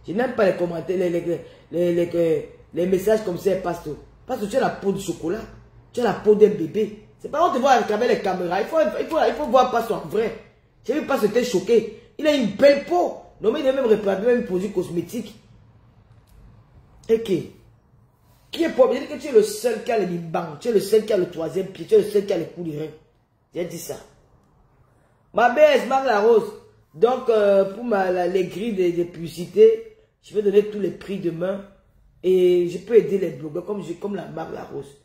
Je n'aime pas les commentaires, les messages comme ça, Pasteur. Parce que tu as la peau de chocolat. Tu as la peau d'un bébé. C'est pas on te voit avec les caméras. Il faut voir Pasteur en vrai. J'ai vu Pasteur était choqué. Il a une belle peau. Non, mais il a même réparé même un produit cosmétique. Et qui est pauvre? Je dis que tu es le seul qui a le bimban. Tu es le seul qui a le 3e pied. Tu es le seul qui a le coup de rein. J'ai dit ça. Ma belle, Marc Larose. Donc, pour les grilles de publicité, je vais donner tous les prix demain. Et je peux aider les blogueurs comme la Marc Larose.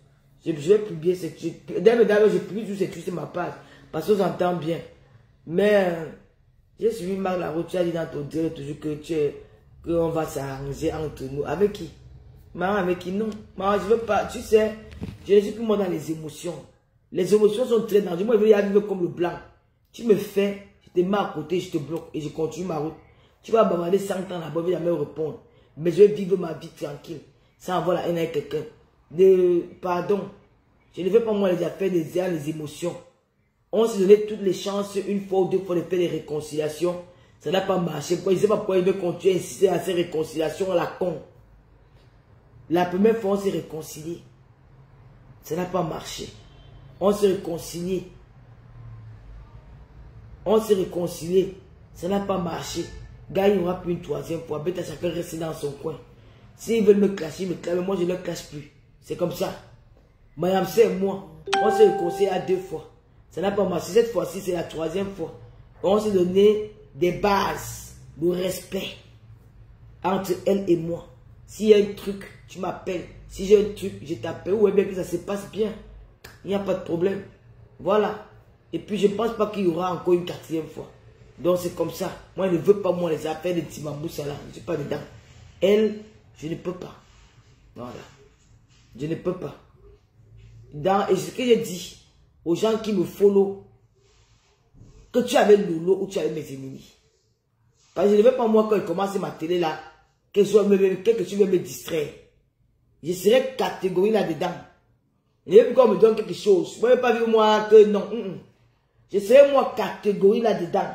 Je vais publier ces trucs. D'ailleurs, je publie tous ces trucs sur ma page. Parce que j'entends bien. Mais, j'ai suivi Marc Larose. Tu as dit dans ton direct toujours qu'on va s'arranger entre nous. Avec qui? Maman, avec qui? Non. Maman, je veux pas. Tu sais, je ne suis plus moi dans les émotions. Les émotions sont très dangereuses. Moi, je veux y vivre comme le blanc. Tu me fais, je te mets à côté, je te bloque et je continue ma route. Tu vas bavarder 100 ans là-bas, je vais jamais répondre. Mais je vais vivre ma vie tranquille, sans avoir la haine avec quelqu'un. Pardon, je ne veux pas moi les affaires, les émotions. On s'est donné toutes les chances, une fois ou deux fois de faire des réconciliations. Ça n'a pas marché. Je ne sais pas pourquoi il veut continuer à insister à ces réconciliations à la con. La première fois, on s'est réconcilié. Ça n'a pas marché. On s'est réconcilié. On s'est réconcilié. Ça n'a pas marché. Gars, il n'y aura plus une 3e fois. Bête à chacun rester dans son coin. S'ils veulent me clasher, ils me clashent. Moi, je ne le clash plus. C'est comme ça. Madame, c'est moi. On s'est réconcilié à 2 fois. Ça n'a pas marché. Cette fois-ci, c'est la 3e fois. On s'est donné des bases de respect entre elle et moi. S'il y a un truc, tu m'appelles. Si j'ai un truc, je t'appelle. Ou bien que ça se passe bien. Il n'y a pas de problème. Voilà. Et puis, je ne pense pas qu'il y aura encore une 4e fois. Donc, c'est comme ça. Moi, je ne veux pas, moi, les affaires de Timambou, ça là. Je ne suis pas dedans. Elle, je ne peux pas. Voilà. Je ne peux pas. Et ce que j'ai dit aux gens qui me follow, que tu avais Lolo ou tu avais mes ennemis. Parce que je ne veux pas, moi, quand il commence ma télé là, que tu veux me distraire. Je serai catégorie là-dedans. Et puis quand on me donne quelque chose, vous ne pouvez pas vivre moi que non. Je serai moi catégorie là-dedans.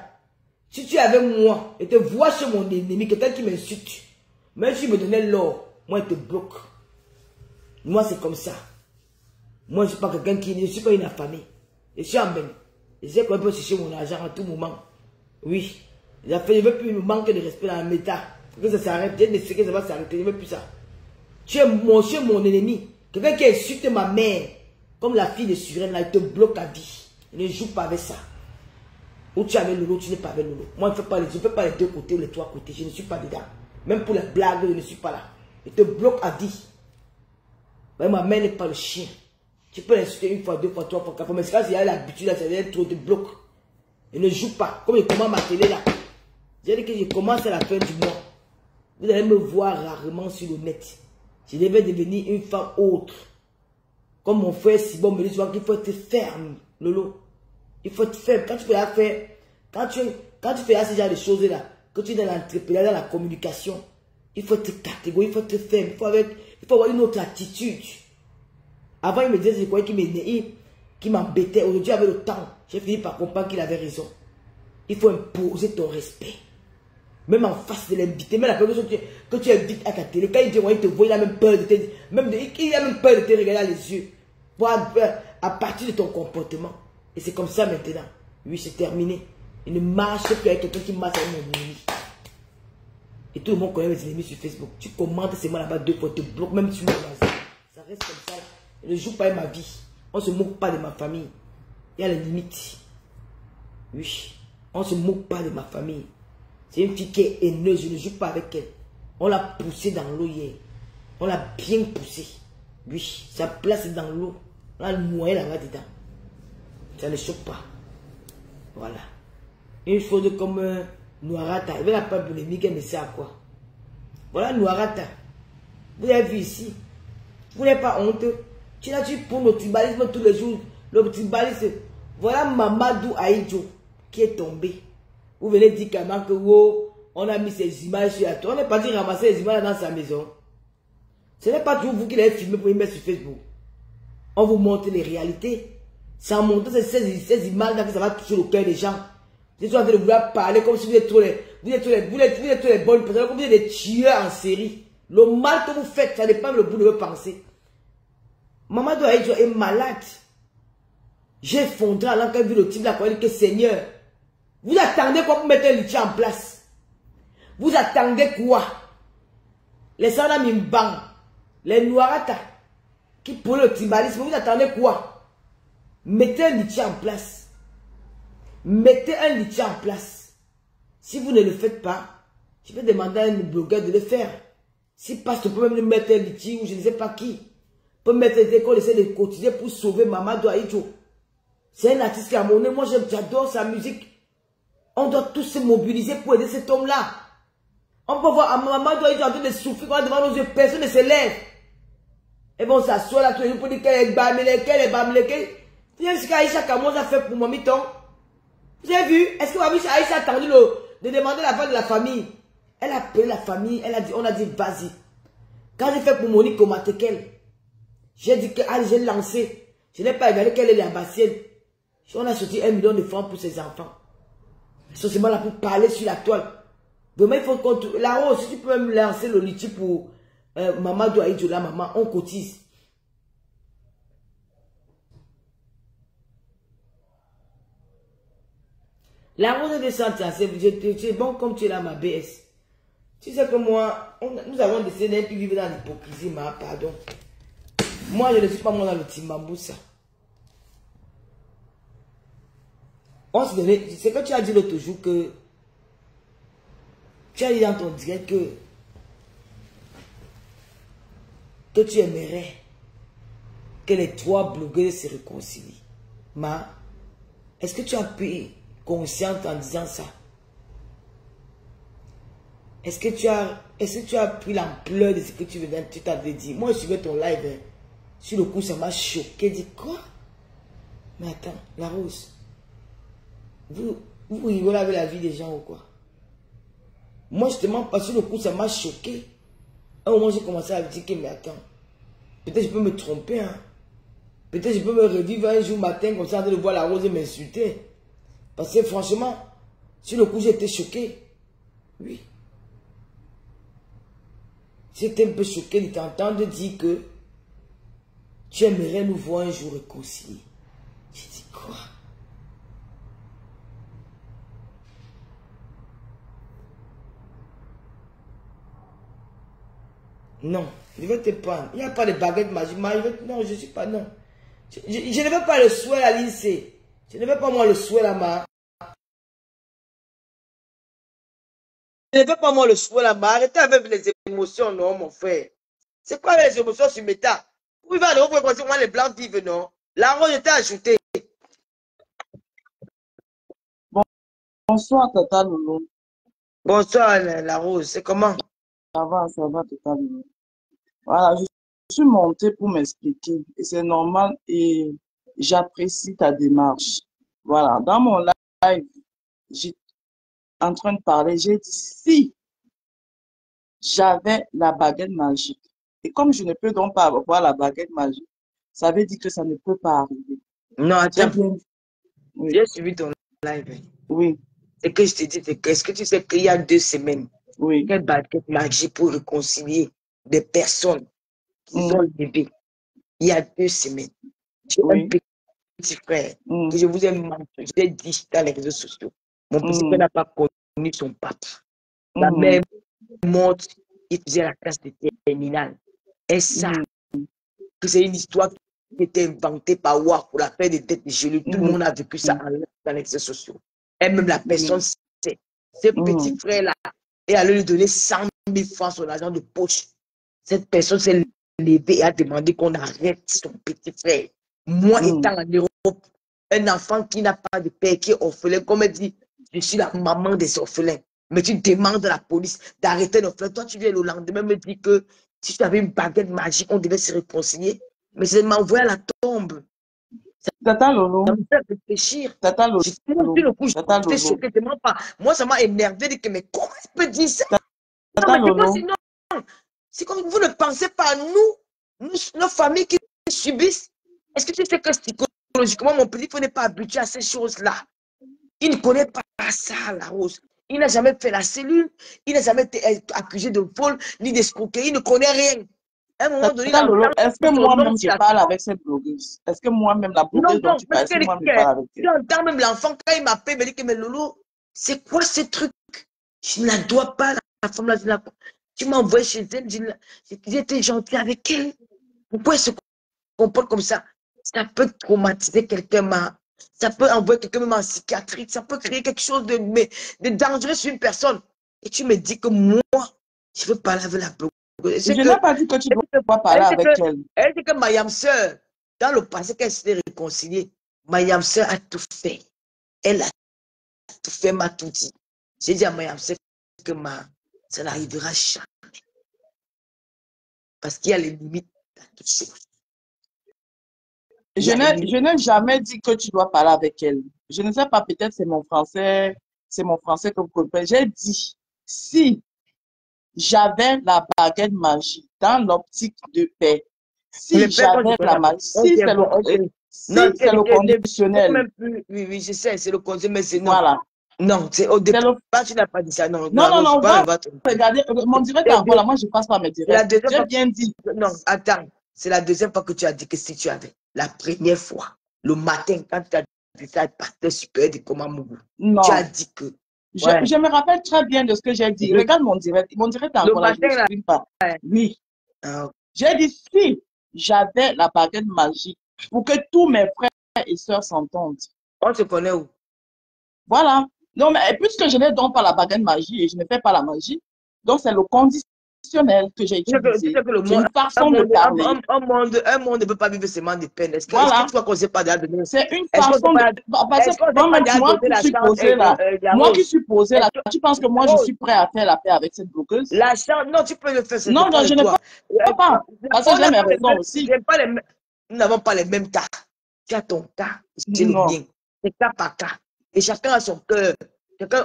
Si tu es avec moi et te vois chez mon ennemi, quelqu'un qui m'insulte, même si me donnait l'or, moi il te bloque. Moi c'est comme ça. Moi je ne suis pas quelqu'un qui... Je ne suis pas une affamée. Je suis en même. Je sais qu'on peut chercher mon argent à tout moment. Oui. Je ne veux plus me manquer de respect dans la méta. Que ça s'arrête. Je sais que ça va s'arrêter. Je ne veux plus ça. Tu es mon ennemi. Quelqu'un qui insulte ma mère, comme la fille de Suren, là, il te bloque à vie. Ne joue pas avec ça. Ou tu es avec Lolo, tu n'es pas avec Lolo. Moi, je ne fais pas les deux côtés ou les trois côtés. Je ne suis pas dedans. Même pour les blagues, je ne suis pas là. Il te bloque à vie. Mais ma mère n'est pas le chien. Tu peux l'insulter une fois, deux fois, trois fois, quatre fois. Mais c'est quand il y a l'habitude, là, c'est trop de bloc. Il ne joue pas. Comme je commence ma télé là. J'ai dit que je commence à la fin du mois. Vous allez me voir rarement sur le net. Je devais devenir une femme autre. Comme mon frère Sibon me dit souvent qu'il faut être ferme, Lolo. Il faut être ferme. Quand tu fais affaire, quand tu fais ce genre de choses là, que tu es dans l'entrepreneuriat, dans la communication, il faut être catégorique, il faut être ferme, il faut avoir une autre attitude. Avant, il me disait c'est quoi qui m'embêtait. Aujourd'hui, avec le temps, j'ai fini par comprendre qu'il avait raison. Il faut imposer ton respect. Même en face de l'invité, même la personne que tu invites à ta télé, quand il dit, il te voit, il a même peur de te, il a même peur de te regarder dans les yeux. À partir de ton comportement. Et c'est comme ça maintenant. Oui, c'est terminé. Il ne marche plus avec quelqu'un qui marche avec mon ennemi. Et tout le monde connaît mes ennemis sur Facebook. Tu commentes seulement là-bas deux fois, tu te bloques, même sur mon voisin. Ça reste comme ça. Je ne joue pas avec ma vie. On ne se moque pas de ma famille. Il y a les limites. Oui. On ne se moque pas de ma famille. C'est une fille qui est haineuse, je ne joue pas avec elle. On l'a poussée dans l'eau hier. On l'a bien poussée. Oui, sa place est dans l'eau. On l'a noyé là-bas dedans. Ça ne choque pas. Voilà. Une chose comme Noirata. Elle veut la pas polémique, elle ne sait à quoi. Voilà Noirata. Vous avez vu ici. Vous n'êtes pas honteux. Tu l'as dit pour le tribalisme tous les jours. Le tribalisme. Voilà Mamadou Aïdjo qui est tombé. Vous venez dire carrément que wow, on a mis ces images sur la toile. On n'est pas dit ramasser les images dans sa maison. Ce n'est pas toujours vous qui l'avez filmé pour les mettre sur Facebook. On vous montre les réalités. Sans montrer ces images-là que ça va toucher le cœur des gens. Vous êtes en train de vouloir parler comme si vous êtes tous les bonnes personnes, comme si vous êtes des tueurs en série. Le mal que vous faites, ça dépend de le bout de vos pensées. Mamadou Aïdjo est malade. J'ai effondré alors qu'elle vu le type là, que Seigneur. Vous attendez quoi pour mettre un litier en place? Vous attendez quoi? Les Sanamimbang, les Noirata, qui pour le tribalisme, vous attendez quoi? Mettez un litier en place. Mettez un litier en place. Si vous ne le faites pas, je vais demander à un blogueur de le faire. Si pasteur peut même mettre un litier ou je ne sais pas qui, peut mettre des écoles, essayer de cotiser pour sauver Mamadou Aïdjo. C'est un artiste camerounais, moi j'adore sa musique. On doit tous se mobiliser pour aider cet homme-là. On peut voir Mamadou Aïdjo en train de souffrir devant nos yeux, personne ne se lève. Et bon, ça soit là tous les jours pour dire qu'elle est bamélé, qu'elle est bamélé. Vous savez ce qu'Aïcha Kamouz a fait pour mon miton? Vous avez vu? Est-ce que Aïcha a attendu de demander la fin de la famille? Elle a appelé la famille, on a dit vas-y. Quand j'ai fait pour Monique Komatekel, j'ai dit que j'ai lancé. Je n'ai pas regardé quelle est l'ambassienne. On a sorti 1 million de francs pour ses enfants. C'est seulement là pour parler sur la toile. Demain, il faut qu'on... Là-haut, si tu peux même lancer le litier pour Mamadou Aïdjo, là, maman, on cotise. La rose de Santia, c'est bon comme tu es là, ma BS. Tu sais que moi, nous avons décidé d'un peu vivre dans l'hypocrisie, ma pardon. Moi, je ne suis pas moi dans le Timbamboussa. On se donnait, c'est que tu as dit l'autre jour que tu as dit dans ton direct que tu aimerais que les trois blogueurs se réconcilient. Ma, est-ce que tu as pris conscience en disant ça? Est-ce que tu as pris l'ampleur de ce que tu t'avais dit? Moi, je suivais ton live. Hein. Sur le coup, ça m'a choqué. Dit quoi? Mais attends, la rose. Vous rigolez avec la vie des gens ou quoi? Moi, justement, parce que le coup, ça m'a choqué. À un moment, j'ai commencé à dire que, mais attends, peut-être je peux me tromper. Hein. Peut-être je peux me revivre un jour matin comme ça, en train de voir la rose et m'insulter. Parce que franchement, sur le coup, j'ai été choqué. Oui. J'étais un peu choqué de t'entendre dire que tu aimerais nous voir un jour réconcilier. J'ai dit quoi? Non, je vais te prendre. Il n'y a pas de baguette magique. Non, je ne suis pas, non. Je ne veux pas le souhait à l'INSEE. Je ne veux pas moi le souhait là-bas. Je ne veux pas moi le souhait là-bas. Arrêtez avec les émotions, non, mon frère. C'est quoi les émotions sur Meta? Oui, va, vous pouvez penser que moi les blancs vivent, non? La rose était ajoutée. Bonsoir, Tata Lolo. Bonsoir, la rose. C'est comment? Ça va, Tata Lolo. Voilà, je suis montée pour m'expliquer. Et c'est normal et j'apprécie ta démarche. Voilà, dans mon live, j'étais en train de parler, j'ai dit si j'avais la baguette magique. Et comme je ne peux donc pas avoir la baguette magique, ça veut dire que ça ne peut pas arriver. Non, J'ai attends. bien... Oui, J'ai suivi ton live. oui, Ce que je te dis, c'est que est-ce que tu sais qu'il y a 2 semaines, oui. quelle baguette magique pour réconcilier des personnes qui ont le bébé? Il y a 2 semaines. J'ai un Oui. petit frère que je vous ai mentionné, je l'ai dit dans les réseaux sociaux. Mon petit frère n'a pas connu son papa. La mère morte, il faisait la classe de terminale. Et ça, que c'est une histoire qui était inventée par Wak pour la paix des têtes gelées. Tout le monde a vécu ça dans les réseaux sociaux. Et même la personne sait. Ce petit frère-là est allé lui donner 100 000 francs son argent de poche. Cette personne s'est levée et a demandé qu'on arrête son petit frère. Moi, étant en Europe, un enfant qui n'a pas de père, qui est orphelin, comme elle dit, je suis la maman des orphelins. Mais tu demandes à la police d'arrêter l'orphelin. Toi, tu viens le lendemain me dire que si tu avais une baguette magique, on devait se réconcilier. Mais c'est m'envoyer à la tombe. Tata Lolo. Ça me fait réfléchir. Tata Lolo. J'étais choqué, tellement pas. Moi, ça m'a énervé de que, mais comment il peut dire ça? Non, Tata mais c'est Lolo. comme non. C'est comme vous ne pensez pas à nous, nos familles qui subissent. Est-ce que tu sais que psychologiquement, mon petit frère n'est pas habitué à ces choses-là? Il ne connaît pas ça, la rose. Il n'a jamais fait la cellule, il n'a jamais été accusé de vol, ni d'escroquerie, il ne connaît rien. À un moment donné, est-ce que moi-même je parle avec cette blogueuse? Est-ce que moi-même, la blogueuse dont tu parles, est-ce que moi je parle avec elle? J'entends même l'enfant, quand il m'appelle, il me dit que mais Lolo, c'est quoi ce truc? Je ne la dois pas, la femme là, tu m'as envoyé chez elle, j'étais gentil avec elle. Pourquoi elle se comporte comme ça? Ça peut traumatiser quelqu'un, ça peut envoyer quelqu'un même en psychiatrie, ça peut créer quelque chose de dangereux sur une personne. Et tu me dis que moi, je veux parler avec la blogueuse. Je n'ai pas dit que tu dois parler avec elle. Elle dit que ma yam sœur, dans le passé, qu'elle s'était réconciliée, ma yam sœur a tout fait. Elle a tout fait, m'a tout dit. J'ai dit à ma yam sœur que ça n'arrivera jamais. Parce qu'il y a les limites à toutes choses. Je n'ai jamais dit que tu dois parler avec elle. Je ne sais pas, peut-être c'est mon français que vous comprenez. J'ai dit, si j'avais la baguette magique dans l'optique de paix, si j'avais la magie, si c'est le conditionnel. Oui, je sais, c'est le conditionnel, mais c'est non. Voilà. Non, c'est au départ, tu n'as pas dit ça. Non, regardez, mon direct voilà, moi je passe par mes directs. J'ai bien dit. Non, attends, c'est la deuxième fois que tu as dit que si tu avais. La première fois, le matin, quand tu as dit ça, pasteur supérieur de Komamougou, tu as dit que. Ouais. Je me rappelle très bien de ce que j'ai dit. Regarde mon direct. Mon direct encore là, je ne m'exprime pas. Oui. J'ai dit si j'avais la baguette magique pour que tous mes frères et sœurs s'entendent. On se connaît où? Voilà. Non, mais puisque je n'ai donc pas la baguette magique et je ne fais pas la magie, donc c'est le conditionnel que j'ai utilisé. C'est une façon de parler. Un monde ne peut pas vivre seulement de peine. Est-ce que tu crois qu'on ne sait pas déjà donner? C'est une façon de... Parce que moi qui suis posé là, tu penses que moi je suis prêt à faire la paix avec cette bloqueuse? La chance, non, tu peux le faire. Non, je ne peux pas. Parce que j'ai mes raisons aussi. Nous n'avons pas les mêmes cas. Tu as ton cas, c'est le bien. C'est cas par cas. Et chacun a son cœur.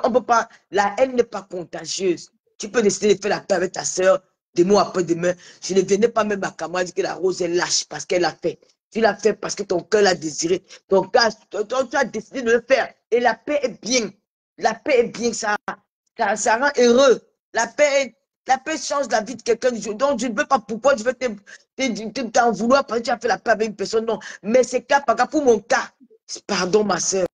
On peut pas, la haine n'est pas contagieuse. Tu peux décider de faire la paix avec ta soeur, des mots après demain. Je ne venais pas même à Kamara dire que la rose est lâche parce qu'elle a fait. Tu l'as fait parce que ton cœur l'a désiré. Ton cœur, tu as décidé de le faire. Et la paix est bien. La paix est bien, ça rend heureux. La paix change la vie de quelqu'un. Donc, je ne veux pas pourquoi je veux t'en vouloir parce que tu as fait la paix avec une personne. Non, mais c'est cas par cas. Pour mon cas, pardon, ma soeur,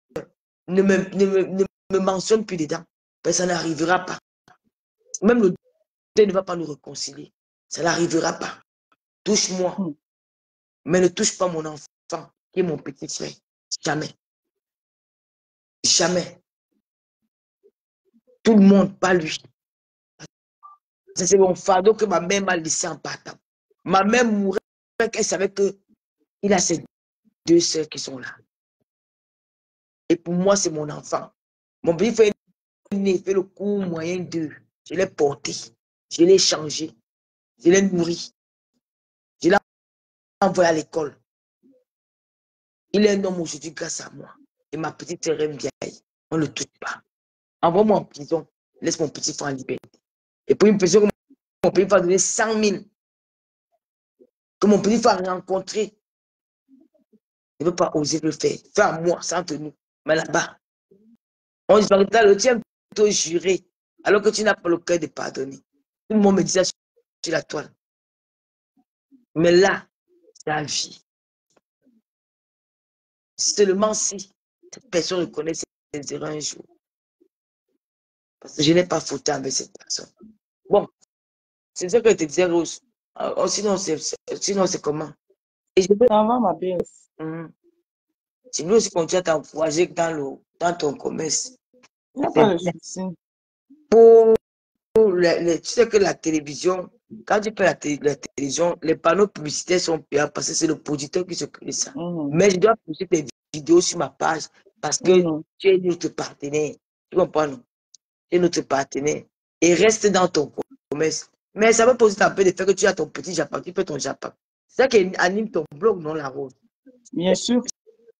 ne me mentionne plus dedans. Mais ça n'arrivera pas. Même le Dieu ne va pas nous réconcilier. Ça n'arrivera pas. Touche-moi, mais ne touche pas mon enfant, qui est mon petit frère. Jamais. Jamais. Tout le monde, pas lui. C'est mon fardeau que ma mère m'a laissé en partant. Ma mère mourait, elle savait qu'il a ses deux sœurs qui sont là. Et pour moi, c'est mon enfant. Mon petit frère est né, fait le cours moyen d'eux. Je l'ai porté, je l'ai changé, je l'ai nourri, je l'ai envoyé à l'école. Il est un homme aujourd'hui grâce à moi. Et ma petite sœur est vieille. On ne le touche pas. Envoie-moi en prison, laisse mon petit frère en liberté. Et pour une personne que mon petit frère a donné 100 000, que mon petit frère a rencontré, il ne veut pas oser le faire. Fais à moi, c'est entre nous. Mais là-bas, on dit, le tien plutôt juré, alors que tu n'as pas le cœur de pardonner. Tout le monde me disait sur la toile. Mais là, c'est la vie. Seulement si cette personne reconnaît ses erreurs un jour. Parce que je n'ai pas fauté avec cette personne. Bon, c'est ça que je te disais, Rose. Sinon, c'est comment? Et je veux... Ça va, ma belle. Je veux aussi continuer à t'encourager dans ton commerce. Il n'y a pas de souci. Pour tu sais que la télévision, quand tu fais la télévision, les panneaux publicitaires sont payants parce que c'est le producteur qui s'occupe de ça. Mais je dois poster tes vidéos sur ma page parce que tu es notre partenaire. Tu comprends, non? Tu es notre partenaire. Et reste dans ton commerce. Mais ça va poser un peu de fait que tu as ton petit Japon, tu fais ton Japon. C'est ça qui anime ton blog, non, la Rose? Bien sûr.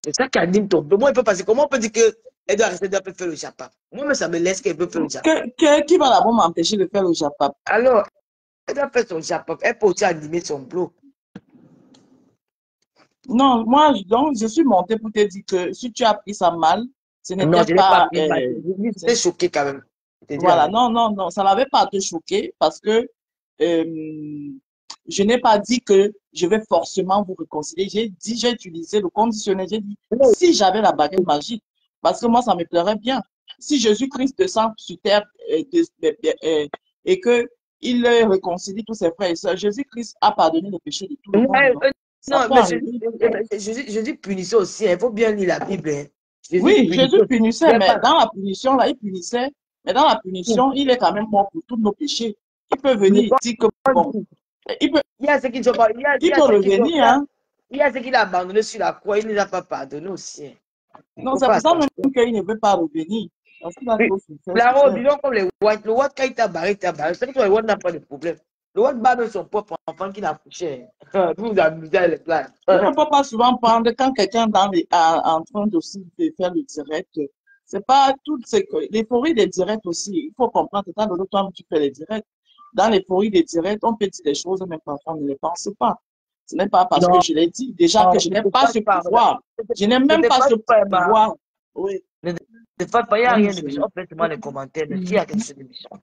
C'est ça qui anime ton blog. Moi, il peut passer. Comment on peut dire qu'elle doit rester, elle peut faire le Japon? Moi, mais ça me laisse qu'elle peut faire le Japon. Qui va d'abord m'empêcher de faire le Japon? Alors, elle doit faire son Japon. Elle peut aussi animer son blog. Non, moi, donc, je suis montée pour te dire que si tu as pris ça mal, ce n'était pas... J'étais choquée quand même. Voilà, non, ça n'avait pas à te choquer parce que je n'ai pas dit que je vais forcément vous réconcilier. J'ai utilisé le conditionnel. J'ai dit, si j'avais la baguette magique, parce que moi, ça me plairait bien. Si Jésus-Christ descend sur terre et qu'il réconcilie tous ses frères et sœurs, Jésus-Christ a pardonné les péchés de tout le monde. Non, mais Jésus punissait aussi. Il faut bien lire la Bible. Hein. Oui, Jésus punissait, mais dans la punition, là, il punissait. Mais dans la punition, il est quand même mort pour tous nos péchés. Il peut venir dire que bon. Il y a ceux qui sont pas. Il peut revenir, hein. Il y a ceux qui l'ont abandonné sur la croix, il ne les a pas pardonné aussi. Non, c'est pour ça même qu'il ne veut pas revenir. Parce qu'il a la robe, disons comme les White. Le White, quand il t'a barré, il t'a barré. C'est que le White n'a pas de problème. Le White bat même son propre enfant qu'il a accouché. Vous vous amusez à les plaindre. On ne peut pas souvent prendre quand quelqu'un est en train aussi de faire le direct. C'est pas toutes ces l'euphorie des directs aussi. Il faut comprendre que quand de l'autre temps tu fais les directs, dans l'euphorie des directs, on peut dire des choses, mais parfois on ne les pense pas. Ce n'est pas parce que je l'ai dit. Déjà que je n'ai pas ce pouvoir. Je n'ai même pas ce pouvoir. Oui. Ne faites pas, il n'y a rien de méchant. Faites-moi les commentaires. S'il y a quelque chose de méchant.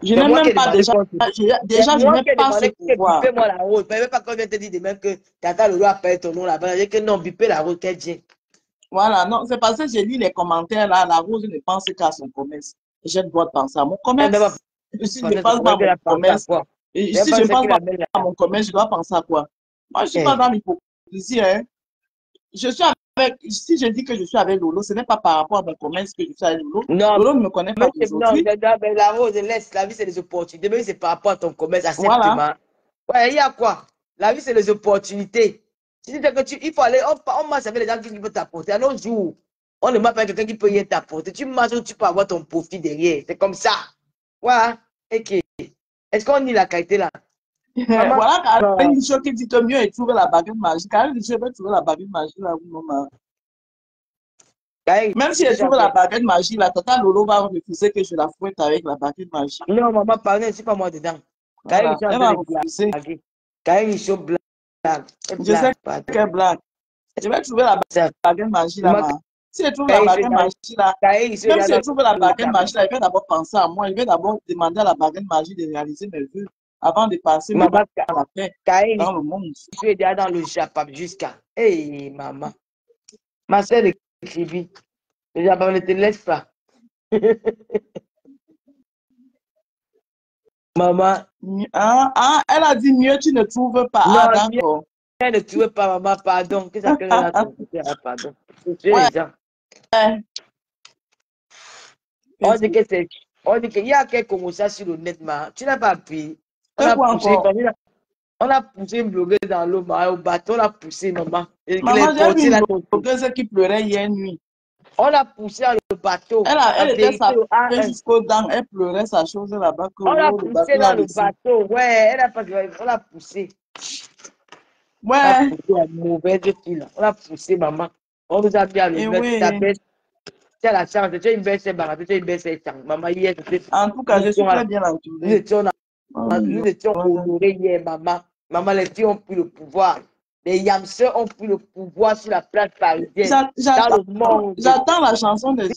Je n'ai même pas déjà je n'ai pas ce pouvoir. Bipez-moi la route. Mais même pas quand je te dis de même que Tata Lolo appelle ton nom là-bas. Je dis que non, bipez la route, qu'elle dit. Voilà, non, c'est parce que j'ai lu les commentaires là, la Rose ne pense qu'à son commerce. J'ai le droit de penser à mon commerce. Si je ne pense pas à mon commerce, si je ne pense pas à mon commerce, je dois penser à quoi? Moi, je ne suis pas dans l'hypocrisie. Hein. Je suis avec, si je dis que je suis avec Lolo, ce n'est pas par rapport à mon commerce que je suis avec Lolo. Non, Lolo ne me connaît pas aujourd'hui. Non, la Rose, laisse, la vie c'est des opportunités. Mais c'est par rapport à ton commerce, acceptement. Voilà. Ouais, il y a quoi? La vie c'est des opportunités. Il faut aller, on marche avec les gens qui peuvent t'apporter. À nos jours, on ne marche pas avec quelqu'un qui peut rien t'apporter. Tu marches où tu peux avoir ton profit derrière. C'est comme ça. Voilà. Ok. Est-ce qu'on dit la qualité là? Voilà, Karine Michaud qui dit que mieux est trouver la baguette magique. Karine Michaud veut trouver la baguette magique là. Même si elle trouve la baguette magique, la Tata Lolo va refuser que je la fouette avec la baguette magique. Non, maman, pardon, c'est pas moi dedans. Voilà, elle va refuser. Karine Michaud blague. Je sais pardon. qu'elle blague. Je vais trouver la Ça. baguette magique là-bas. Si je trouve la Caïn, baguette magique là, même si je trouve la baguette dans magique là, je vais d'abord penser à moi. Je vais d'abord demander à la baguette magique de réaliser mes vœux avant de passer Maman, à la paix Caïn, dans le monde. je suis déjà dans le Japon jusqu'à. Hey, maman. Ma soeur écrivit. Le Japon ne te laisse pas. Maman. Elle a dit mieux, tu ne trouves pas. Non, Ah, d'accord. Elle ne trouvait pas, maman, pardon. Qu'est-ce que ça a pardon. Ouais. On dit que c'est. On dit qu'il y a quelques commentaires sur le net, mais tu n'as pas appris. On a poussé une blogueuse dans l'eau, au bateau, on a poussé, maman. Maman, j'ai vu une blogueuse qui pleurait hier nuit. On l'a poussé dans le bateau. Elle était sapée jusqu'aux dents. Elle pleurait sa chose là-bas. On l'a poussé dans le bateau. Ouais, elle a pas. On l'a poussé. Ouais. On l'a poussé la mauvaise fille là. On l'a poussé, maman. On nous a mis à l'hôtel. Ta baisse. Tu as la chance. Tu as une belle baratée. Tu as une belle chance. Maman, hier, c'était. En tout cas, je suis très bien entourée. Nous étions honorés hier, maman. Maman, les filles ont pris le pouvoir. Les Yamseurs ont pris le pouvoir sur la place parisienne. Dans le monde. J'attends la chanson des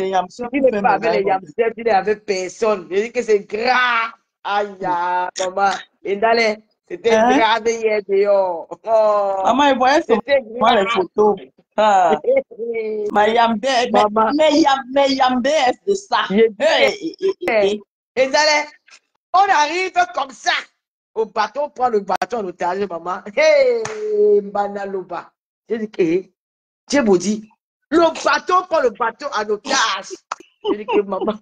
Yamseurs. Tu n'es pas avec les Yamseurs, tu n'es avec personne. Je dis que c'est grave. Aïe, maman. Et d'aller, c'était grave hier dehors. Oh. Maman, elle voyait seulement les photos. Ah. Mais Yambé est de ça. Et d'aller, on arrive comme ça. Au bateau, on prend le bateau en otage, maman. Hey, Banaloba. J'ai dit que, j'ai beau dit, le bateau prend le bateau en otage. J'ai dit que, maman,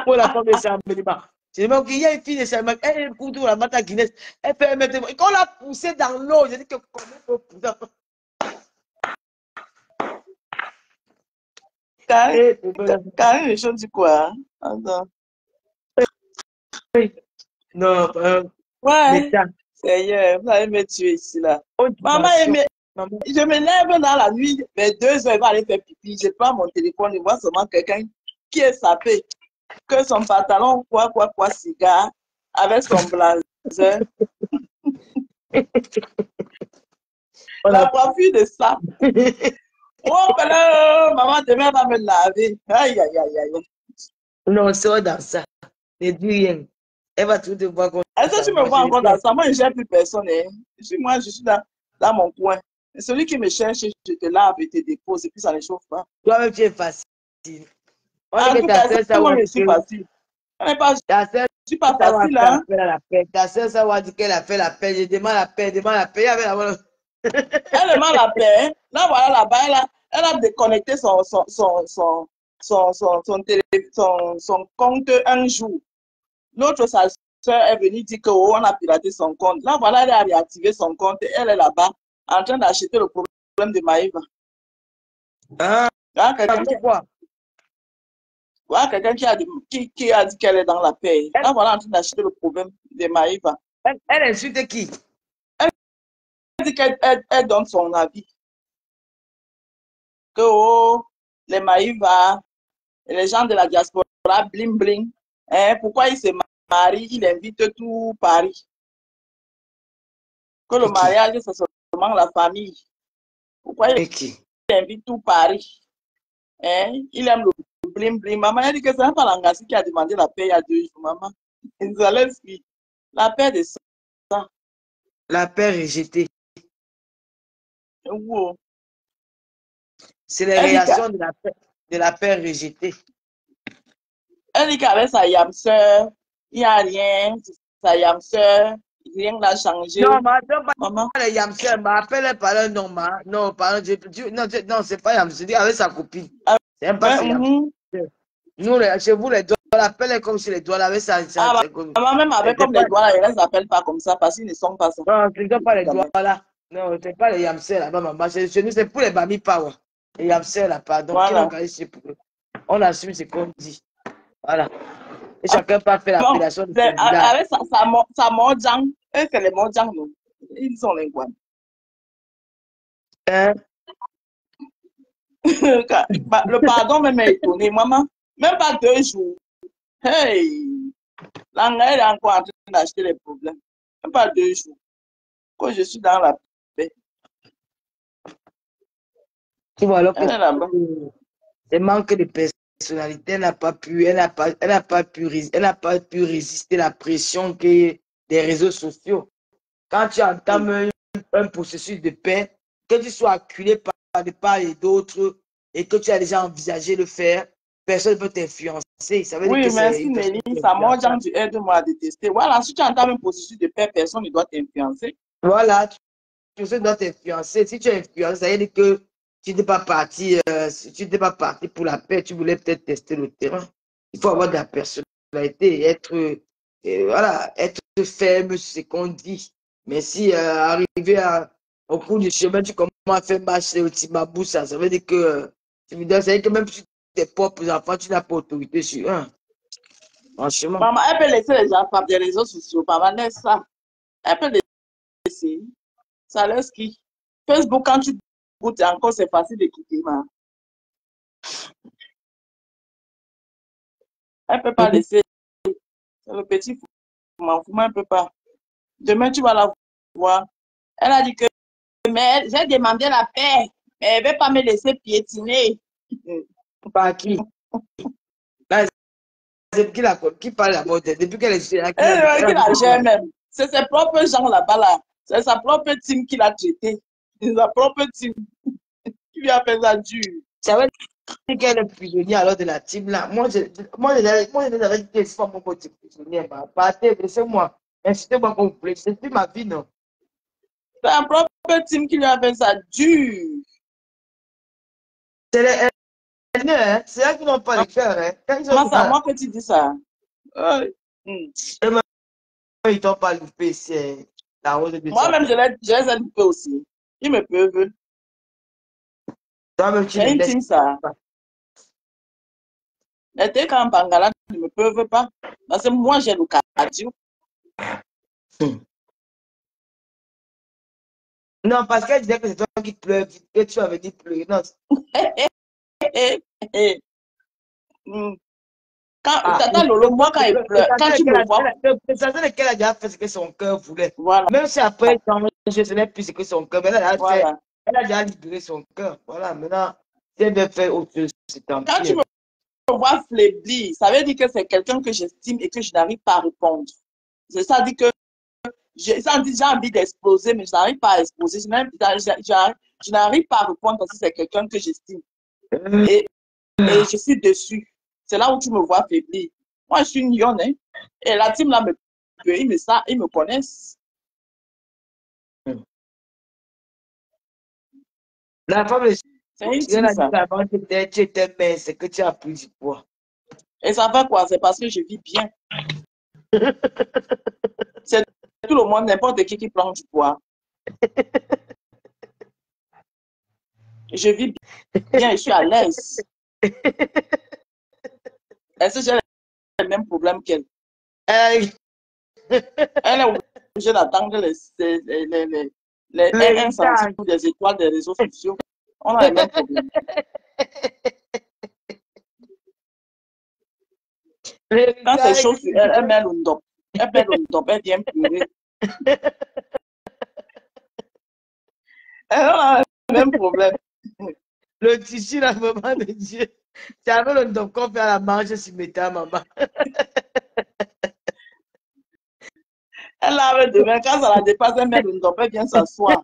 pour la femme de Saint-Béliba. J'ai dit, qu'il y a une fille de Saint-Béliba, elle est pour tout la mata Guinness. Elle fait mettre. Et quand on l'a poussée dans l'eau, j'ai dit que, comment on peut pousser? Karine, les choses du quoi? Attends. Non, ouais, Seigneur, vous allez me tuer ici, là. Maman, je me lève dans la nuit, vers 2 heures, elle va aller faire pipi. Je prends mon téléphone, je vois seulement quelqu'un qui est sapé, que son pantalon, quoi, cigare, avec son blazer. La coiffure de ça. Oh, ben là, maman, demain, elle va me laver. Aïe, aïe, aïe, aïe. Non, c'est dans ça. Ne dis rien. Elle va tout te voir. Est-ce que tu me vois encore dans ça? Moi, je n'ai plus personne. Hein. Moi, je suis dans mon coin. Et celui qui me cherche, je te lave et te dépose et puis ça ne chauffe pas. Toi-même, tu es facile. En tout cas, moi, je suis facile. Je suis pas facile, hein? Ta soeur, ça va dire qu'elle a fait la paix. Je demande la paix, Elle demande la paix. Là, voilà, là-bas, elle a déconnecté son compte un jour. L'autre, sa soeur est venue dire qu'on a piraté son compte. Là, voilà, elle a réactivé son compte. Elle est là-bas, en train d'acheter le problème de Maïva. Ah, quelqu'un qui a dit qu'elle est dans la paix. Là, voilà, en train d'acheter le problème de Maïva. Elle insulte qui? Elle dit qu'elle donne son avis. Que les Maïva, les gens de la diaspora, bling bling, hein, pourquoi ils se marient, ils invitent tout Paris. Que le mariage, c'est seulement la famille. Pourquoi il invite tout Paris? Hein? Il aime le bling bling. Maman a dit que c'est un Falangassi qui a demandé la paix il y a 2 jours, maman. La paix de ça. La paix rejetée. Wow. C'est les réactions de la paix rejetée. Elle dit qu'avec sa yamseur, il n'y a rien. Sa yamseur, rien n'a changé. Non, maman, les yamseurs, m'appelle par un nom, non, non, c'est pas yamseur, je dis avec sa copine. C'est un pas yamseur. Nous, chez vous, les doigts, on l'appelle comme si les doigts avec sa. Maman, même avec comme les doigts, ils ne s'appellent pas comme ça parce qu'ils ne sont pas ça. Non, ce ne sont pas les doigts là. Non, ce n'est pas les yamseurs là-bas, maman. Chez nous, c'est pour les Bami Power. Les yamseurs là, pardon. Voilà. On assume ce qu'on dit. Voilà. Et chacun peut faire l'appellation de son village. Avec sa mojang, c'est les mojang, non? Ils sont les guans. Hein? Le pardon même est étonné, maman. Même pas 2 jours. Hey! Là, elle est encore en train d'acheter les problèmes. Même pas 2 jours. Oh, je suis dans la paix. Tu vois, alors que Elle est là-bas. le manque de personnalité, elle n'a pas pu, elle n'a pas pu résister à la pression des réseaux sociaux. Quand tu entames un processus de paix, que tu sois acculé par de part et d'autre et que tu as déjà envisagé de faire, personne ne peut t'influencer. Ça veut dire Oui, que c'est merci une personne Nelly. qui est Ça moi, influençable. tu aides-moi à détester. Voilà, si tu entends un processus de paix, personne ne doit t'influencer. Voilà, personne doit t'influencer. Si tu es influencé, ça veut dire que tu n'es pas parti, si tu n'es pas parti pour la paix, tu voulais peut-être tester le terrain. Il faut avoir de la personnalité, voilà, être ferme sur ce qu'on dit. Mais si arriver au cours du chemin, tu commences à faire marcher au timabou, ça veut dire que ça veut dire que même si tes propres enfants, tu n'as pas autorité sur eux. Franchement. Maman, elle peut laisser les gens par des réseaux sociaux. Maman, laisse ça. Elle peut laisser. Ça laisse qui? Facebook, quand tu goûtes encore, c'est facile de quitter, maman. Elle ne peut pas laisser. C'est le petit fou. Elle ne peut pas. Demain, tu vas la voir. Elle a dit que mais j'ai demandé la paix. Mais elle ne veut pas me laisser piétiner. Par qui? Là, c'est qui parle d'abord depuis qu'elle est là, Elle la gère même. C'est ses propres gens là-bas là. C'est sa propre team qui l'a traité. C'est sa propre team qui lui a fait ça dur. Ça veut dire qu'elle est prisonnière alors de la team là. Moi, je l'avais dit que c'est pas mon côté prisonnier. Partez, laissez-moi. Insultez-moi comme vous voulez. C'est plus ma vie, non. C'est un propre team qui lui a fait ça dur. C'est les hein? C'est eux qui n'ont pas le cœur. Hein? Quand ils Comment ont ça, moi que tu dis ça? ils t'ont pas loupé, c'est la rose de ça. Moi-même, je les ai loupés aussi. Ils me peuvent. Toi-même, tu C'est les une laisses team ça. pas. Les TK en Bangala ne me peuvent pas. Parce que moi, j'ai le cardio. Non, parce qu'elle disait que c'est toi qui pleures, que tu avais dit pleurer. Non. Quand Ah, Tata Lolo, moi, quand il pleure, quand tu me vois, le sensation qu'elle a déjà fait ce que son cœur voulait. voilà, Même si après, ce n'est plus ce que son cœur, mais voilà. elle a déjà libéré son cœur. Voilà, maintenant, si elle veut faire autre chose, c'est tant Quand pis. tu me vois faiblir, ça veut dire que c'est quelqu'un que j'estime et que je n'arrive pas à répondre. C'est ça dit que j'ai envie d'exploser, mais je n'arrive pas à exploser. Je n'arrive pas à répondre parce que c'est quelqu'un que j'estime. Et je suis dessus. C'est là où tu me vois faiblir. Moi, je suis une lionne, hein. Et la team là, ils me connaissent. La femme, C'est une si team, elle a dit ça. avant que tu étais mince, c'est que tu as pris du poids. Et ça fait quoi? C'est parce que je vis bien. C'est tout le monde, n'importe qui prend du poids. Je vis bien, je suis à l'aise. Est-ce que j'ai le même problème qu'elle? Elle Elle est obligée d'attendre les 1 centime des étoiles des réseaux sociaux. On a les mêmes problèmes. Quand c'est chaud sur elle, elle met le ndop. Elle met le ndop, elle vient pleurer. Elle a le même problème. Le tissu, là, maman de Dieu. Tu avais le ndop qu'on fait à la manche sur métal, maman. Elle lave demain, quand ça la dépasse, elle met le ndop, elle vient s'asseoir.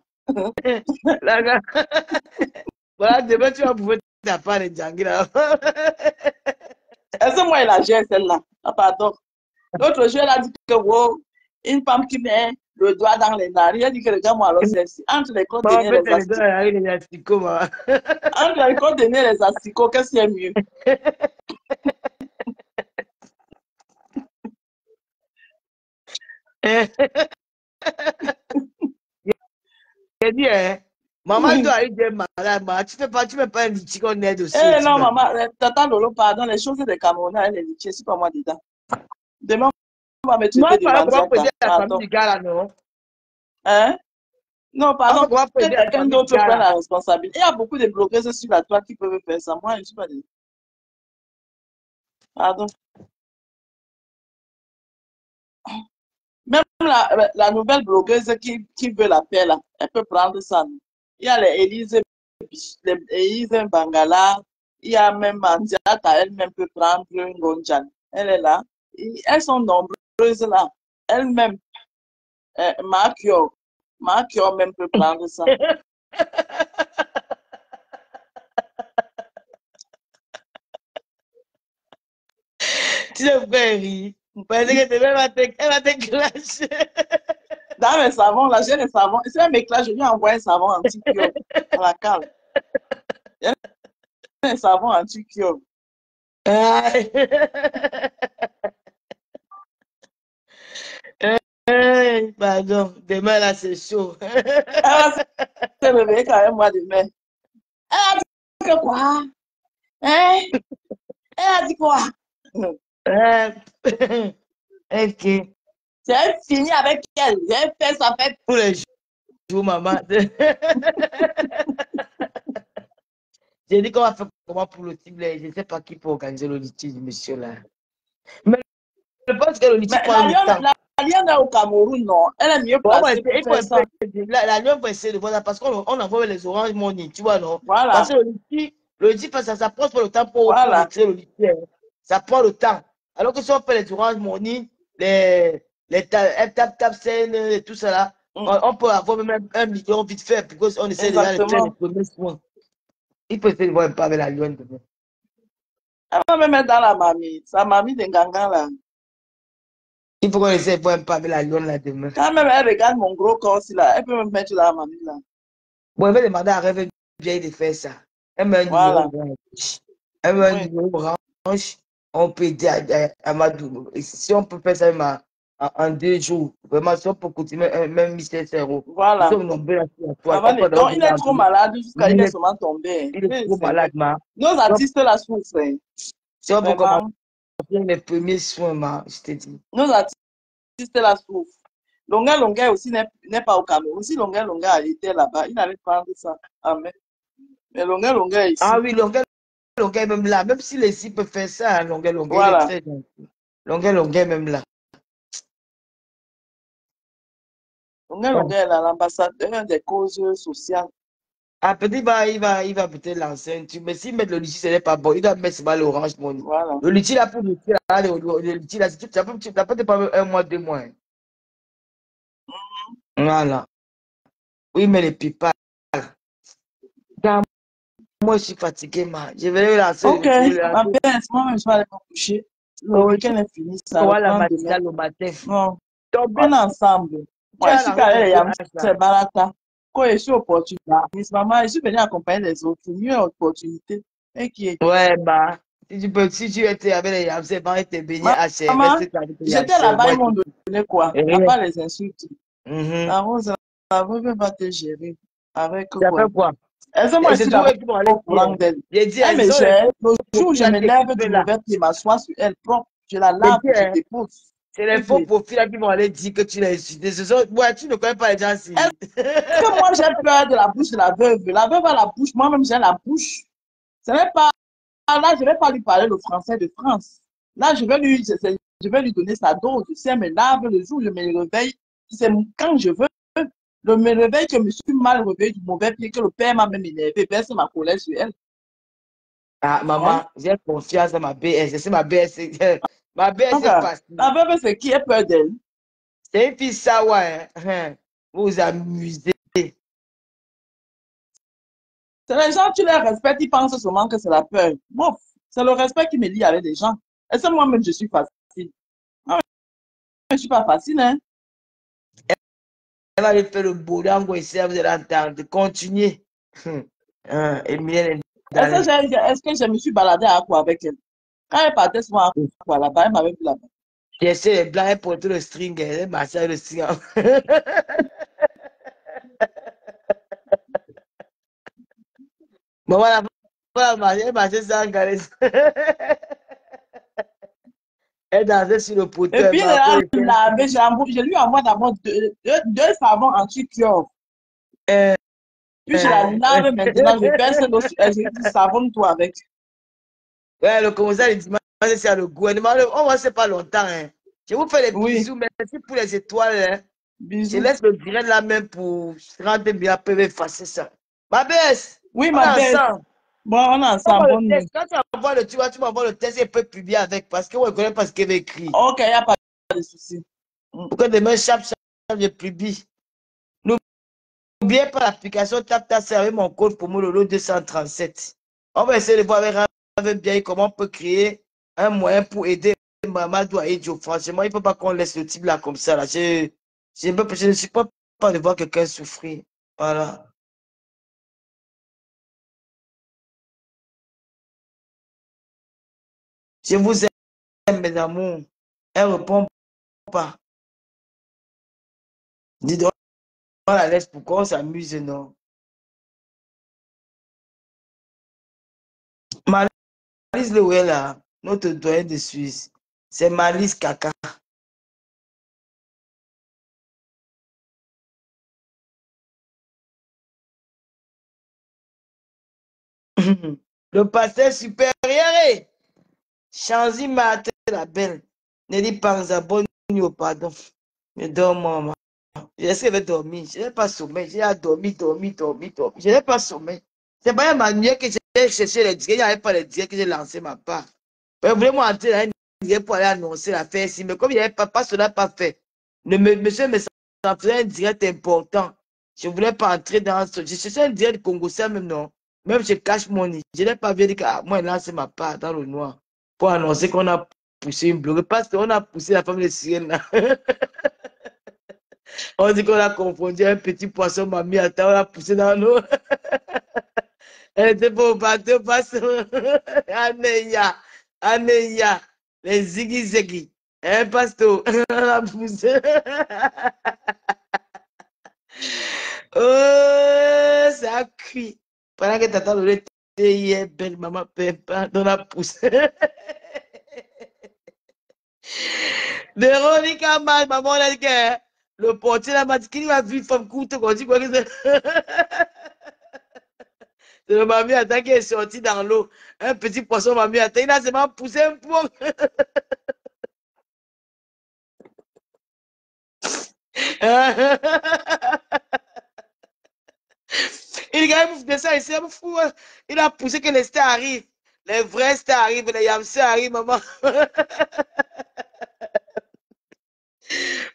Voilà, demain, tu vas pouvoir ta part de Djangui, là. Est-ce que moi, elle a gère celle-là? Ah, pardon. L'autre jour, elle a dit que wow, une femme qui met le doigt dans les narines, elle dit que le gars, moi, alors c'est entre les côtes et les asticots. Entre les côtes et les asticots, qu'est-ce qui est mieux? J'ai dit, hein, maman doit aller dire malade, tu ne peux pas un litchi qu'on aide aussi. Eh non, maman, tata Lolo, pardon, les choses des Camerounais, elle est litier, c'est pas moi dedans. Demain, on va me traiter de mendiant. Pardon. Hein? Non, pardon, que quelqu'un d'autre prenne la responsabilité. Il y a beaucoup de bloqueuses sur la toile qui peuvent faire ça. Moi, je ne suis pas dedans. Pardon. Même la nouvelle blogueuse qui veut la paix, là, elle peut prendre ça. Il y a les Élise Bangala, il y a même Mandiata, elle-même peut prendre Ngonjan. Elle est là. Elles sont nombreuses là. Elle-même, Makio même peut prendre ça. Tu le fais rire. Parce que elle va te clasher. Dans mes savons, là, j'ai les savons. C'est un mec là, je lui ai envoyé un savon anti-kio à la cale. Il y a un savon anti-kio. Pardon, demain là c'est chaud. Elle va se réveiller quand même, moi, demain. Elle a dit que quoi? Hein? Elle a dit quoi? Ok. J'ai fini avec elle. J'ai fait sa fête. Tous les jours, maman. J'ai dit qu'on va faire comment pour le type là. Je ne sais pas qui peut organiser le litige, monsieur là. Mais je pense que le litige prend le temps. La lionne est au Cameroun, non. Elle est mieux placée pour faire ça. La lionne va essayer de voir ça parce qu'on envoie les oranges money, tu vois, non? Voilà. Parce que le litige, ça prend pas le temps pour retirer le litige. Ça prend le temps. Alors que si on fait les oranges money, les tap scène et tout ça là, on peut avoir même 1 million vite fait parce qu'on essaie de faire les premiers soins. Il peut essayer de voir un peu avec la lionne demain. Elle va me mettre dans la mamie. Sa mamie de Gangan là. Il faut qu'on essaie de voir un peu avec la lionne là demain. Quand même elle regarde mon gros corps aussi là, elle peut me mettre dans la mamie là. Bon, elle va demander à Rêve vieille de faire ça. Elle met un numéro branche. Elle met un numéro branche. On peut aider à Madou. Si on peut faire ça en 2 jours, vraiment, si on peut continuer même 1700 €. Voilà. Donc, il est trop malade jusqu'à il est seulement tombé. Il est trop malade, ma. Nos artistes là souffrent. Si on peut commencer les premiers soins, ma, je te dis. Nos artistes là souffrent. Longa aussi n'est pas au Cameroun. Si Longa était là-bas, il allait prendre ça. Amen. Mais Longa est ici. Ah oui, Longa est même là. Même si les peuvent faire ça, hein, Longa voilà. il est très gentil. Longa est même là. Longa est là, l'ambassadeur des causes sociales. Ah, peut-être il va peut-être lancer un truc. Mais s'il met le litchi, ce n'est pas bon. Il doit mettre l'orange money. Voilà. Le litchi là, pour le litchi là, ça peut te prendre 1 mois, 2 mois. Hein. Voilà. Oui, mais les pipales. Moi, je suis fatigué, man. Je vais lancer. Ok, ma belle, moi-même, je vais aller me coucher. Le week-end est fini, ça va la matinale le matin. Non. On est ensemble. Moi, je suis carré, c'est barata. Quand je suis opportuniste, maman, je suis venu accompagner les autres. C'est mieux opportunité. Ouais, bah. Si tu étais avec les yams, c'est pas été béni à chez. J'étais là-bas, ils m'ont donné quoi? À part les insultes. La Rose va te gérer. Avec quoi? Est-ce que moi, je suis là au courant d'elle? Le jour où je me lève du mauvais pied, m'assois sur elle propre, je la lave, je dépose. C'est les faux profils qui vont aller dire que tu l'as insulté. Ouais, tu ne connais pas les gens si. Est-ce que moi, j'ai peur de la bouche de la veuve? La veuve a la bouche, moi-même, j'ai la bouche. Ce n'est pas. Là, je ne vais pas lui parler le français de France. Là, je vais lui donner sa dose. Si elle me lave le jour où je me réveille, c'est quand je veux. Je me réveille que je me suis mal réveillé du mauvais pied, que le père m'a même énervé, verse ma colère sur elle. Ah, maman, j'ai confiance dans ma BS. C'est ma BS. Ma BS est facile. La veuve, c'est qui a peur d'elle? C'est une fille sawa, hein. Vous vous amusez. C'est les gens, tu les respectes, ils pensent seulement que c'est la peur. Bon, c'est le respect qui me lie avec les gens. Et c'est moi-même, je suis facile. Ah, je ne suis pas facile, hein. Elle va lui faire le boulot, ici, vous allez entendre. Continuez. Est-ce que je me suis baladée à quoi avec elle? Quand elle partait souvent à quoi là-bas, elle m'avait vu là-bas. J'ai essayé les blancs, elle portait le string, elle marchait le string. Maman, elle marchait sans galer. Elle dansait sur le poteau. Et puis, je lui envoie d'abord deux savons anti-cure. Puis, je la lave maintenant, je verse l'eau sur elle, je dis savonne-toi avec. Ouais, le commissaire, il dit, c'est le gouvernement, on ne sait pas longtemps. Hein. Je vous fais les Oui. bisous. Merci pour les étoiles. Hein. Je Bisous. laisse le direct là même pour rendre bien après effacer ça. Ma baisse. Oui, On ma est belle. ensemble. Bon, on est Tu ensemble. m'envoies le Bonne nuit. test. Quand tu m'envoies le, tu m'envoies le test et peut publier avec parce qu'on ne connaît pas ce qu'il avait écrit. Ok, il n'y a pas de souci. Pour que demain, chaque je publie. N'oubliez pas l'application TapTap, c'est avec mon code pour Lolo 237. On va essayer de voir avec bien comment on peut créer un moyen pour aider Mamadou Aïdjo. Franchement, il ne faut pas qu'on laisse le type là comme ça. Là. Je ne supporte pas de voir quelqu'un souffrir. Voilà. Je vous aime, mes amours. Elle ne répond pas. Dis donc, on la laisse pourquoi on s'amuse, non? Malice Lewé, là, notre doyen de Suisse, c'est Malice Kaka. Le pasteur supérieur, Chanzi Martin, la belle. Ne dis pas bonne nuit, pardon. Je dors, maman. J'essaie de dormir. Je n'ai pas sommeil. J'ai dormi. Je n'ai pas sommeil. C'est pas un manuel que j'ai cherché les directs. Il n'y avait pas les directs que j'ai lancé ma part. Je voulais entrer dans un direct pour aller annoncer l'affaire ici. Mais comme il n'y avait pas cela pas fait. Le monsieur me faisait un direct important. Je ne voulais pas entrer dans ce. Je cherchais un direct congolais même, non. Même je cache mon nid. Je n'ai pas vu que moi, il lance ma part dans le noir pour annoncer qu'on a poussé une blogue. Parce qu'on a poussé la femme de sirène là. On dit qu'on a confondu un petit poisson mamie à terre, on l'a poussé dans l'eau. Elle était pas au bateau, parce Aneya, Aneya, les ziggy-ziggy. Hein, pasteur, on l'a poussé. Oh, ça a cuit. Pendant que t'attends le lait, hier, belle maman, pépin, dans la pousse. Véronique a mal, maman, elle a dit que le portier m'a dit qu'il m'a vu femme courte, qu'on dit quoi que c'est. C'est le mamie à qui est sorti dans l'eau. Un petit poisson mamie à il a seulement poussé un point. Il a même fait ça ici, fou. Il a poussé que les stars arrivent. Les vrais stars arrivent, les yamsers arrivent, maman.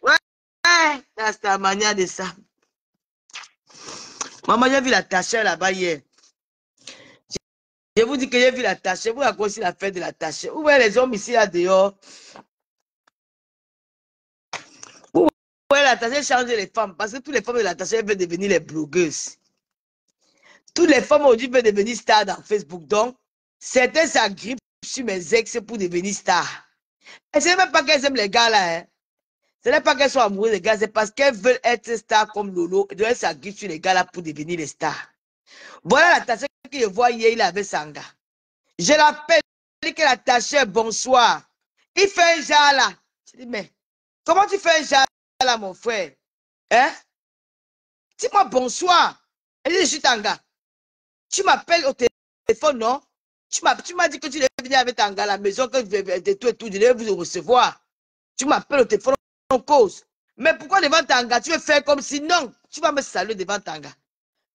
Ouais, c'est ta manière de ça. Maman, j'ai vu la tachère là-bas hier. Je vous dis que j'ai vu la tachère. Vous racontez aussi la fête de la tachère. Vous voyez les hommes ici, là, dehors. Vous voyez la tachère changer les femmes. Parce que toutes les femmes de la tachère veulent devenir les blogueuses. Toutes les femmes aujourd'hui veulent devenir stars dans Facebook. Donc, certains s'agrippent sur mes ex pour devenir stars. Et ce n'est même pas qu'elles aiment les gars là. Hein. Ce n'est pas qu'elles sont amoureuses des gars, c'est parce qu'elles veulent être stars comme Lolo. Et elles s'agrippent sur les gars là pour devenir les stars. Voilà la tachère que je vois hier, il avait Sanga. Je l'appelle, qu'elle a taché, bonsoir. Il fait un genre là. Je dis, mais comment tu fais un genre là, mon frère? Hein? Dis-moi bonsoir. Elle dit, je suis Tanga. Tu m'appelles au téléphone, non? Tu m'as dit que tu devais venir avec Tanga à la maison, que tout et tout, je devais vous recevoir. Tu m'appelles au téléphone, en cause. Mais pourquoi devant Tanga, tu veux faire comme si non? Tu vas me saluer devant Tanga.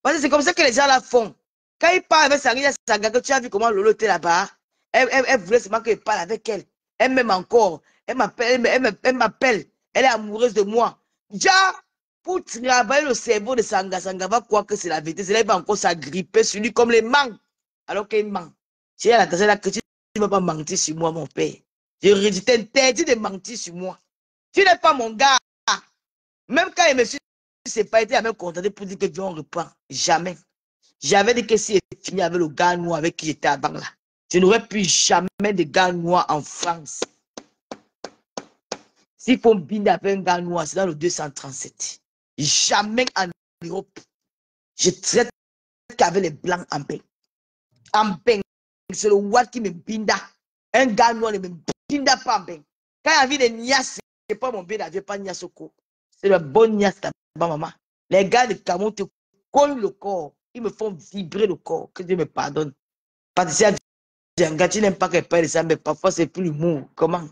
Parce que c'est comme ça que les gens là font. Quand ils parlent avec Sanga, que tu as vu comment Lolo était là-bas, elle voulait seulement que je parle avec elle. Elle m'aime encore. Elle m'appelle. Elle est amoureuse de moi. Déjà, pour travailler le cerveau de Sanga va croire que c'est la vérité. C'est là qu'il va encore s'agripper sur lui comme les manques. Alors qu'il ment. J'ai la tâche là que tu ne vas pas mentir sur moi, mon père. Je t'interdis de mentir sur moi. Tu n'es pas mon gars. Même quand il me suis séparé, il a même contenté pour dire que Dieu on reprend. Jamais. J'avais dit que si il fini avec le gars noir avec qui j'étais avant là, je n'aurais plus jamais de gars noirs en France. S'il faut me binder avec un gars noir, c'est dans le 237. Jamais en Europe. Je traite qu'avec les blancs en paix. En paix, c'est le Watt qui me binda. Un gars noir ne me binda pas en paix. Quand il y a envie de niasse, c'est pas mon bien, je pas niasse au cou. C'est le bon niasse là-bas, maman. Les gars de Cameroun te collent le corps. Ils me font vibrer le corps. Que Dieu me pardonne. Patricia Djanga, tu n'aimes pas qu'elle parle de ça, mais parfois c'est plus l'humour. Comment?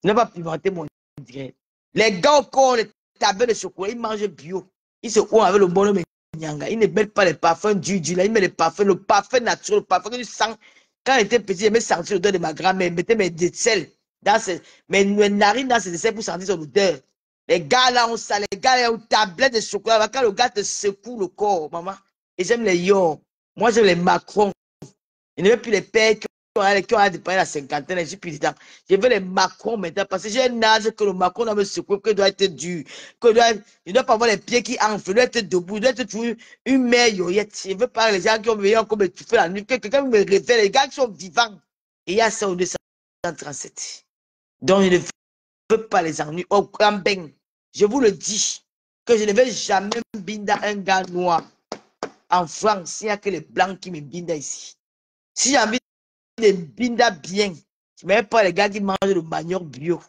Tu n'as pas pimenté mon direct. Les gars au corps, les tables de chocolat, ils mangent bio. Ils se font avec le bon nyanga. Ils ne mettent pas les parfums du là. Ils mettent les parfums, le parfum naturel, le parfum que tu sens. Quand j'étais petit, j'aimais sentir l'odeur de ma grand-mère. Je mettais mes décels dans mes narines dans ses décels pour sentir son odeur. Les gars là, on ça, les gars là, ont tablette de chocolat. Quand le gars te secoue le corps, maman. Et j'aime les yo. Moi, j'aime les Macron. Je ne veux plus les pères qui ont dépassé la cinquantaine. Je suis plus dedans. Je veux les Macron maintenant parce que j'ai un âge que le Macron doit me secouer, que doit être dur. Je ne dois pas avoir les pieds qui enflent. Je dois être debout. Je dois être toujours une mère yoyette. Je ne veux pas les gens qui ont veillé comme étouffé la nuit. Quelqu'un me révèle. Les gars qui sont vivants. Et il y a ça au 237. Donc, je ne veux pas les ennuis. Au Gambeng, je vous le dis, que je ne vais jamais binda un gars noir en France. Il n'y a que les blancs qui me binda ici. Si j'ai envie de binda bien, je ne mets pas les gars qui mangent le manioc bio,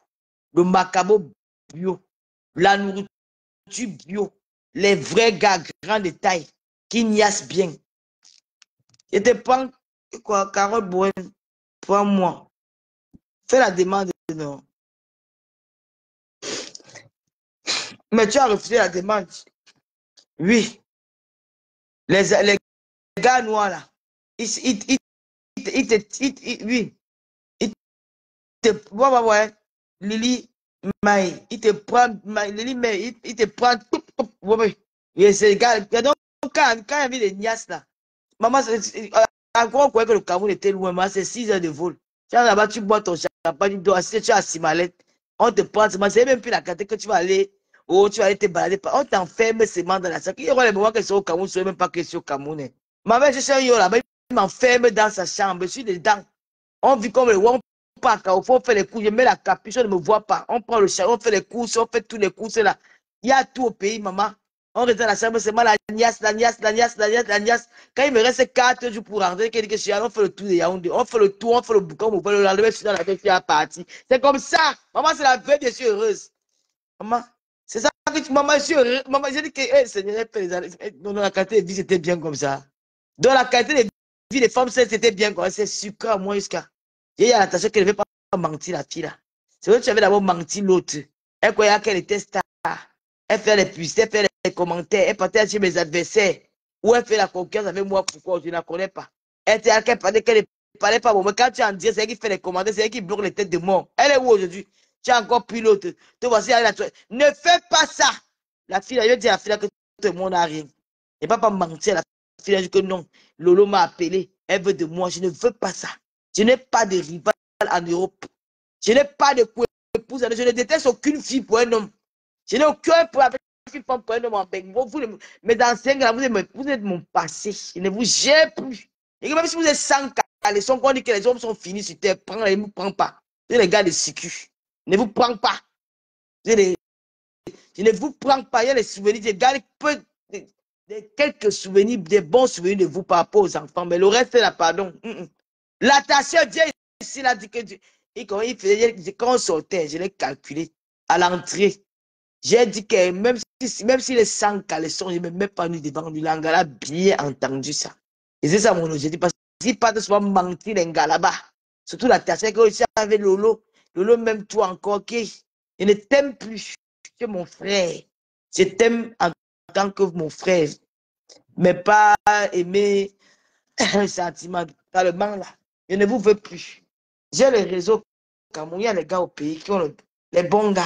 le macabo bio, la nourriture bio, les vrais gars grands de taille qui niassent bien. Je te prends quoi, Carole Bouen, prends-moi. Fais la demande, non. Mais tu as refusé la demande. Oui. Les gars noirs là, oui. Il te prend, ouais, Lily May, il te prend, Lily May, il te prend, et c'est les gars, donc quand il y avait des niasses là, maman, encore on croyait que le Cameroun était loin, mais c'est 6 heures de vol. Tu es là-bas, tu bois ton champagne, tu dois assister, tu es à Simalette, on te prend, c'est même plus la quantité que tu vas aller. Oh, tu vas aller te balader. On t'enferme seulement dans la salle. Il y aura les moments que c'est au Cameroun, je ne sais même pas que c'est au Cameroun. Ma mère, je suis un yo là-bas, il m'enferme dans sa chambre. Je suis dedans. On vit comme le one pack. Au fond, on fait les courses. Je mets la capuche, on ne me voit pas. On prend le chariot, on fait les courses, on fait tous les courses là. Il y a tout au pays, maman. On reste dans la chambre, c'est moi la niasse. Quand il me reste 4 jours pour rentrer, on fait le tour de Yaoundé. On fait le tour, on fait le boucan, on fait le lendemain, je suis dans la tête, je suis parti. C'est comme ça. Maman, c'est la veille, je suis heureuse. Maman, c'est ça que tu, maman, je suis heureuse. Maman, j'ai dit que, Seigneur, dans la qualité de vie, c'était bien comme ça. Dans la qualité de vie des femmes, c'était bien comme ça. C'est super, moi, jusqu'à. Il y a l'attention qu'elle ne veut pas mentir, la fille là. C'est vrai que tu avais d'abord menti l'autre. Elle croyait qu'elle était star. Elle fait les puces, elle fait les commentaires, elle partait chez mes adversaires. Ou elle fait la confiance avec moi, pourquoi je ne la connais pas. Elle parlait qu'elle ne parlait pas bon. Mais quand tu en dis, c'est elle qui fait les commentaires, c'est elle qui bloque les têtes de mort. Elle est où aujourd'hui? Tu as encore pris l'autre. Te voici avec la toile. Ne fais pas ça. La fille, elle dit à la fille que tout le monde n'a rien. Et pas mentir. La fille a dit que non. Lolo m'a appelé. Elle veut de moi. Je ne veux pas ça. Je n'ai pas de rival en Europe. Je n'ai pas de épouse. Je ne déteste aucune fille pour un homme. Je n'ai aucun problème avec une femme pour un homme en Beng. Mes anciens gars, vous êtes mon passé. Je ne vous gère plus. Et même si vous êtes sans caleçon, qu'on dit que les hommes sont finis sur terre, prends-les, ne vous prends pas. Vous êtes les gars de sécu. Ne vous prends pas. Je ne vous prends pas. Il y a les souvenirs. Je garde quelques souvenirs, des bons souvenirs de vous par rapport aux enfants. Mais le reste, c'est la pardon. L'attention, Dieu ici, il a dit que Dieu. Et quand on sortait, je l'ai calculé à l'entrée. J'ai dit que même s'il est sans caleçon, je ne me mets pas nu devant lui. L'Angala a bien entendu ça. Et c'est ça mon objectif. Parce qu'il pas de souvent mentir l'Angala là-bas. Surtout la terre, c'est que aussi avec Lolo. Lolo, même toi encore, je ne t'aime plus que mon frère. Je t'aime en tant que mon frère. Mais pas aimer un sentiment totalement là. Je ne vous veux plus. J'ai le réseau Cameroun, il y a les gars au pays qui ont les bons gars.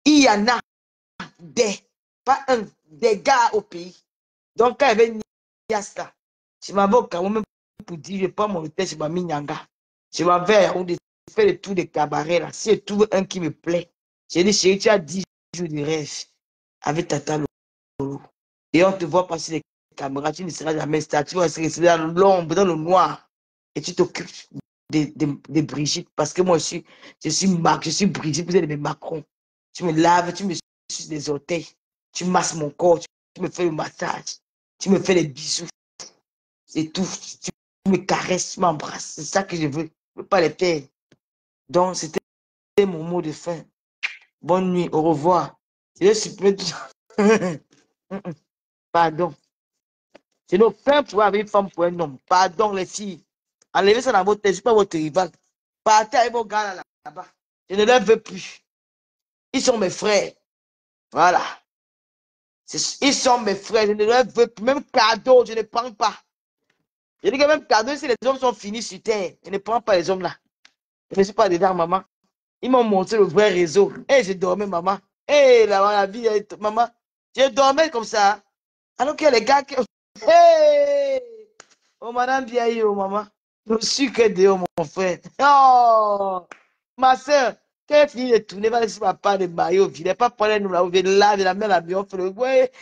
Il y en a des gars au pays. Donc quand il y avait Niasta, je m'avais au Cameroun même pour dire, je prends mon hôtel, je m'ai mis Nyanga. Je m'avais fait le tour des cabarets là. Si je trouve un qui me plaît, j'ai dit, chérie, tu as 10 jours de rêve avec Tata Lolo. Et on te voit passer les caméras, tu ne seras jamais star, tu vas rester dans l'ombre, dans le noir. Et tu t'occupes de Brigitte, parce que moi je suis Marc, je suis Brigitte, vous êtes mes Macron. Tu me laves, tu me suces les orteils, tu masses mon corps, tu me fais le massage, tu me fais les bisous. C'est tout. Tu me caresses, tu m'embrasses. C'est ça que je veux. Je ne veux pas les faire. Donc, c'était mon mot de fin. Bonne nuit, au revoir. Je suis prêt. Pardon. Je n'ai aucun problème avec une femme pour un homme. Pardon, les filles. Enlevez ça dans votre tête. Je ne suis pas votre rival. Partez avec vos gars là-bas. Je ne les veux plus. Ils sont mes frères. Voilà. Ils sont mes frères. Je ne leur veux plus. Même cadeau, je ne prends pas. Je dis que même cadeau, si les hommes sont finis sur terre, je ne prends pas les hommes là. Je ne suis pas dedans, maman. Ils m'ont montré le vrai réseau. Et je dormais, maman. Et la vie, maman. Je dormais comme ça. Alors que les gars qui... Hey! Oh, madame bien, oh, maman. Je suis que dehors, mon frère. Oh! Ma soeur, quand elle finit de tourner, va laisser ma part de maillot. Il n'est pas parler nous là, on vient là, de la mer, la on fait le... Ouais.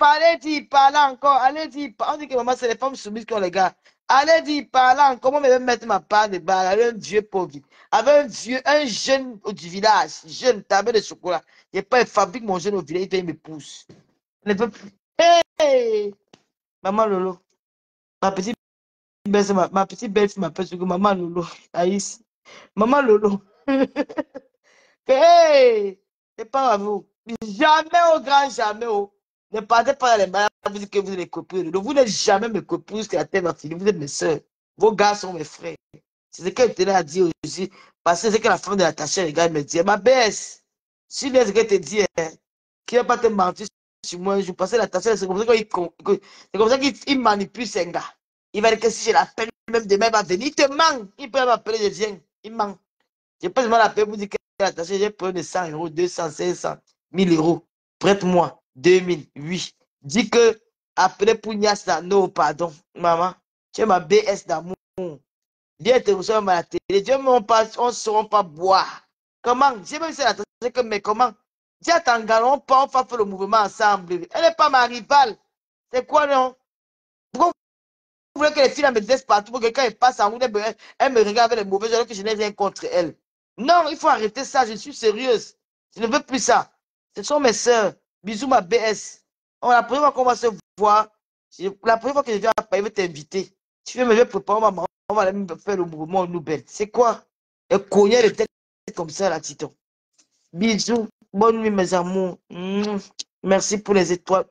Allez-y, parlez encore. Allez-y. On dit que maman, c'est les femmes soumises qui ont les gars. Allez-y, parlez encore. Comment je vais mettre ma part de balle avec un vieux pauvre? Avec un vieux, un jeune du village. Jeune, tablé de chocolat. Il pas fabrique mon jeune au village, il me pousse. Ne peut plus. Hey! Maman Lolo. Ma petite belle, ma petite belle fille m'appelle sur Maman Lolo. Aïs. Maman Lolo. Hey! C'est pas à vous. Jamais au grand, jamais au. Ne partez pas dans les malades, vous dites que vous êtes les copines. Vous n'êtes jamais mes copines jusqu'à la terre va finir. Vous êtes mes soeurs. Vos gars sont mes frères. C'est ce qu'elle tenait à dire aussi. Parce que c'est que la femme de l'attaché, les gars, me dit, ma baisse. Si les gars te disent, qui ne va pas te mentir sur moi, je passais l'attaché, c'est comme ça qu'il manipule ces gars. Il va dire que si je l'appelle, même demain, il va venir. Il te manque. Il peut m'appeler, je viens. Il manque. Je peux pas l'appeler pour dire que l'attaché, j'ai pris de 100 euros, 200, 500, 1000 euros. Prête-moi 2000, oui. Dis que, appelez pour Niassa, non, pardon, maman. Tu es ma BS d'amour. Viens te recevoir à la télé. Dieu, on ne saura pas boire. Comment? J'ai même essayé d'attacher que, mais comment? Dis à ton galon, on va faire le mouvement ensemble. Elle n'est pas ma rivale. C'est quoi, non? Pourquoi vous voulez que les filles me disent partout pour que quand elles passent en route, elles me regardent avec les mauvais gens que je n'ai rien contre elles. Non, il faut arrêter ça. Je suis sérieuse. Je ne veux plus ça. Ce sont mes soeurs. Bisous, ma BS. Oh, la première fois qu'on va se voir, la première fois que je viens à Paris, je vais t'inviter. Tu veux me préparer, maman. On va aller faire le mouvement Nouvelle. C'est quoi? Et cogner les têtes comme ça, là, Tito. Bisous. Bonne nuit, mes amours. Merci pour les étoiles.